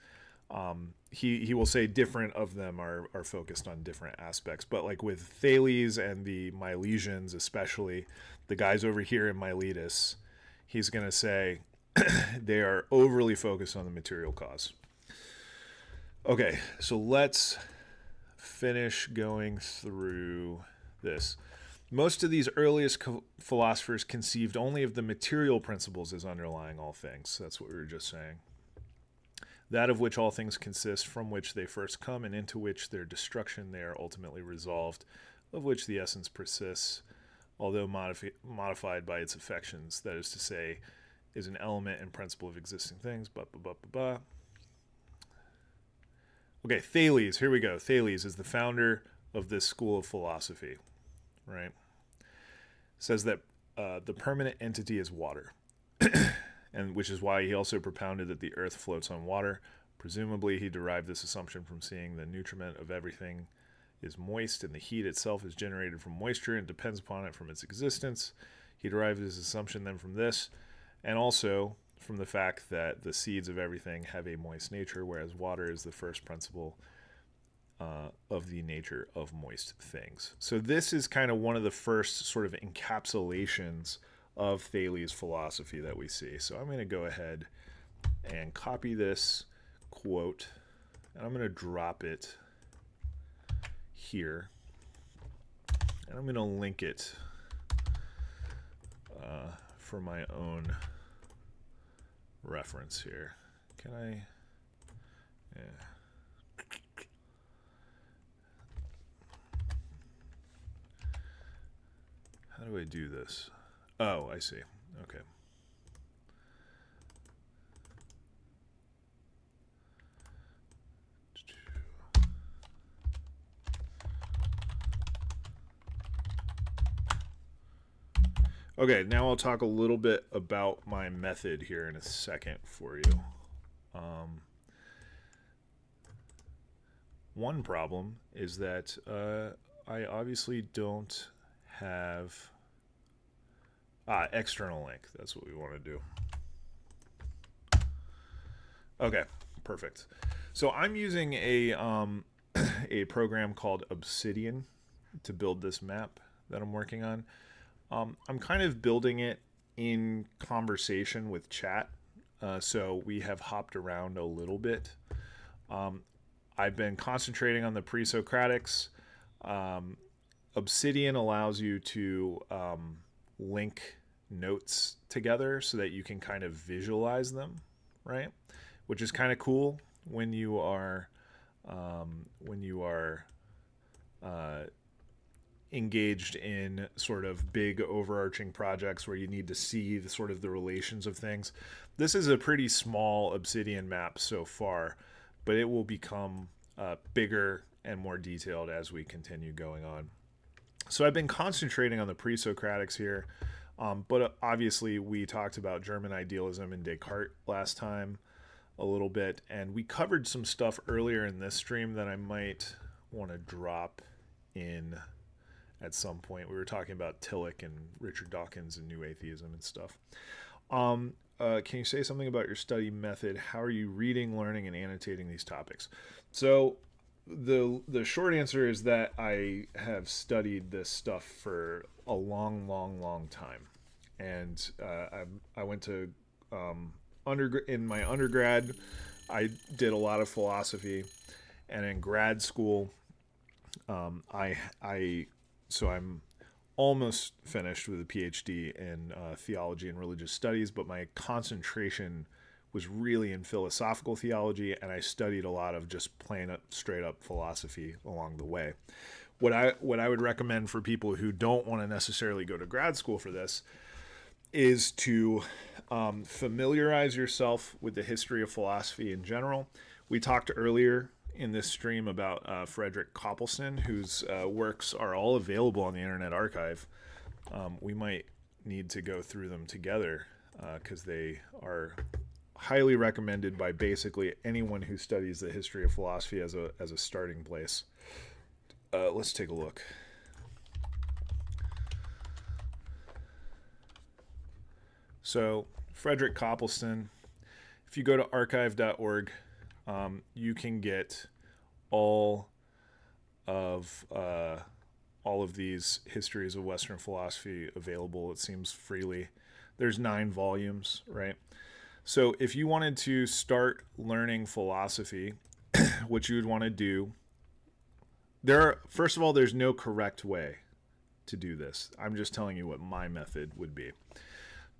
He will say different of them are focused on different aspects, but like with Thales and the Milesians, especially the guys over here in Miletus, he's going to say they are overly focused on the material cause. Okay, so let's finish going through this. Most of these earliest philosophers conceived only of the material principles as underlying all things. That's what we were just saying. That of which all things consist, from which they first come, and into which their destruction they are ultimately resolved, of which the essence persists, although modified by its affections, that is to say, is an element and principle of existing things. Okay, Thales, here we go. Thales is the founder of this school of philosophy, right? Says that the permanent entity is water, and which is why he also propounded that the earth floats on water. Presumably, he derived this assumption from seeing the nutriment of everything is moist, and the heat itself is generated from moisture and depends upon it from its existence. He derived his assumption then from this, and also from the fact that the seeds of everything have a moist nature, whereas water is the first principle of the nature of moist things. So this is kind of one of the first sort of encapsulations of Thales' philosophy that we see. So I'm going to go ahead and copy this quote, and I'm going to drop it here, and I'm going to link it for my own reference here. Can I? Yeah. How do I do this? Oh, I see. Okay. Okay, now I'll talk a little bit about my method here in a second for you. One problem is that I obviously don't have external link. That's what we want to do. Okay, perfect. So I'm using a a program called Obsidian to build this map that I'm working on. I'm kind of building it in conversation with chat, so we have hopped around a little bit. I've been concentrating on the pre-Socratics. Obsidian allows you to link notes together so that you can kind of visualize them, right? Which is kind of cool when you are engaged in sort of big overarching projects where you need to see the sort of the relations of things. This is a pretty small Obsidian map so far, but it will become bigger and more detailed as we continue going on. So I've been concentrating on the pre-Socratics here, but obviously we talked about German idealism and Descartes last time a little bit, and we covered some stuff earlier in this stream that I might want to drop in at some point. We were talking about Tillich and Richard Dawkins and New Atheism and stuff. Can you say something about your study method? How are you reading, learning, and annotating these topics? So the short answer is that I have studied this stuff for a long time, and I went to in my undergrad. I did a lot of philosophy, and in grad school, I'm almost finished with a PhD in theology and religious studies, but my concentration was really in philosophical theology, and I studied a lot of just plain up, straight up philosophy along the way. What I would recommend for people who don't want to necessarily go to grad school for this is to familiarize yourself with the history of philosophy in general. We talked earlier in this stream about Frederick Copleston, whose works are all available on the Internet Archive. We might need to go through them together because they are highly recommended by basically anyone who studies the history of philosophy as a starting place. Let's take a look. So, Frederick Copleston, if you go to archive.org, you can get all of these histories of Western philosophy available, it seems, freely. There's 9 volumes, right? So if you wanted to start learning philosophy, what you would want to do, first of all, there's no correct way to do this. I'm just telling you what my method would be.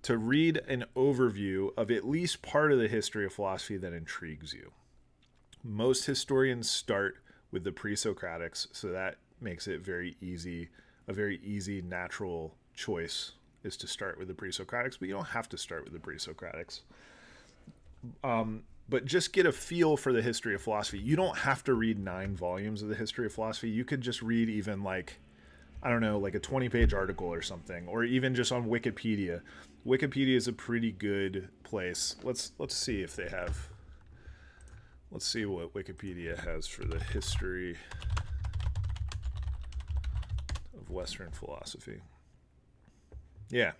To read an overview of at least part of the history of philosophy that intrigues you. Most historians start with the pre-Socratics, so that makes it very easy. A very easy, natural choice is to start with the pre-Socratics, but you don't have to start with the pre-Socratics. But just get a feel for the history of philosophy. You don't have to read 9 volumes of the history of philosophy. You could just read even like a 20-page article or something, or even just on Wikipedia. Wikipedia is a pretty good place. Let's see if they have. Let's see what Wikipedia has for the history of Western philosophy. Yeah,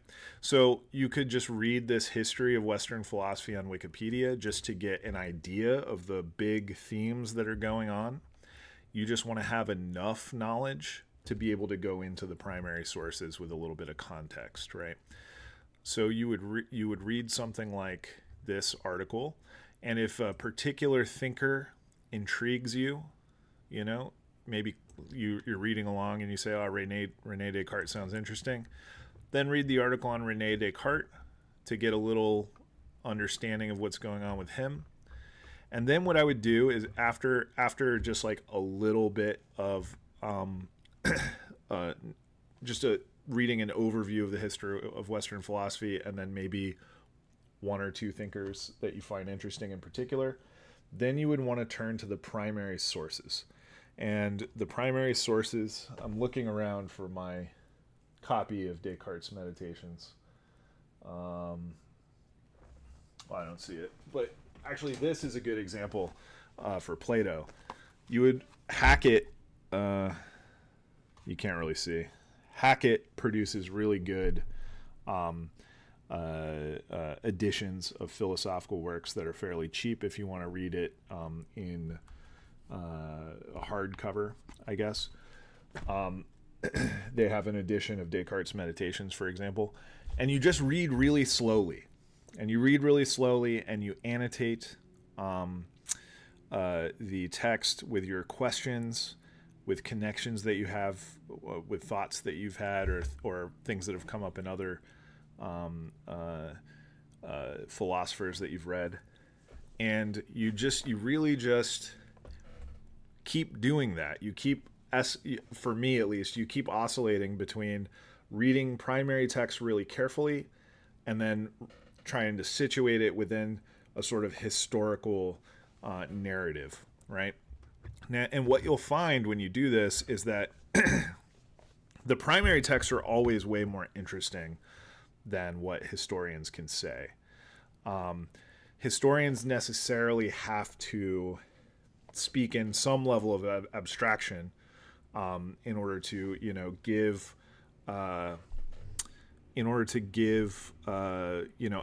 so you could just read this history of Western philosophy on Wikipedia just to get an idea of the big themes that are going on. You just want to have enough knowledge to be able to go into the primary sources with a little bit of context, right? So you would read something like this article, and if a particular thinker intrigues you, maybe you're reading along and you say, oh, René Descartes sounds interesting, then read the article on René Descartes to get a little understanding of what's going on with him. And then what I would do is after just like a little bit of reading an overview of the history of Western philosophy, and then maybe 1 or 2 thinkers that you find interesting in particular, then you would want to turn to the primary sources. And the primary sources, I'm looking around for my copy of Descartes' Meditations. Well, I don't see it, but actually this is a good example for Plato. You would Hackett, you can't really see. Hackett produces really good editions of philosophical works that are fairly cheap if you want to read it in a hardcover, I guess. They have an edition of Descartes' Meditations, for example, and you just read really slowly. And you read really slowly, and you annotate the text with your questions, with connections that you have, with thoughts that you've had, or things that have come up in other philosophers that you've read. And you really just keep doing that. You keep, for me at least, you keep oscillating between reading primary text really carefully and then trying to situate it within a sort of historical narrative, right? Now, and what you'll find when you do this is that the primary texts are always way more interesting than what historians can say. Historians necessarily have to speak in some level of abstraction in order to, give a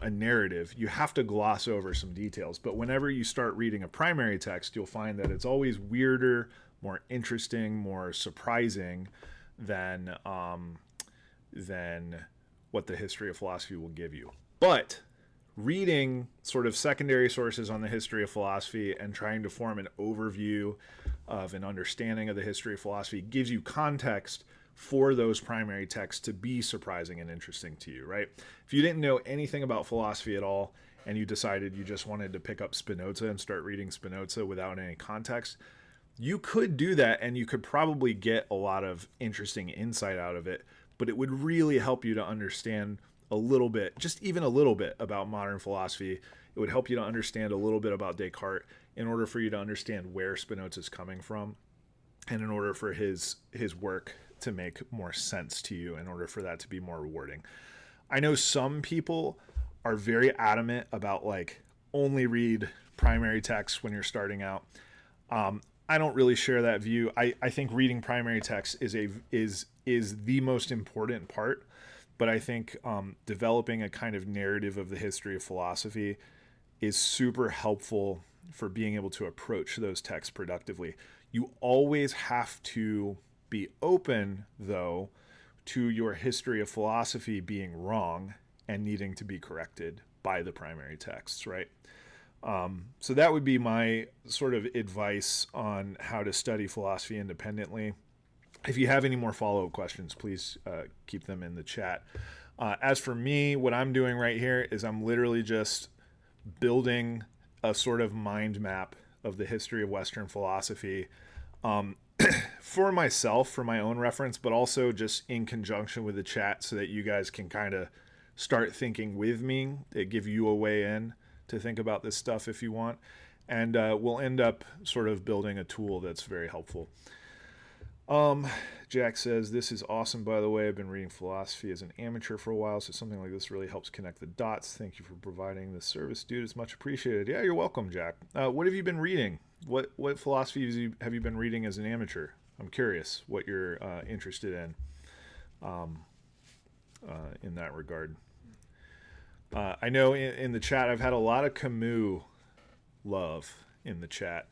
narrative. You have to gloss over some details. But whenever you start reading a primary text, you'll find that it's always weirder, more interesting, more surprising than what the history of philosophy will give you. But reading sort of secondary sources on the history of philosophy and trying to form an overview of an understanding of the history of philosophy gives you context for those primary texts to be surprising and interesting to you, right? If you didn't know anything about philosophy at all and you decided you just wanted to pick up Spinoza and start reading Spinoza without any context, you could do that and you could probably get a lot of interesting insight out of it, but it would really help you to understand a little bit, just even a little bit about modern philosophy. It would help you to understand a little bit about Descartes in order for you to understand where Spinoza is coming from, and in order for his work to make more sense to you, in order for that to be more rewarding. I know some people are very adamant about like only read primary texts when you're starting out. I don't really share that view. I think reading primary text is the most important part, but I think developing a kind of narrative of the history of philosophy is super helpful for being able to approach those texts productively. You always have to be open, though, to your history of philosophy being wrong and needing to be corrected by the primary texts, right? So that would be my sort of advice on how to study philosophy independently. If you have any more follow-up questions, please keep them in the chat. As for me, what I'm doing right here is I'm literally just building a sort of mind map of the history of Western philosophy for myself, for my own reference, but also just in conjunction with the chat so that you guys can kind of start thinking with me. They give you a way in to think about this stuff if you want. And we'll end up sort of building a tool that's very helpful. Jack says, this is awesome, by the way. I've been reading philosophy as an amateur for a while, so something like this really helps connect the dots. Thank you for providing this service, dude. It's much appreciated. Yeah, you're welcome, Jack. What have you been reading? What philosophy have you been reading as an amateur? I'm curious what you're interested in that regard. I know in the chat I've had a lot of Camus love in the chat.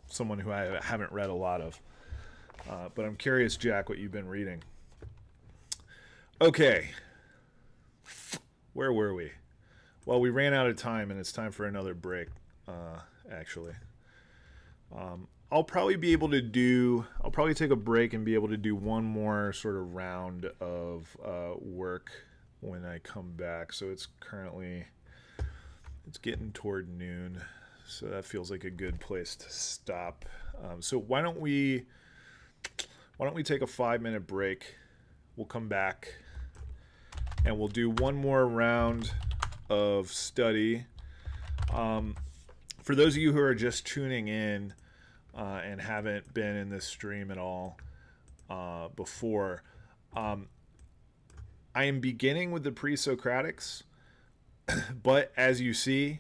Someone who I haven't read a lot of. But I'm curious, Jack, what you've been reading. Okay. Where were we? Well, we ran out of time, and it's time for another break, actually. I'll probably take a break and be able to do one more sort of round of work when I come back. So it's getting toward noon, so that feels like a good place to stop. So why don't we take a 5-minute break? We'll come back and we'll do one more round of study. For those of you who are just tuning in and haven't been in this stream at all before, I am beginning with the pre-Socratics, but as you see,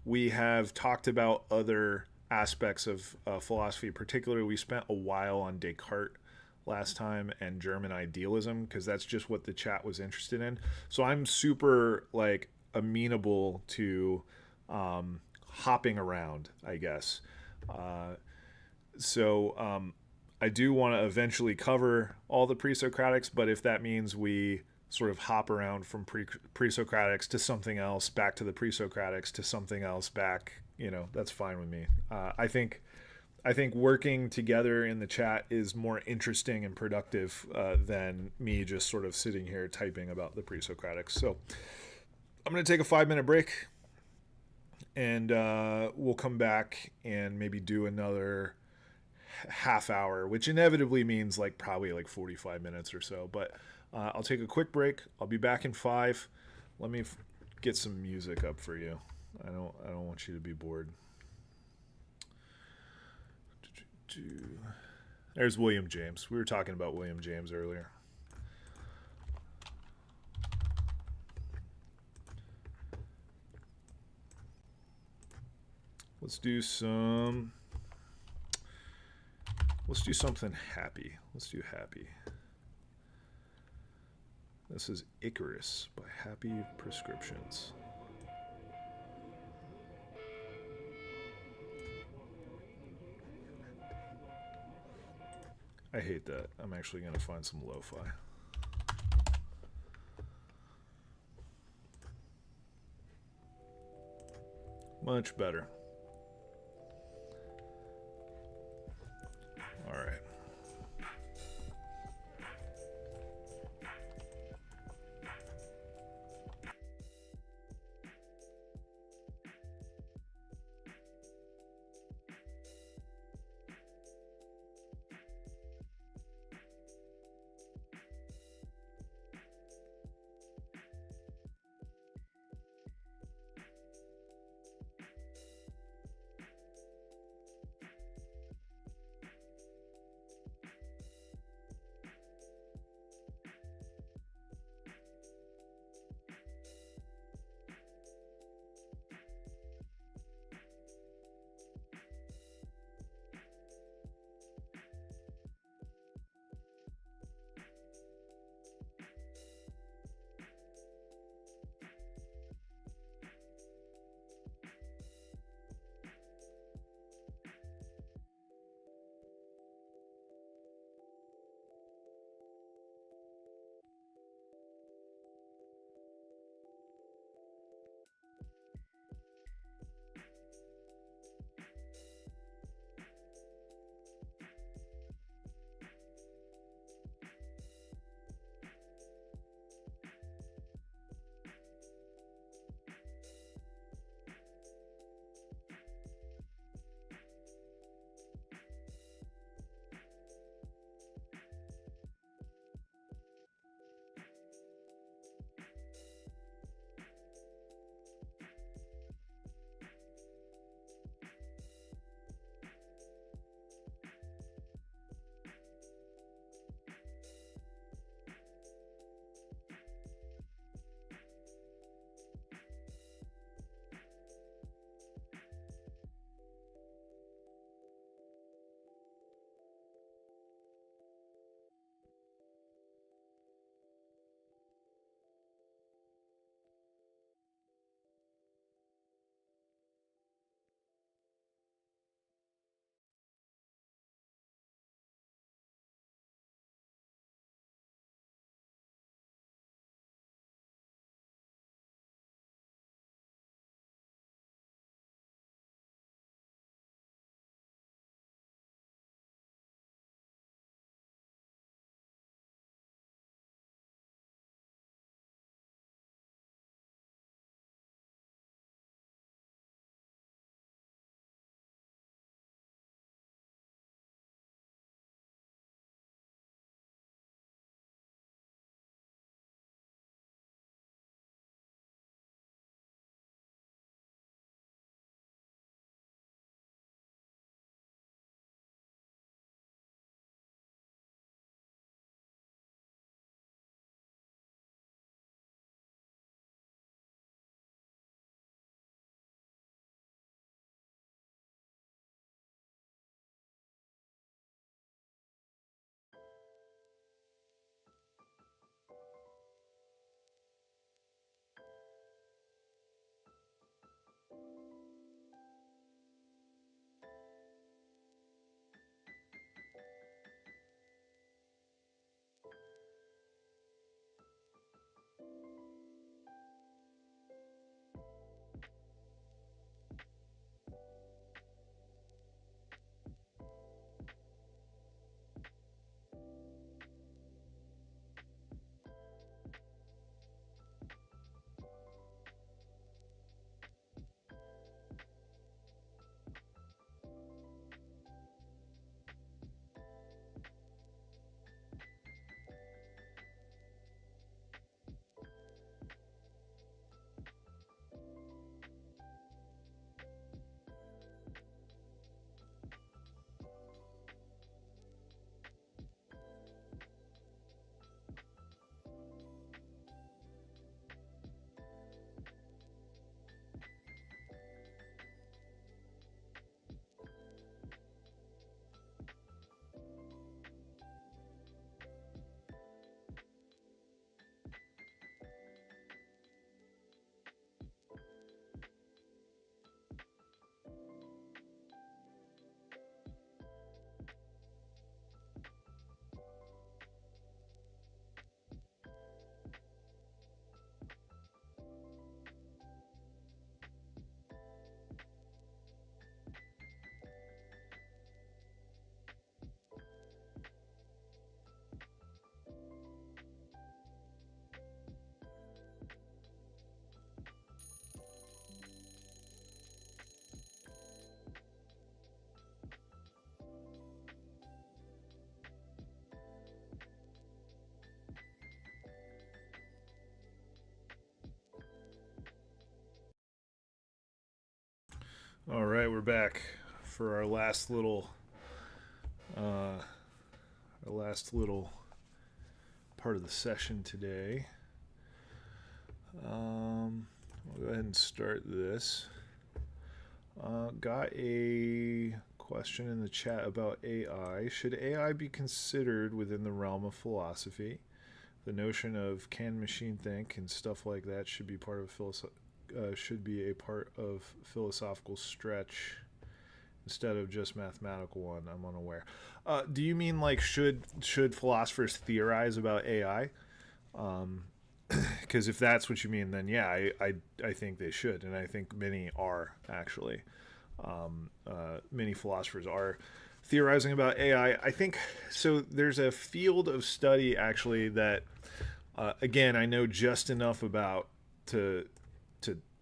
we have talked about other aspects of philosophy. Particularly, we spent a while on Descartes last time and German idealism, because that's just what the chat was interested in. So I'm super amenable to hopping around, I guess. So I do want to eventually cover all the pre-Socratics, but if that means we sort of hop around from pre-Socratics to something else, back to the pre-Socratics to something else, back, that's fine with me. I think working together in the chat is more interesting and productive than me just sort of sitting here typing about the pre-Socratics. So I'm going to take a 5-minute break, and we'll come back and maybe do another half hour, which inevitably means probably 45 minutes or so. But I'll take a quick break. I'll be back in 5. Let me get some music up for you. I don't want you to be bored. There's William James. We were talking about William James earlier. Let's do something happy. Let's do happy. This is Icarus by Happy Prescriptions. I hate that. I'm actually going to find some lo-fi. Much better. All right. All right, we're back for uh, our last little part of the session today. I'll go ahead and start this. Got a question in the chat about AI. Should AI be considered within the realm of philosophy? The notion of can machine think and stuff like that should be part of should be a part of philosophical stretch instead of just mathematical one. I'm unaware. Do you mean like should philosophers theorize about AI? Because if that's what you mean, then yeah, I think they should, and I think many are actually. Many philosophers are theorizing about AI. I think so. There's a field of study actually that, again, I know just enough about to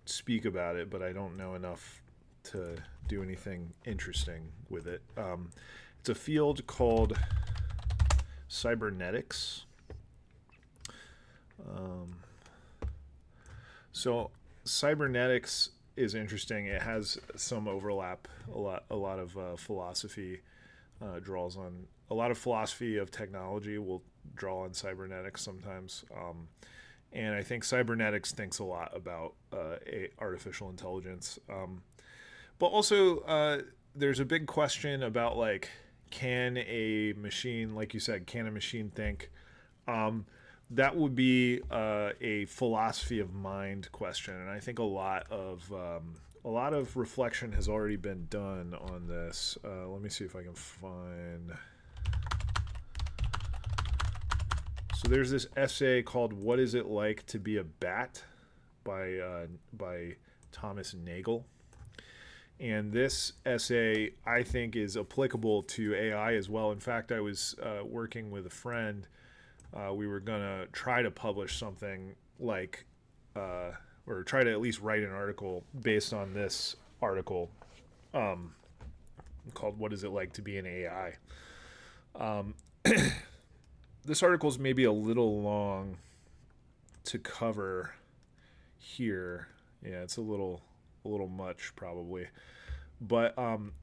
speak about it, but I don't know enough to do anything interesting with it. It's a field called cybernetics. So cybernetics is interesting. It has some overlap. A lot of philosophy draws on a lot of philosophy of technology will draw on cybernetics sometimes. And I think cybernetics thinks a lot about artificial intelligence. But also, there's a big question about like, can a machine, like you said, can a machine think? That would be a philosophy of mind question, and I think a lot of reflection has already been done on this. Let me see if I can find. So there's this essay called "What Is It Like to Be a Bat" by Thomas Nagel. And this essay, I think, is applicable to AI as well. In fact, I was working with a friend. We were going to try to publish something like, or try to at least write an article based on this article called What Is It Like to Be an AI? This article is maybe a little long to cover here. Yeah, it's a little much probably. But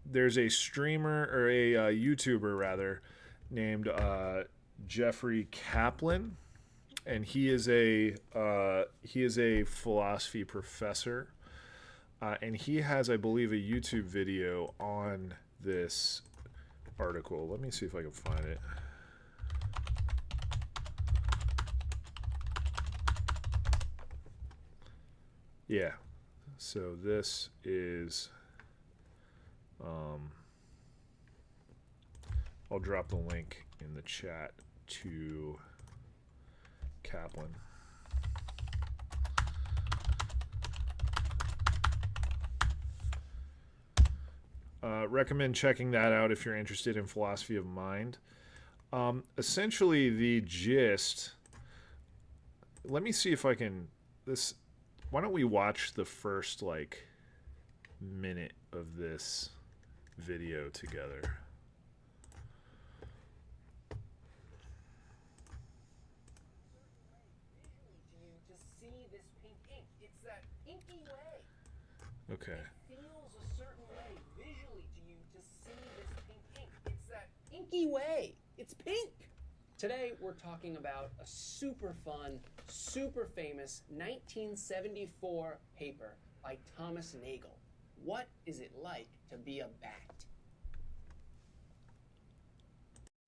there's a streamer or a YouTuber rather named Jeffrey Kaplan, and he is a philosophy professor, and he has, I believe, a YouTube video on this article. Let me see if I can find it. Yeah, so this is. I'll drop the link in the chat to Kaplan. Recommend checking that out if you're interested in philosophy of mind. Essentially, the gist. Let me see if I can. This. Why don't we watch the first like minute of this video together? Okay. It feels a certain way visually to you to see this pink ink. It's that inky way. It's pink. Today we're talking about a super fun, super famous 1974 paper by Thomas Nagel. What is it like to be a bat?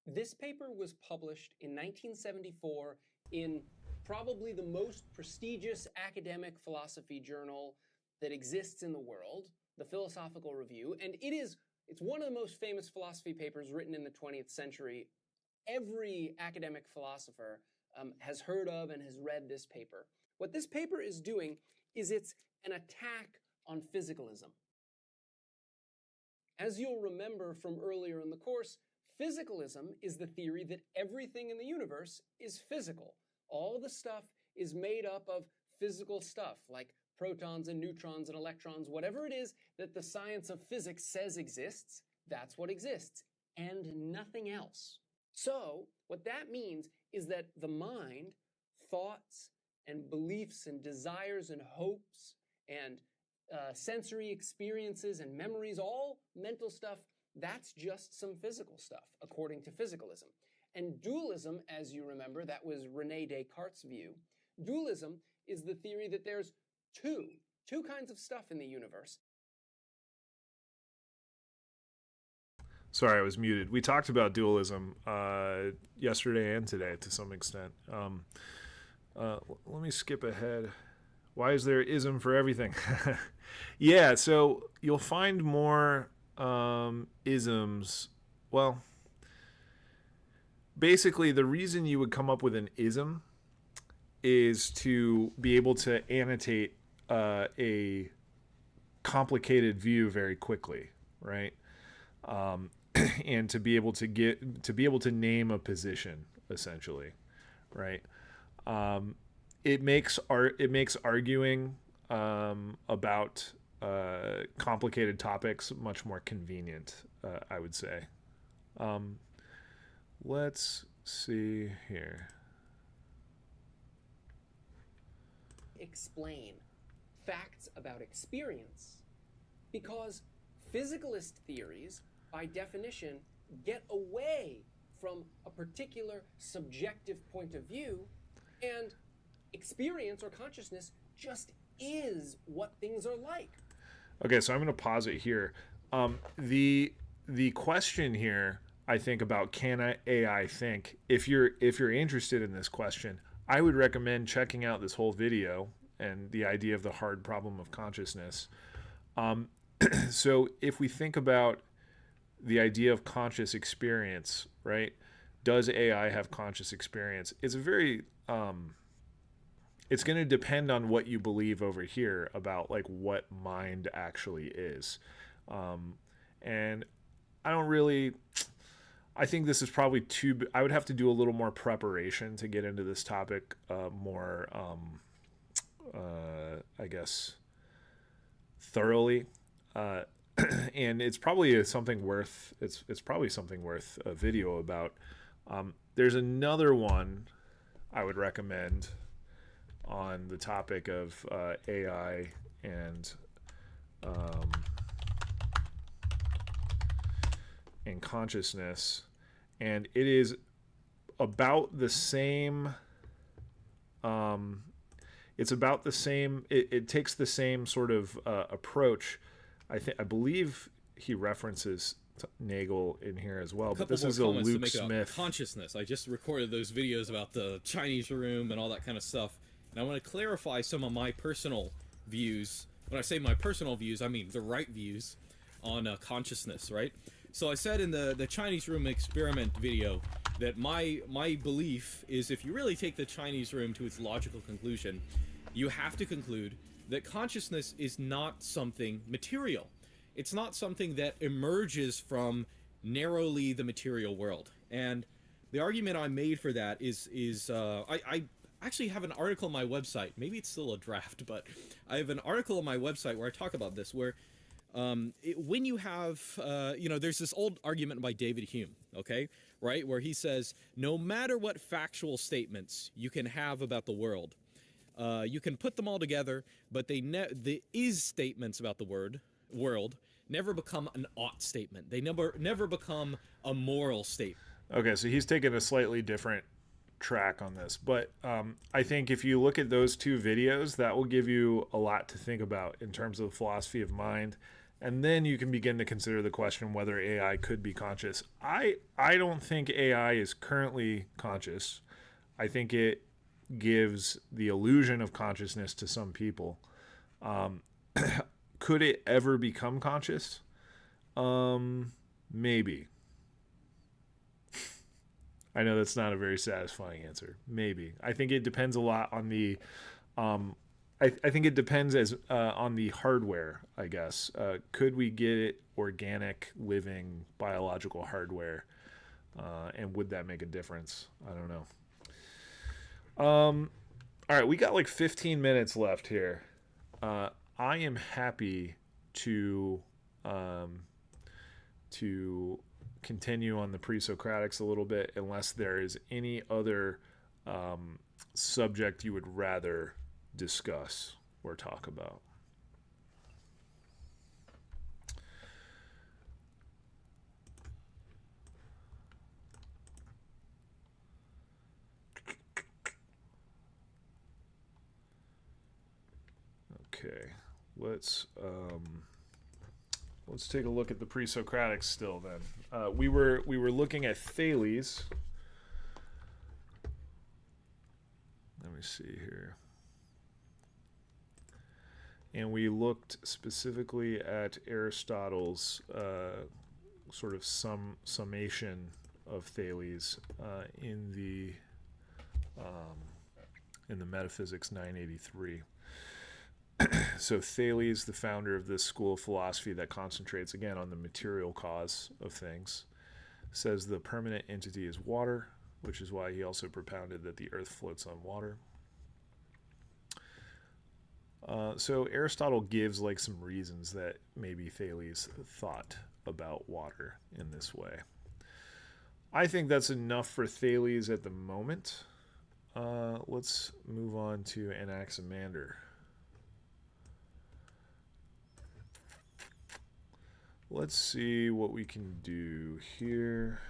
This paper was published in 1974 in probably the most prestigious academic philosophy journal that exists in the world, the Philosophical Review, and it's one of the most famous philosophy papers written in the 20th century. Every academic philosopher has heard of and has read this paper. What this paper is doing is it's an attack on physicalism. As you'll remember from earlier in the course, physicalism is the theory that everything in the universe is physical. All the stuff is made up of physical stuff, like protons and neutrons and electrons, whatever it is that the science of physics says exists, that's what exists, and nothing else. So, what that means is that the mind, thoughts and beliefs and desires and hopes and sensory experiences and memories, all mental stuff, that's just some physical stuff, according to physicalism. And dualism, as you remember, that was Rene Descartes' view. Dualism is the theory that there's two kinds of stuff in the universe. Sorry, I was muted. We talked about dualism yesterday and today to some extent. Let me skip ahead. Why is there ism for everything? Yeah, so you'll find more isms. Well, basically, the reason you would come up with an ism is to be able to annotate a complicated view very quickly, right? And to be able to name a position, essentially, right? It makes arguing about complicated topics much more convenient, I would say. Let's see here. Explain facts about experience, because physicalist theories, by definition, get away from a particular subjective point of view, and experience or consciousness just is what things are like. Okay, so I'm going to pause it here. The question here, I think, about can AI think? If you're interested in this question, I would recommend checking out this whole video and the idea of the hard problem of consciousness. So if we think about the idea of conscious experience, right? Does AI have conscious experience? It's a very it's going to depend on what you believe over here about like what mind actually is. And I think this is probably I would have to do a little more preparation to get into this topic more, I guess, thoroughly. And it's probably something worth a video about. There's another one I would recommend on the topic of AI and consciousness, and it is about the same. It's about the same. It takes the same sort of approach. I believe he references Nagel in here as well, but this is a Luke Smith. Consciousness. I just recorded those videos about the Chinese room and all that kind of stuff, and I want to clarify some of my personal views. When I say my personal views, I mean the right views on consciousness, right? So I said in the Chinese room experiment video that my belief is if you really take the Chinese room to its logical conclusion, you have to conclude that consciousness is not something material. It's not something that emerges from narrowly the material world. And the argument I made for that is I actually have an article on my website. Maybe it's still a draft, but I have an article on my website where I talk about this, where when you have, there's this old argument by David Hume, okay, right, where he says, no matter what factual statements you can have about the world, you can put them all together, but the is statements about the world never become an ought statement. They never become a moral statement. Okay, so he's taking a slightly different track on this, but I think if you look at those two videos, that will give you a lot to think about in terms of the philosophy of mind, and then you can begin to consider the question whether AI could be conscious. I don't think AI is currently conscious. I think it gives the illusion of consciousness to some people. Could it ever become conscious? Maybe. I know that's not a very satisfying answer. Maybe. I think it depends a lot on the I think it depends on the hardware, I guess. Could we get it organic, living, biological hardware? And would that make a difference? I don't know. All right, we got like 15 minutes left here. I am happy to continue on the pre-Socratics a little bit, unless there is any other subject you would rather discuss or talk about. Okay, let's take a look at the pre-Socratics still. Then we were looking at Thales. Let me see here. And we looked specifically at Aristotle's sort of summation of Thales in the Metaphysics 983. So Thales, the founder of this school of philosophy that concentrates again on the material cause of things, says the permanent entity is water, which is why he also propounded that the earth floats on water. So Aristotle gives like some reasons that maybe Thales thought about water in this way. I think that's enough for Thales at the moment. Let's move on to Anaximander. Let's see what we can do here.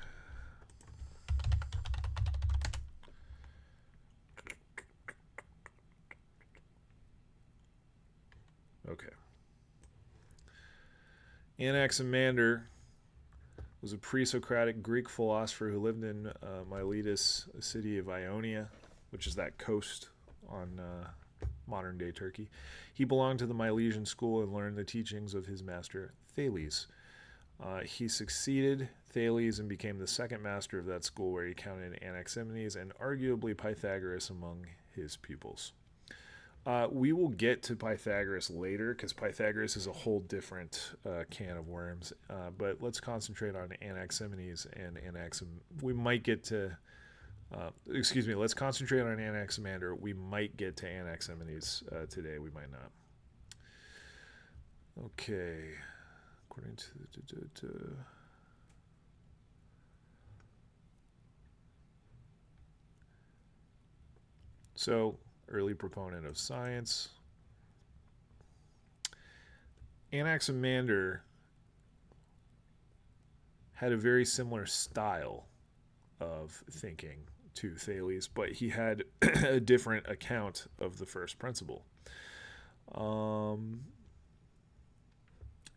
Okay. Anaximander was a pre-Socratic Greek philosopher who lived in Miletus, a city of Ionia, which is that coast on modern-day Turkey. He belonged to the Milesian school and learned the teachings of his master Thales. He succeeded Thales and became the second master of that school, where he counted Anaximenes and arguably Pythagoras among his pupils. We will get to Pythagoras later, because Pythagoras is a whole different can of worms. But let's concentrate on Anaximenes and we might get to... let's concentrate on Anaximander. We might get to Anaximenes today. We might not. Okay. According to... So... early proponent of science. Anaximander had a very similar style of thinking to Thales, but he had a different account of the first principle.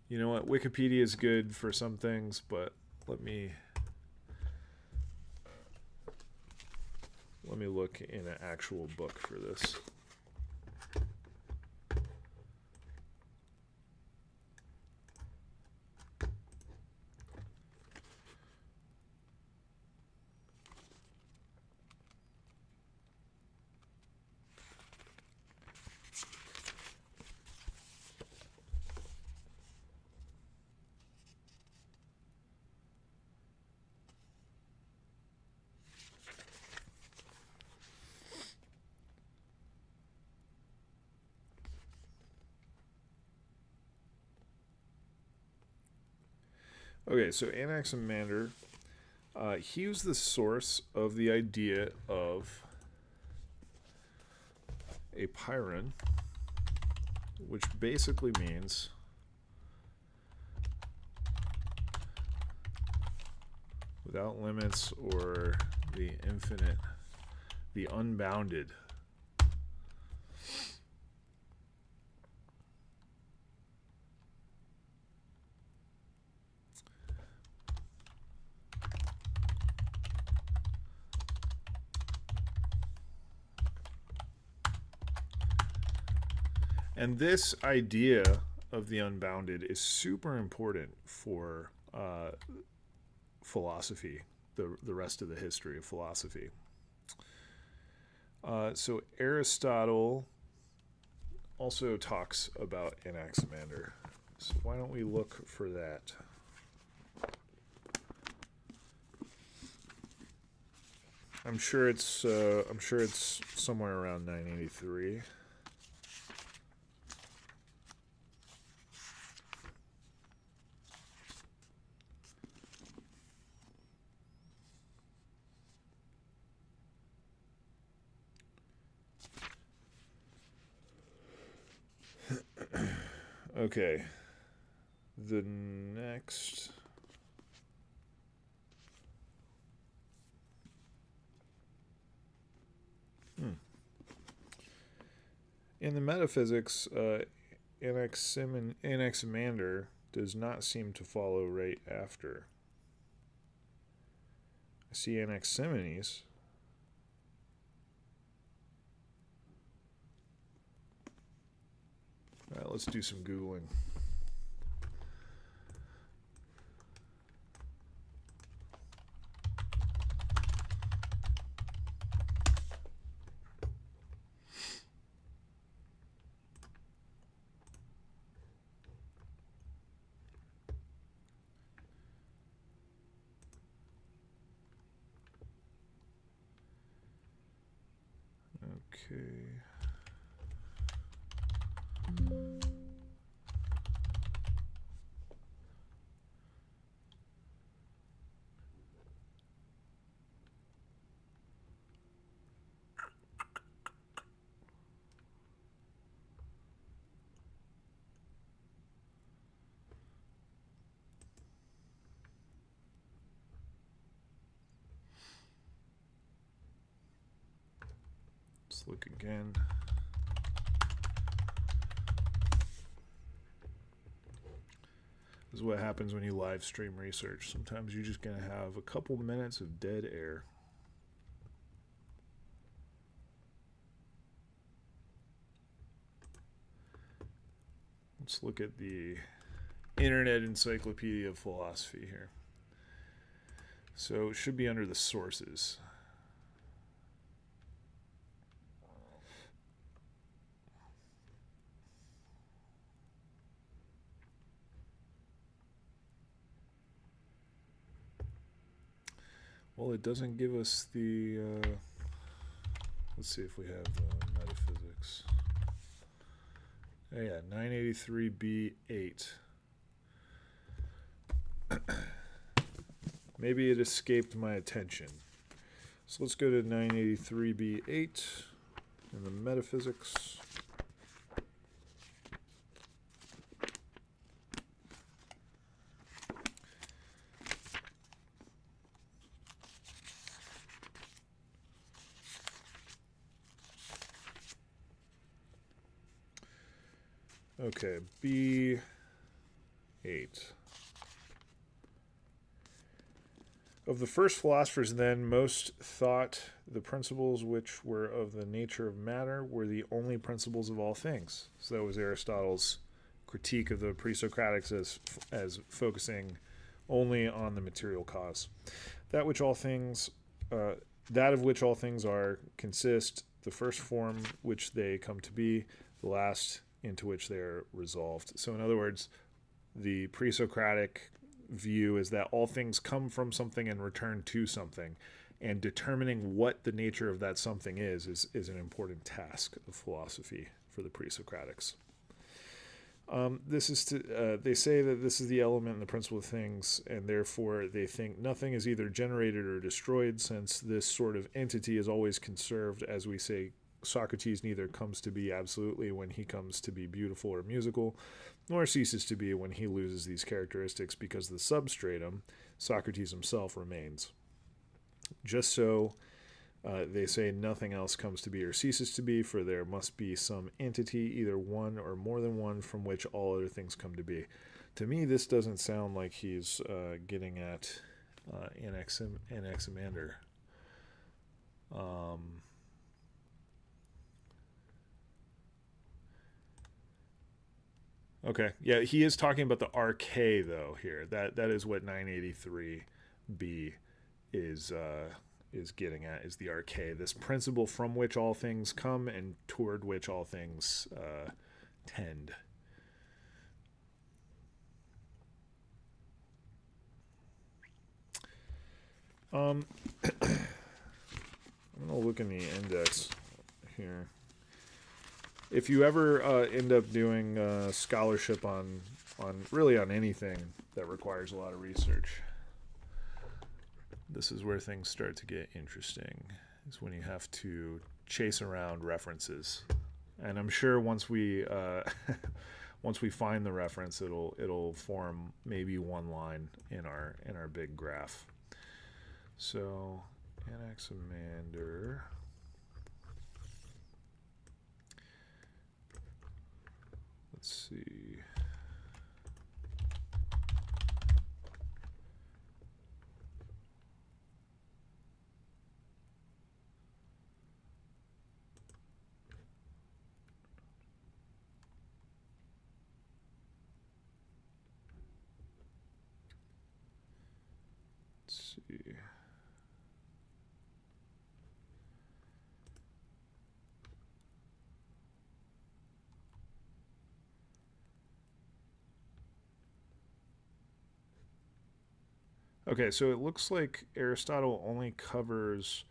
You know what? Wikipedia is good for some things, but let me look in an actual book for this. Okay, so Anaximander, he was the source of the idea of a pyrrhon, which basically means without limits or the infinite, the unbounded. And this idea of the unbounded is super important for philosophy, the rest of the history of philosophy. So Aristotle also talks about Anaximander. So why don't we look for that? I'm sure it's somewhere around 983. Okay, the next... In the Metaphysics, Anaximander does not seem to follow right after. I see Anaximenes. All right, let's do some Googling. Okay. Let's look again. This is what happens when you live stream research. Sometimes you're just going to have a couple minutes of dead air. Let's look at the Internet Encyclopedia of Philosophy here. So it should be under the sources. Well, it doesn't give us the, let's see if we have metaphysics. Oh yeah, 983b8. Maybe it escaped my attention. So let's go to 983b8 in the metaphysics. Okay, B8. Of the first philosophers, then, most thought the principles which were of the nature of matter were the only principles of all things. So that was Aristotle's critique of the pre-Socratics as focusing only on the material cause. That of which all things are consist, the first form which they come to be, the last into which they are resolved. So in other words, the pre-Socratic view is that all things come from something and return to something, and determining what the nature of that something is an important task of philosophy for the pre-Socratics. They say that this is the element and the principle of things, and therefore they think nothing is either generated or destroyed, since this sort of entity is always conserved. As we say, Socrates neither comes to be absolutely when he comes to be beautiful or musical, nor ceases to be when he loses these characteristics, because the substratum, Socrates himself, remains. Just so, they say nothing else comes to be or ceases to be, for there must be some entity, either one or more than one, from which all other things come to be. To me, this doesn't sound like he's getting at Anaximander. Okay, yeah, he is talking about the arche, though, here. That is what 983b is getting at, is the arche, this principle from which all things come and toward which all things tend. I'm going to look in the index here. If you ever end up doing scholarship on anything that requires a lot of research, this is where things start to get interesting, is when you have to chase around references. And I'm sure once we find the reference, it'll form maybe one line in our big graph. So Anaximander. Let's see. Let's see. Okay, so it looks like Aristotle only covers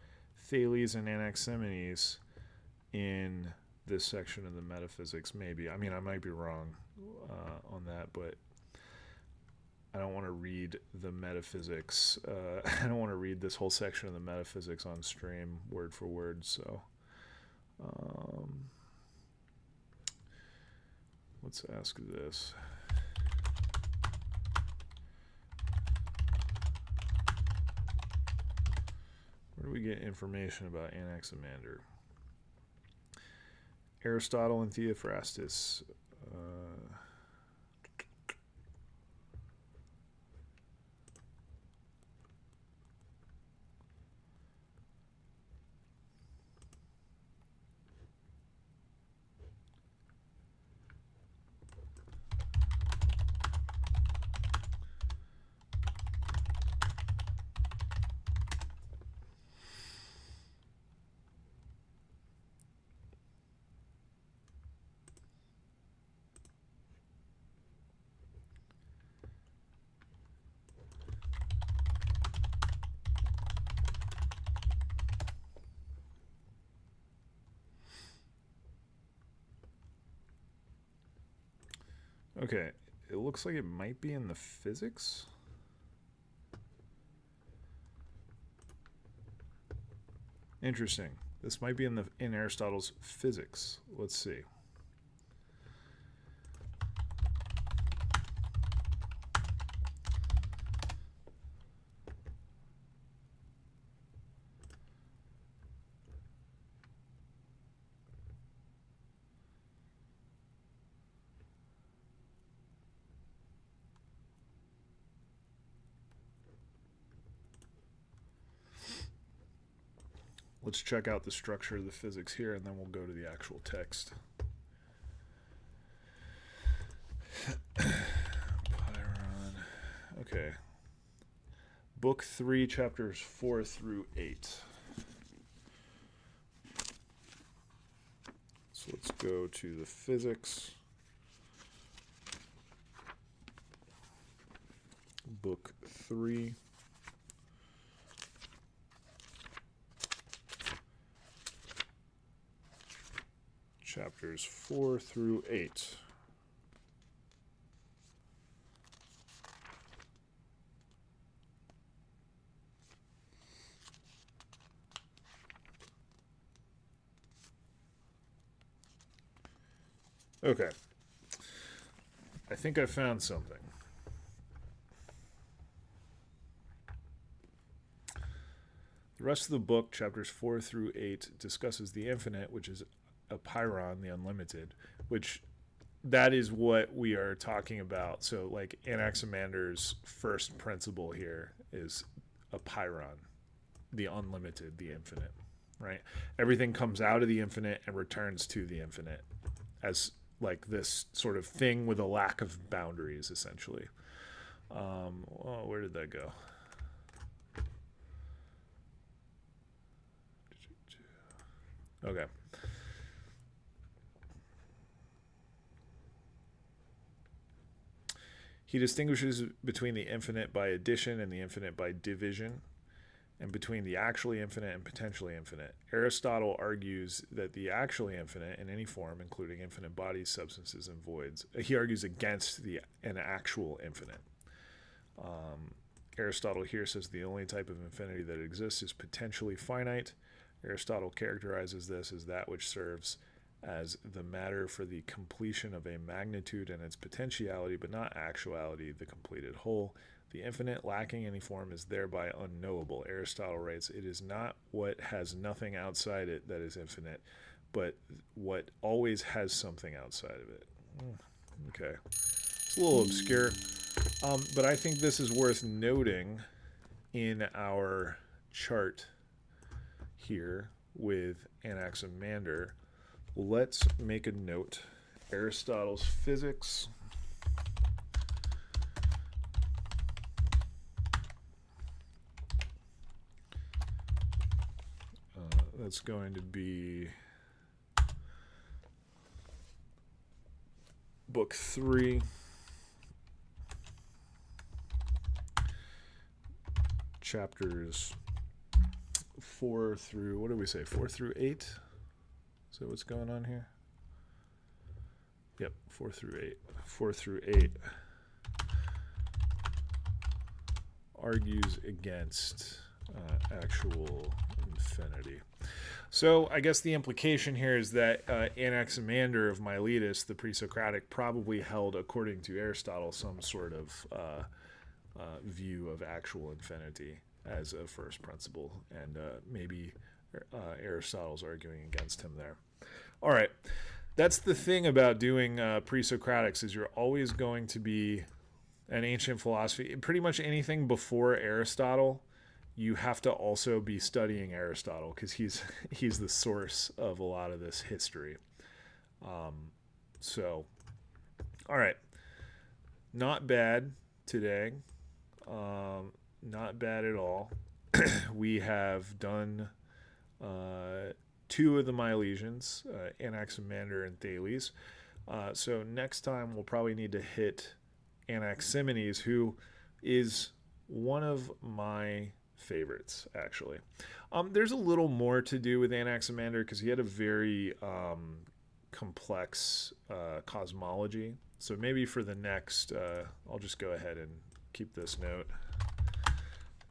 Thales and Anaximenes in this section of the Metaphysics, maybe. I mean, I might be wrong on that, but I don't want to read the Metaphysics. I don't want to read this whole section of the Metaphysics on stream word for word, so let's ask this. Where do we get information about Anaximander? Aristotle and Theophrastus. Okay, it looks like it might be in the physics. Interesting. This might be in Aristotle's Physics. Let's see. Let's check out the structure of the physics here, and then we'll go to the actual text. Pyrrhon. Okay. Book 3, chapters 4 through 8. So let's go to the physics. Book 3. Chapters 4 through 8. Okay. I think I found something. The rest of the book, chapters 4 through 8, discusses the infinite, which is a Pyrrhon, the unlimited, which that is what we are talking about. So like Anaximander's first principle here is a Pyrrhon, the unlimited, the infinite, right? Everything comes out of the infinite and returns to the infinite as like this sort of thing with a lack of boundaries, essentially. Where did that go? Okay. He distinguishes between the infinite by addition and the infinite by division, and between the actually infinite and potentially infinite. Aristotle argues that the actually infinite in any form, including infinite bodies, substances, and voids, he argues against an actual infinite. Aristotle here says the only type of infinity that exists is potentially finite. Aristotle characterizes this as that which serves as the matter for the completion of a magnitude and its potentiality, but not actuality, the completed whole. The infinite, lacking any form, is thereby unknowable. Aristotle writes, it is not what has nothing outside it that is infinite, but what always has something outside of it. Okay. It's a little obscure, but I think this is worth noting in our chart here with Anaximander. Let's make a note. Aristotle's Physics. That's going to be book 3, chapters 4 through, what did we say, 4 through 8? Is that what's going on here? Yep, 4 through 8. 4 through 8 argues against actual infinity. So I guess the implication here is that Anaximander of Miletus, the pre-Socratic, probably held, according to Aristotle, some sort of view of actual infinity as a first principle, and maybe Aristotle's arguing against him there. All right, that's the thing about doing pre-Socratics, is you're always going to be an ancient philosophy. Pretty much anything before Aristotle, you have to also be studying Aristotle, because he's the source of a lot of this history. So, all right, not bad today. Not bad at all. We have done 2 of the Milesians, Anaximander and Thales. So next time we'll probably need to hit Anaximenes, who is one of my favorites, actually. There's a little more to do with Anaximander because he had a very complex cosmology. So maybe for the next, I'll just go ahead and keep this note.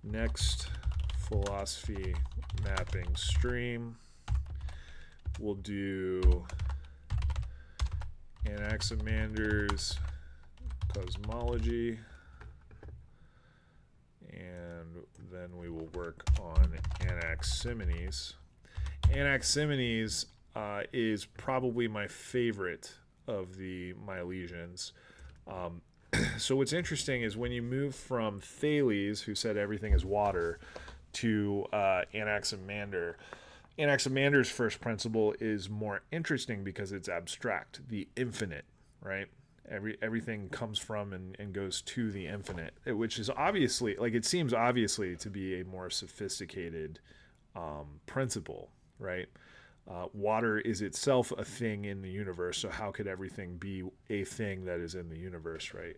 Next philosophy mapping stream, we'll do Anaximander's cosmology, and then we will work on Anaximenes. Anaximenes is probably my favorite of the Milesians. So what's interesting is when you move from Thales, who said everything is water, to Anaximander, Anaximander's first principle is more interesting because it's abstract, the infinite, right? Everything comes from and goes to the infinite, which is obviously, like, it seems obviously to be a more sophisticated principle, right? Water is itself a thing in the universe, so how could everything be a thing that is in the universe, right?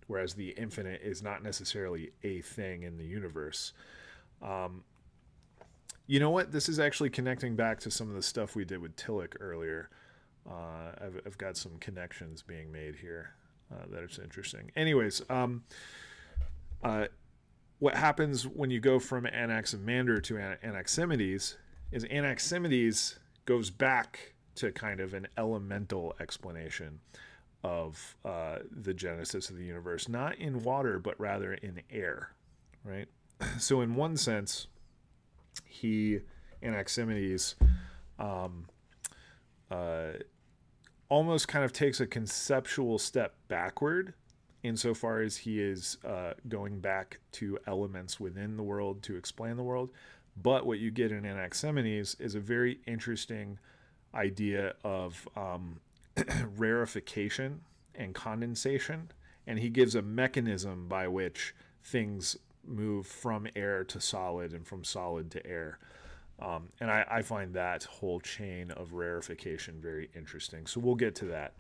Whereas the infinite is not necessarily a thing in the universe. You know what? This is actually connecting back to some of the stuff we did with Tillich earlier. I've got some connections being made here that is interesting. Anyways, what happens when you go from Anaximander to Anaximenes is Anaximenes goes back to kind of an elemental explanation of the genesis of the universe, not in water, but rather in air, right? So in one sense, Anaximenes, almost kind of takes a conceptual step backward insofar as he is going back to elements within the world to explain the world. But what you get in Anaximenes is a very interesting idea of rarefication and condensation, and he gives a mechanism by which things move from air to solid and from solid to air. And I find that whole chain of rarefication very interesting. So we'll get to that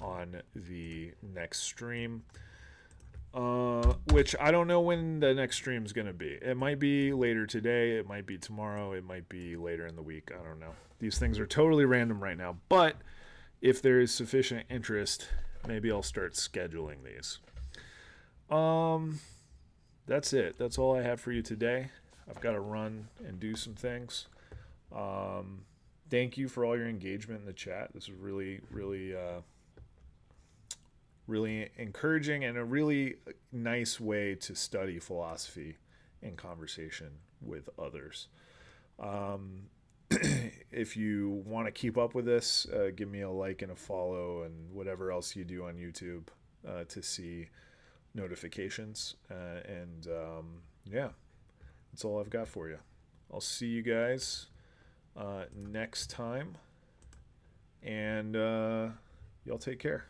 on the next stream, which I don't know when the next stream is going to be. It might be later today. It might be tomorrow. It might be later in the week. I don't know. These things are totally random right now. But if there is sufficient interest, maybe I'll start scheduling these. That's it. That's all I have for you today. I've got to run and do some things. Thank you for all your engagement in the chat. This is really, really, really encouraging and a really nice way to study philosophy in conversation with others. if you want to keep up with this, give me a like and a follow and whatever else you do on YouTube to see notifications. Yeah, that's all I've got for you. I'll see you guys next time, and y'all take care.